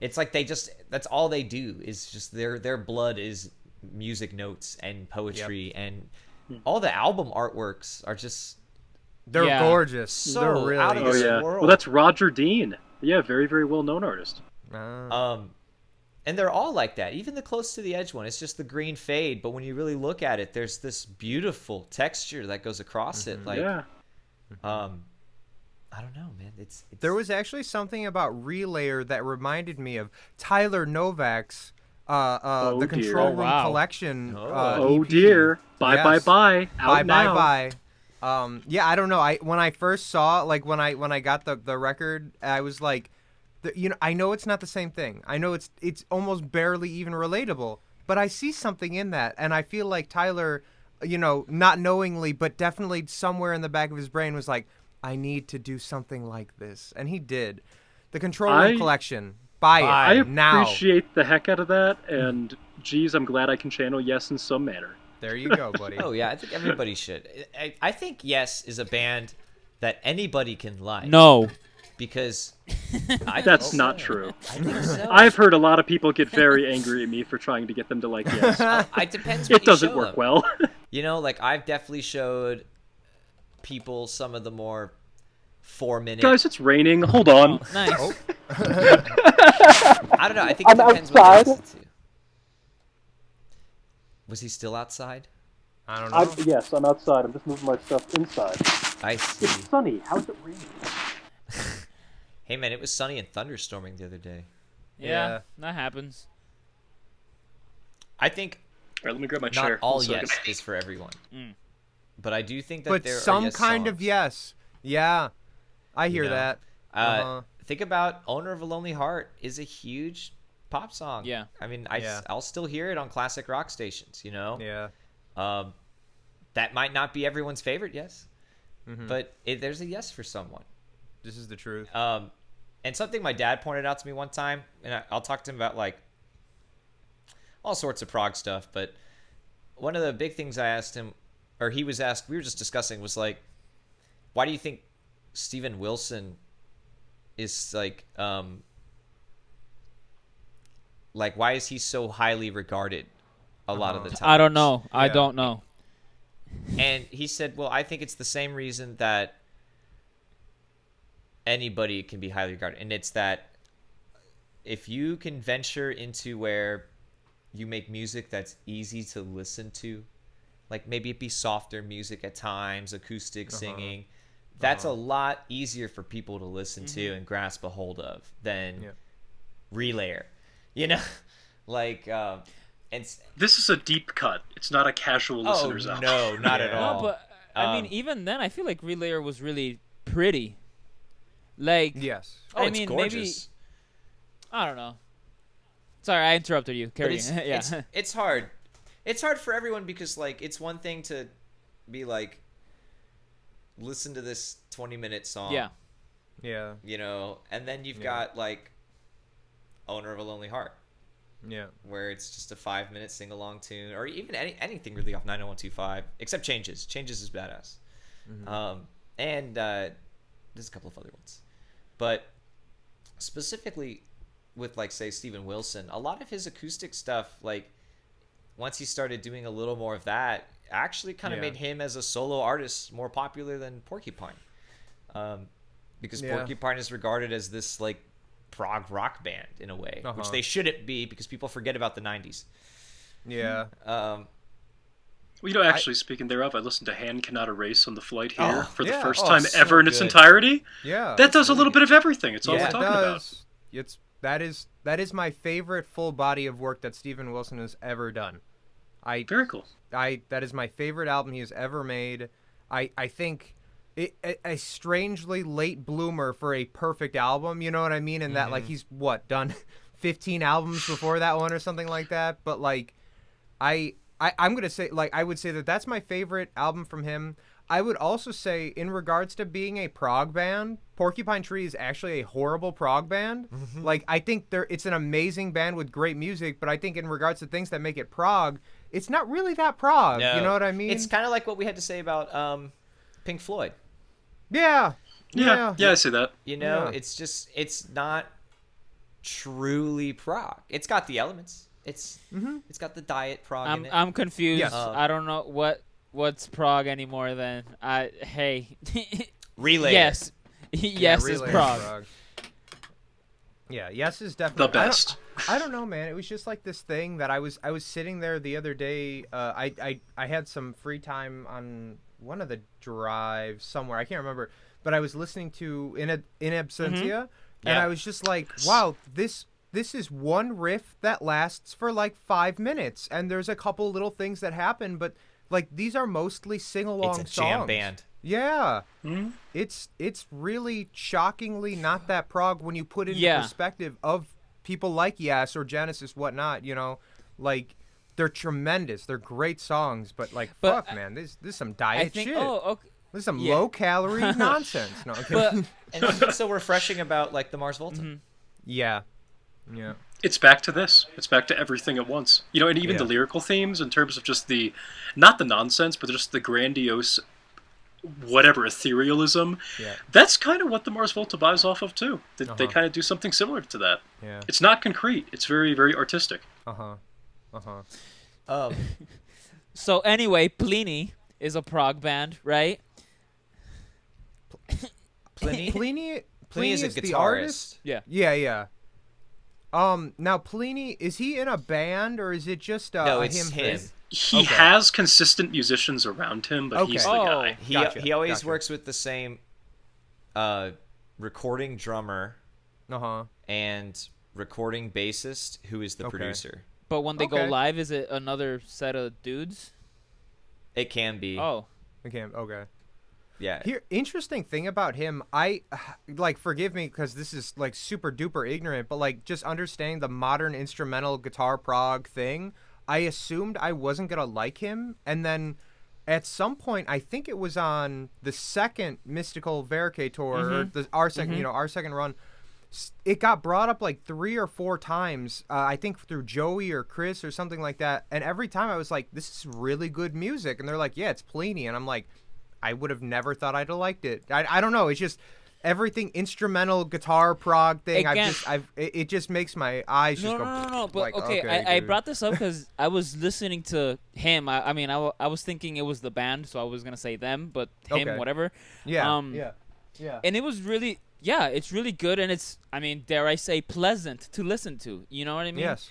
Speaker 2: it's like that's all they do is just their blood is music notes and poetry, and all the album artworks are just
Speaker 1: They're
Speaker 4: Yeah.
Speaker 1: gorgeous.
Speaker 2: So
Speaker 1: They're really
Speaker 2: out of
Speaker 3: Oh
Speaker 2: this
Speaker 1: good.
Speaker 3: yeah.
Speaker 2: world.
Speaker 3: Well, that's Roger Dean. Yeah, very very well known artist.
Speaker 2: And they're all like that. Even the Close to the Edge one, it's just the green fade, but when you really look at it, there's this beautiful texture that goes across it. Like,
Speaker 3: Yeah.
Speaker 2: I don't know, man. It's
Speaker 1: There was actually something about Relayer that reminded me of Tyler Novak's the
Speaker 3: dear.
Speaker 1: Control
Speaker 4: Oh,
Speaker 1: Room
Speaker 4: wow.
Speaker 1: Collection.
Speaker 3: Oh
Speaker 1: EP.
Speaker 3: dear. Bye.
Speaker 1: Yes.
Speaker 3: Out now.
Speaker 1: Bye. Yeah, I don't know. When I first saw, like, when I got the record, I was like, I know it's not the same thing. I know it's almost barely even relatable, but I see something in that, and I feel like Tyler, not knowingly, but definitely somewhere in the back of his brain was like, I need to do something like this, and he did. The Control Room Collection. Buy it
Speaker 3: I
Speaker 1: now.
Speaker 3: appreciate the heck out of that, and geez, I'm glad I can channel Yes in some manner.
Speaker 1: There you go, buddy.
Speaker 2: Oh yeah, I think everybody should. I think Yes is a band that anybody can like.
Speaker 4: No.
Speaker 2: Because
Speaker 3: That's not true.
Speaker 2: I think so.
Speaker 3: I've heard a lot of people get very angry at me for trying to get them to like Yes.
Speaker 2: It depends. What
Speaker 3: It doesn't
Speaker 2: you show
Speaker 3: work
Speaker 2: them.
Speaker 3: well.
Speaker 2: Like I've definitely showed people some of the more 4-minute.
Speaker 3: Guys, it's raining. Hold on.
Speaker 4: Nice.
Speaker 1: Oh.
Speaker 2: I don't know. I think it depends what you listen to. Was he still outside?
Speaker 1: I don't know.
Speaker 3: Yes, I'm outside. I'm just moving my stuff inside.
Speaker 2: I see.
Speaker 3: It's sunny. How's it raining?
Speaker 2: Hey man, it was sunny and thunderstorming the other day.
Speaker 4: Yeah, that happens.
Speaker 2: I think
Speaker 3: All right, let me grab my
Speaker 2: not
Speaker 3: chair.
Speaker 2: all
Speaker 3: One second.
Speaker 2: Yes is for everyone. But I do think that
Speaker 1: But
Speaker 2: there
Speaker 1: some
Speaker 2: are yes
Speaker 1: kind
Speaker 2: songs.
Speaker 1: of yes. Yeah, I hear
Speaker 2: know?
Speaker 1: that.
Speaker 2: Think about "Owner of a Lonely Heart" is a huge pop song.
Speaker 4: Yeah.
Speaker 2: I mean,
Speaker 1: Yeah.
Speaker 2: I'll still hear it on classic rock stations.
Speaker 1: Yeah.
Speaker 2: That might not be everyone's favorite yes,
Speaker 1: Mm-hmm.
Speaker 2: but there's a yes for someone.
Speaker 1: This is the truth.
Speaker 2: And something my dad pointed out to me one time, and I'll talk to him about like all sorts of prog stuff, but one of the big things I asked him, or he was asked, we were just discussing, was like, why do you think Steven Wilson is like why is he so highly regarded a lot of the time?
Speaker 4: I don't know. I
Speaker 1: Yeah.
Speaker 4: don't know.
Speaker 2: And he said, well, I think it's the same reason that anybody can be highly regarded. And it's that if you can venture into where you make music that's easy to listen to, like maybe it be softer music at times, acoustic singing, that's a lot easier for people to listen to and grasp a hold of than Relayer. And
Speaker 3: This is a deep cut. It's not a casual listener's album.
Speaker 2: no, not at
Speaker 1: Yeah.
Speaker 2: all.
Speaker 4: No, but I mean, even then, I feel like Relayer was really pretty. Like,
Speaker 1: Yes.
Speaker 2: Oh,
Speaker 4: I
Speaker 2: it's
Speaker 4: mean,
Speaker 2: gorgeous.
Speaker 4: maybe I don't know. Sorry, I interrupted you.
Speaker 2: But
Speaker 4: Carry
Speaker 2: it's,
Speaker 4: on. Yeah.
Speaker 2: it's hard. It's hard for everyone because like it's one thing to be like, listen to this 20-minute song.
Speaker 4: Yeah.
Speaker 1: Yeah.
Speaker 2: And then you've got like Owner of a Lonely Heart,
Speaker 1: Yeah.
Speaker 2: where it's just a 5-minute sing-along tune, or even anything really off 90125, except Changes. Changes is badass. And there's a couple of other ones. But specifically with like say Steven Wilson, a lot of his acoustic stuff, like once he started doing a little more of that, actually kind of made him as a solo artist more popular than Porcupine. Because Porcupine is regarded as this like prog rock band in a way, which they shouldn't be because people forget about the 90s.
Speaker 1: Yeah.
Speaker 3: Well, actually, speaking thereof, I listened to Hand Cannot Erase on the flight here for the first
Speaker 2: Oh,
Speaker 3: time
Speaker 2: so
Speaker 3: ever in its
Speaker 2: good.
Speaker 3: entirety.
Speaker 1: Yeah.
Speaker 3: That does a little bit of everything. It's all
Speaker 2: Yeah,
Speaker 3: we're
Speaker 2: it
Speaker 3: talking about.
Speaker 1: That is my favorite full body of work that Steven Wilson has ever done.
Speaker 3: Very cool.
Speaker 1: That is my favorite album he has ever made. I think a strangely late bloomer for a perfect album, you know what I mean? And that like he's done 15 albums before that one or something like that, but like I'm going to say like I would say that that's my favorite album from him. I would also say in regards to being a prog band, Porcupine Tree is actually a horrible prog band. Like I think it's an amazing band with great music, but I think in regards to things that make it prog, it's not really that prog.
Speaker 2: No.
Speaker 1: You know what I mean?
Speaker 2: It's kind of like what we had to say about Pink Floyd.
Speaker 1: Yeah,
Speaker 3: I see that.
Speaker 1: Yeah.
Speaker 2: It's not truly prog. It's got the elements. It's got the diet prog in it.
Speaker 4: I'm confused.
Speaker 1: Yes.
Speaker 4: I don't know what's prog anymore. Then
Speaker 2: Relay.
Speaker 4: yes, yes is
Speaker 1: Relay
Speaker 4: prog.
Speaker 1: Yeah, Yes is definitely
Speaker 3: The best.
Speaker 1: I don't know, man. It was just like this thing that I was sitting there the other day. I had some free time on one of the drives somewhere. I can't remember, but I was listening to In Absentia, and I was just like, wow, this is one riff that lasts for like 5 minutes, and there's a couple little things that happen, but like these are mostly sing-along songs.
Speaker 2: It's a jam band.
Speaker 1: Yeah. It's really shockingly not that prog when you put it into perspective of people like Yes or Genesis, whatnot, you know, like they're tremendous. They're great songs, but like, fuck, man, this is some diet shit. This is some low-calorie nonsense. No, okay.
Speaker 2: And what's so refreshing about like the Mars Volta?
Speaker 1: Yeah.
Speaker 3: It's back to this. It's back to everything at once. You know, and even the lyrical themes in terms of just not the nonsense, but just the grandiose, whatever, etherealism. Yeah. That's kind of what the Mars Volta buys off of, too. They kind of do something similar to that. Yeah. It's not concrete. It's very, very artistic.
Speaker 4: So anyway, Pliny is a prog band, right?
Speaker 1: Pliny
Speaker 2: is a
Speaker 1: the
Speaker 2: guitarist.
Speaker 1: artist?
Speaker 4: Yeah.
Speaker 1: Now Pliny, is he in a band or is it just
Speaker 2: no, it's
Speaker 1: him?
Speaker 3: He has consistent musicians around him, but he's the guy.
Speaker 2: He always works with the same recording drummer and recording bassist who is the producer.
Speaker 4: But when they go live, is it another set of dudes?
Speaker 2: It can be.
Speaker 4: Oh.
Speaker 1: It can. Okay.
Speaker 2: Yeah.
Speaker 1: Here, interesting thing about him, I like, forgive me because this is like super duper ignorant, but like just understanding the modern instrumental guitar prog thing, I assumed I wasn't gonna like him, and then at some point, I think it was on the second Mystical Veracay tour, or our second run, it got brought up like 3 or 4 times, I think through Joey or Chris or something like that, and every time I was like, this is really good music, and they're like, yeah, it's Pliny, and I'm like, I would have never thought I'd have liked it. I don't know. It's just everything instrumental guitar prog thing. It just makes my eyes just go.
Speaker 4: No. But
Speaker 1: like,
Speaker 4: I brought this up because I was listening to him. I was thinking it was the band, so I was gonna say them, but him, whatever.
Speaker 1: Yeah. Yeah.
Speaker 4: And it was really, it's really good, and it's, dare I say, pleasant to listen to. You know what I mean?
Speaker 1: Yes.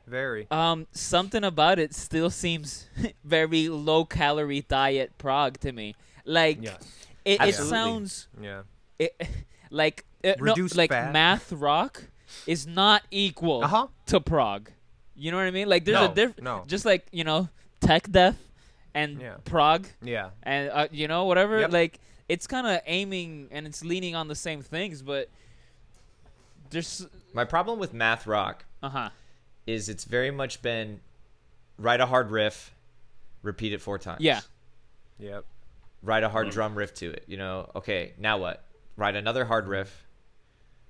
Speaker 4: Very. Something about it still seems very low-calorie diet prog to me. Like, it sounds
Speaker 1: reduced fat.
Speaker 4: math rock is not equal to prog. You know what I mean? Like, there's a difference.
Speaker 1: No.
Speaker 4: Just like, tech death and prog.
Speaker 1: Yeah.
Speaker 4: And whatever.
Speaker 1: Yep.
Speaker 4: Like, it's kind of aiming and it's leaning on the same things, but there's
Speaker 2: my problem with math rock. Is it's very much been write a hard riff, repeat it 4 times.
Speaker 4: Yeah.
Speaker 1: Yep.
Speaker 2: Write a hard drum riff to it. Okay, now what? Write another hard riff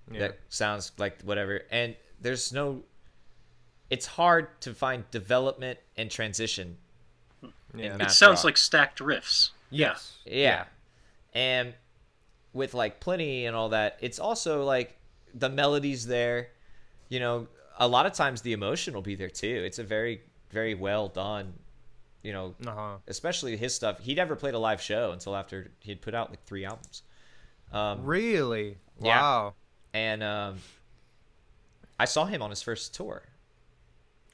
Speaker 2: that sounds like whatever. And there's no. It's hard to find development and transition in math
Speaker 3: It sounds
Speaker 2: rock.
Speaker 3: like stacked riffs.
Speaker 1: Yes.
Speaker 2: Yeah. And with like Pliny and all that, it's also like the melody's there. A lot of times the emotion will be there too. It's a very, very well done, especially his stuff. He never played a live show until after he had put out like 3 albums.
Speaker 1: Really?
Speaker 2: Yeah.
Speaker 1: Wow.
Speaker 2: And I saw him on his first tour.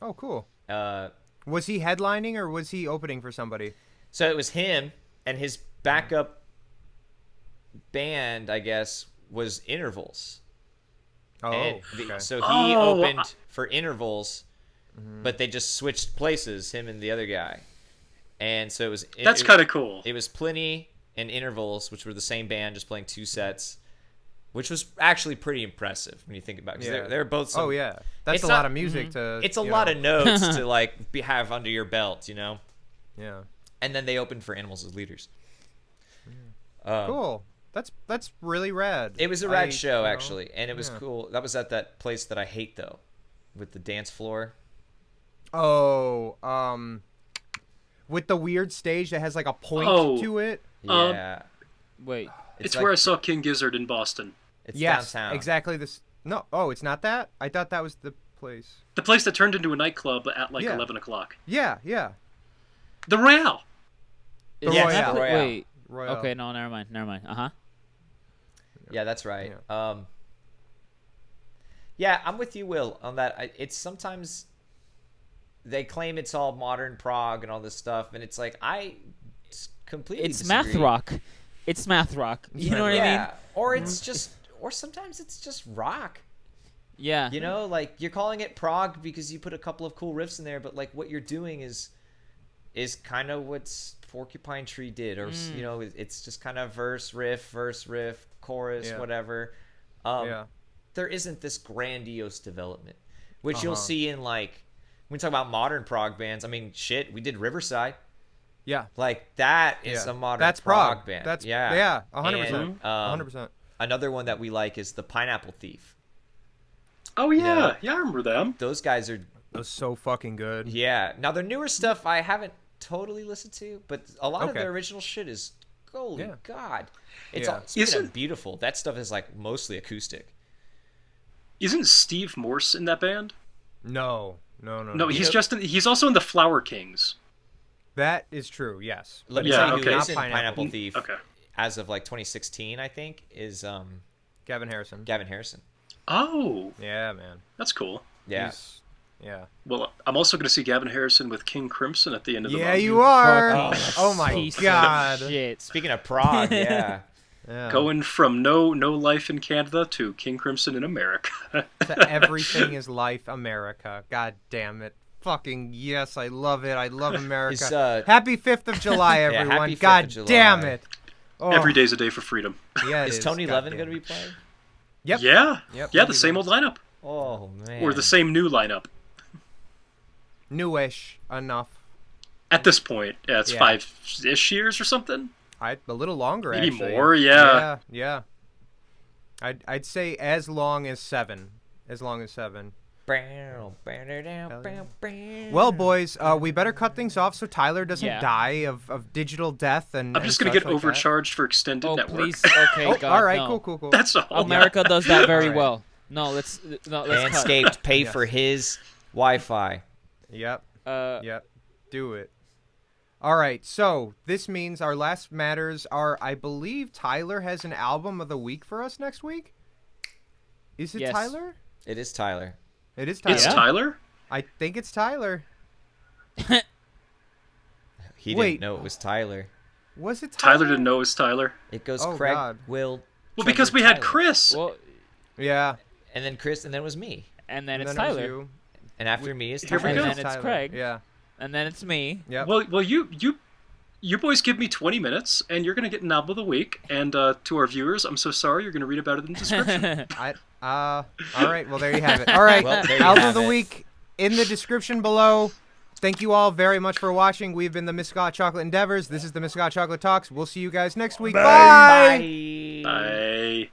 Speaker 1: Oh, cool. Was he headlining or was he opening for somebody?
Speaker 2: So it was him, and his backup band, I guess, was Intervals. So he opened for Intervals, but they just switched places, him and the other guy. And so
Speaker 3: that's kind of cool.
Speaker 2: It was Pliny and Intervals, which were the same band, just playing 2 sets, which was actually pretty impressive when you think about it. Because they're both some,
Speaker 1: that's a lot of music to...
Speaker 2: It's a lot of notes to like have under your belt,
Speaker 1: Yeah.
Speaker 2: And then they opened for Animals as Leaders.
Speaker 1: Cool. That's really rad.
Speaker 2: It was a rad show, actually, and it was cool. That was at that place that I hate, though, with the dance floor.
Speaker 1: Oh, with the weird stage that has like a point to it.
Speaker 2: Yeah.
Speaker 4: Wait.
Speaker 3: It's like, where I saw King Gizzard in Boston.
Speaker 2: It's downtown.
Speaker 1: Exactly this. No, it's not that. I thought that was the place.
Speaker 3: The place that turned into a nightclub at like 11 o'clock.
Speaker 1: Yeah.
Speaker 3: The Royale.
Speaker 2: The
Speaker 1: Royale.
Speaker 4: Wait.
Speaker 1: Royale.
Speaker 4: Okay, no, never mind.
Speaker 2: Yeah, that's right. Yeah, I'm with you, Will, on that. It's sometimes they claim it's all modern prog and all this stuff, and it's like I completely
Speaker 4: It's
Speaker 2: disagree.
Speaker 4: math rock. It's math rock. You know what I mean?
Speaker 2: Or it's just, or sometimes it's just rock.
Speaker 4: Yeah.
Speaker 2: You know, like you're calling it prog because you put a couple of cool riffs in there, but like what you're doing is kind of what Porcupine Tree did, or you know, it's just kind of verse riff, chorus, whatever. There isn't this grandiose development, which you'll see in like when we talk about modern prog bands. I mean, shit, we did Riverside.
Speaker 1: Yeah,
Speaker 2: Like that is a modern
Speaker 1: that's
Speaker 2: prog
Speaker 1: prog.
Speaker 2: band.
Speaker 1: That's
Speaker 2: 100%.
Speaker 1: 100%.
Speaker 2: Another one that we like is the Pineapple Thief.
Speaker 3: Oh yeah, I remember them.
Speaker 2: Those guys are
Speaker 1: That was so fucking good.
Speaker 2: Now their newer stuff I haven't totally listened to, but a lot of their original shit is holy god. It's all beautiful. That stuff is like mostly acoustic.
Speaker 3: Isn't Steve Morse in that band?
Speaker 1: No,
Speaker 3: he's also in the Flower Kings.
Speaker 1: That is true. Yes.
Speaker 2: Let me tell you who
Speaker 3: okay.
Speaker 2: is in
Speaker 1: Pineapple
Speaker 2: Pineapple Thief.
Speaker 3: Okay.
Speaker 2: As of like 2016, I think is
Speaker 1: Gavin Harrison.
Speaker 2: Gavin Harrison.
Speaker 3: Oh,
Speaker 1: Yeah, man.
Speaker 3: that's cool.
Speaker 2: Yeah.
Speaker 1: Yeah.
Speaker 3: Well, I'm also going to see Gavin Harrison with King Crimson at the end of the month.
Speaker 1: Yeah, you are.
Speaker 4: fucking
Speaker 1: Oh my
Speaker 4: piece of
Speaker 1: god.
Speaker 4: Shit.
Speaker 2: Speaking of prog, yeah.
Speaker 3: Going from no life in Canada to King Crimson in America.
Speaker 1: To Everything is Life America. God damn it. Fucking yes, I love it. I love America. Happy 5th of July, everyone.
Speaker 2: happy 5th of
Speaker 1: God
Speaker 2: July.
Speaker 1: damn it. Oh,
Speaker 3: Every day's a day for freedom.
Speaker 1: yeah, it
Speaker 2: Is Tony
Speaker 1: God
Speaker 2: Levin
Speaker 1: damn
Speaker 2: going to
Speaker 1: it.
Speaker 2: be playing?
Speaker 1: Yep.
Speaker 3: Yeah.
Speaker 1: Yep.
Speaker 3: Yeah, the same old lineup.
Speaker 2: Oh man.
Speaker 3: Or the same new lineup.
Speaker 1: Newish enough.
Speaker 3: At this point, it's
Speaker 1: Yeah.
Speaker 3: 5-ish years or something.
Speaker 1: A little longer,
Speaker 3: Maybe
Speaker 1: actually.
Speaker 3: more, yeah.
Speaker 1: Yeah. I'd say as long as 7. As long as 7. Well, boys, we better cut things off so Tyler doesn't die of digital death and.
Speaker 3: I'm just
Speaker 1: going
Speaker 3: gonna
Speaker 1: to
Speaker 3: get overcharged for extended network.
Speaker 4: Please. Okay, God,
Speaker 1: all right,
Speaker 4: no.
Speaker 1: cool.
Speaker 3: That's all.
Speaker 4: America does that very
Speaker 1: All right.
Speaker 4: well. No, let's cut.
Speaker 2: Manscaped pay for his Wi-Fi.
Speaker 1: Yep.
Speaker 4: Yep.
Speaker 1: Do it. All right, so this means our last matters are, I believe Tyler has an album of the week for us next week. Is it
Speaker 4: Yes.
Speaker 1: Tyler?
Speaker 2: It is Tyler.
Speaker 1: It is Tyler.
Speaker 3: It's Tyler?
Speaker 1: I think it's Tyler.
Speaker 2: He
Speaker 1: Wait.
Speaker 2: didn't know it was Tyler.
Speaker 1: Was it Tyler?
Speaker 3: Tyler didn't know it was Tyler.
Speaker 2: It goes
Speaker 1: Oh,
Speaker 2: Craig,
Speaker 1: God.
Speaker 2: Will.
Speaker 3: Well,
Speaker 2: Trevor,
Speaker 3: because we had
Speaker 2: Tyler.
Speaker 3: Chris.
Speaker 4: Well,
Speaker 1: Yeah.
Speaker 2: And then Chris, and then it was me.
Speaker 4: and then
Speaker 1: And
Speaker 4: it's
Speaker 1: then it was
Speaker 4: Tyler,
Speaker 1: you.
Speaker 2: And after me is
Speaker 3: Here we
Speaker 2: Tyler.
Speaker 3: go.
Speaker 4: and then it's
Speaker 1: Tyler.
Speaker 4: Craig,
Speaker 1: Yeah.
Speaker 4: and then it's me.
Speaker 1: Yep.
Speaker 3: Well, you boys give me 20 minutes, and you're gonna get an album of the week. And to our viewers, I'm so sorry. You're gonna read about it in the description.
Speaker 1: All right. Well, there you have it. All right.
Speaker 2: Well, there you
Speaker 1: album
Speaker 2: have
Speaker 1: of the
Speaker 2: it.
Speaker 1: week in the description below. Thank you all very much for watching. We've been the Miss Scott Chocolate Endeavors. This is the Miss Scott Chocolate Talks. We'll see you guys next week. Bye.
Speaker 3: Bye.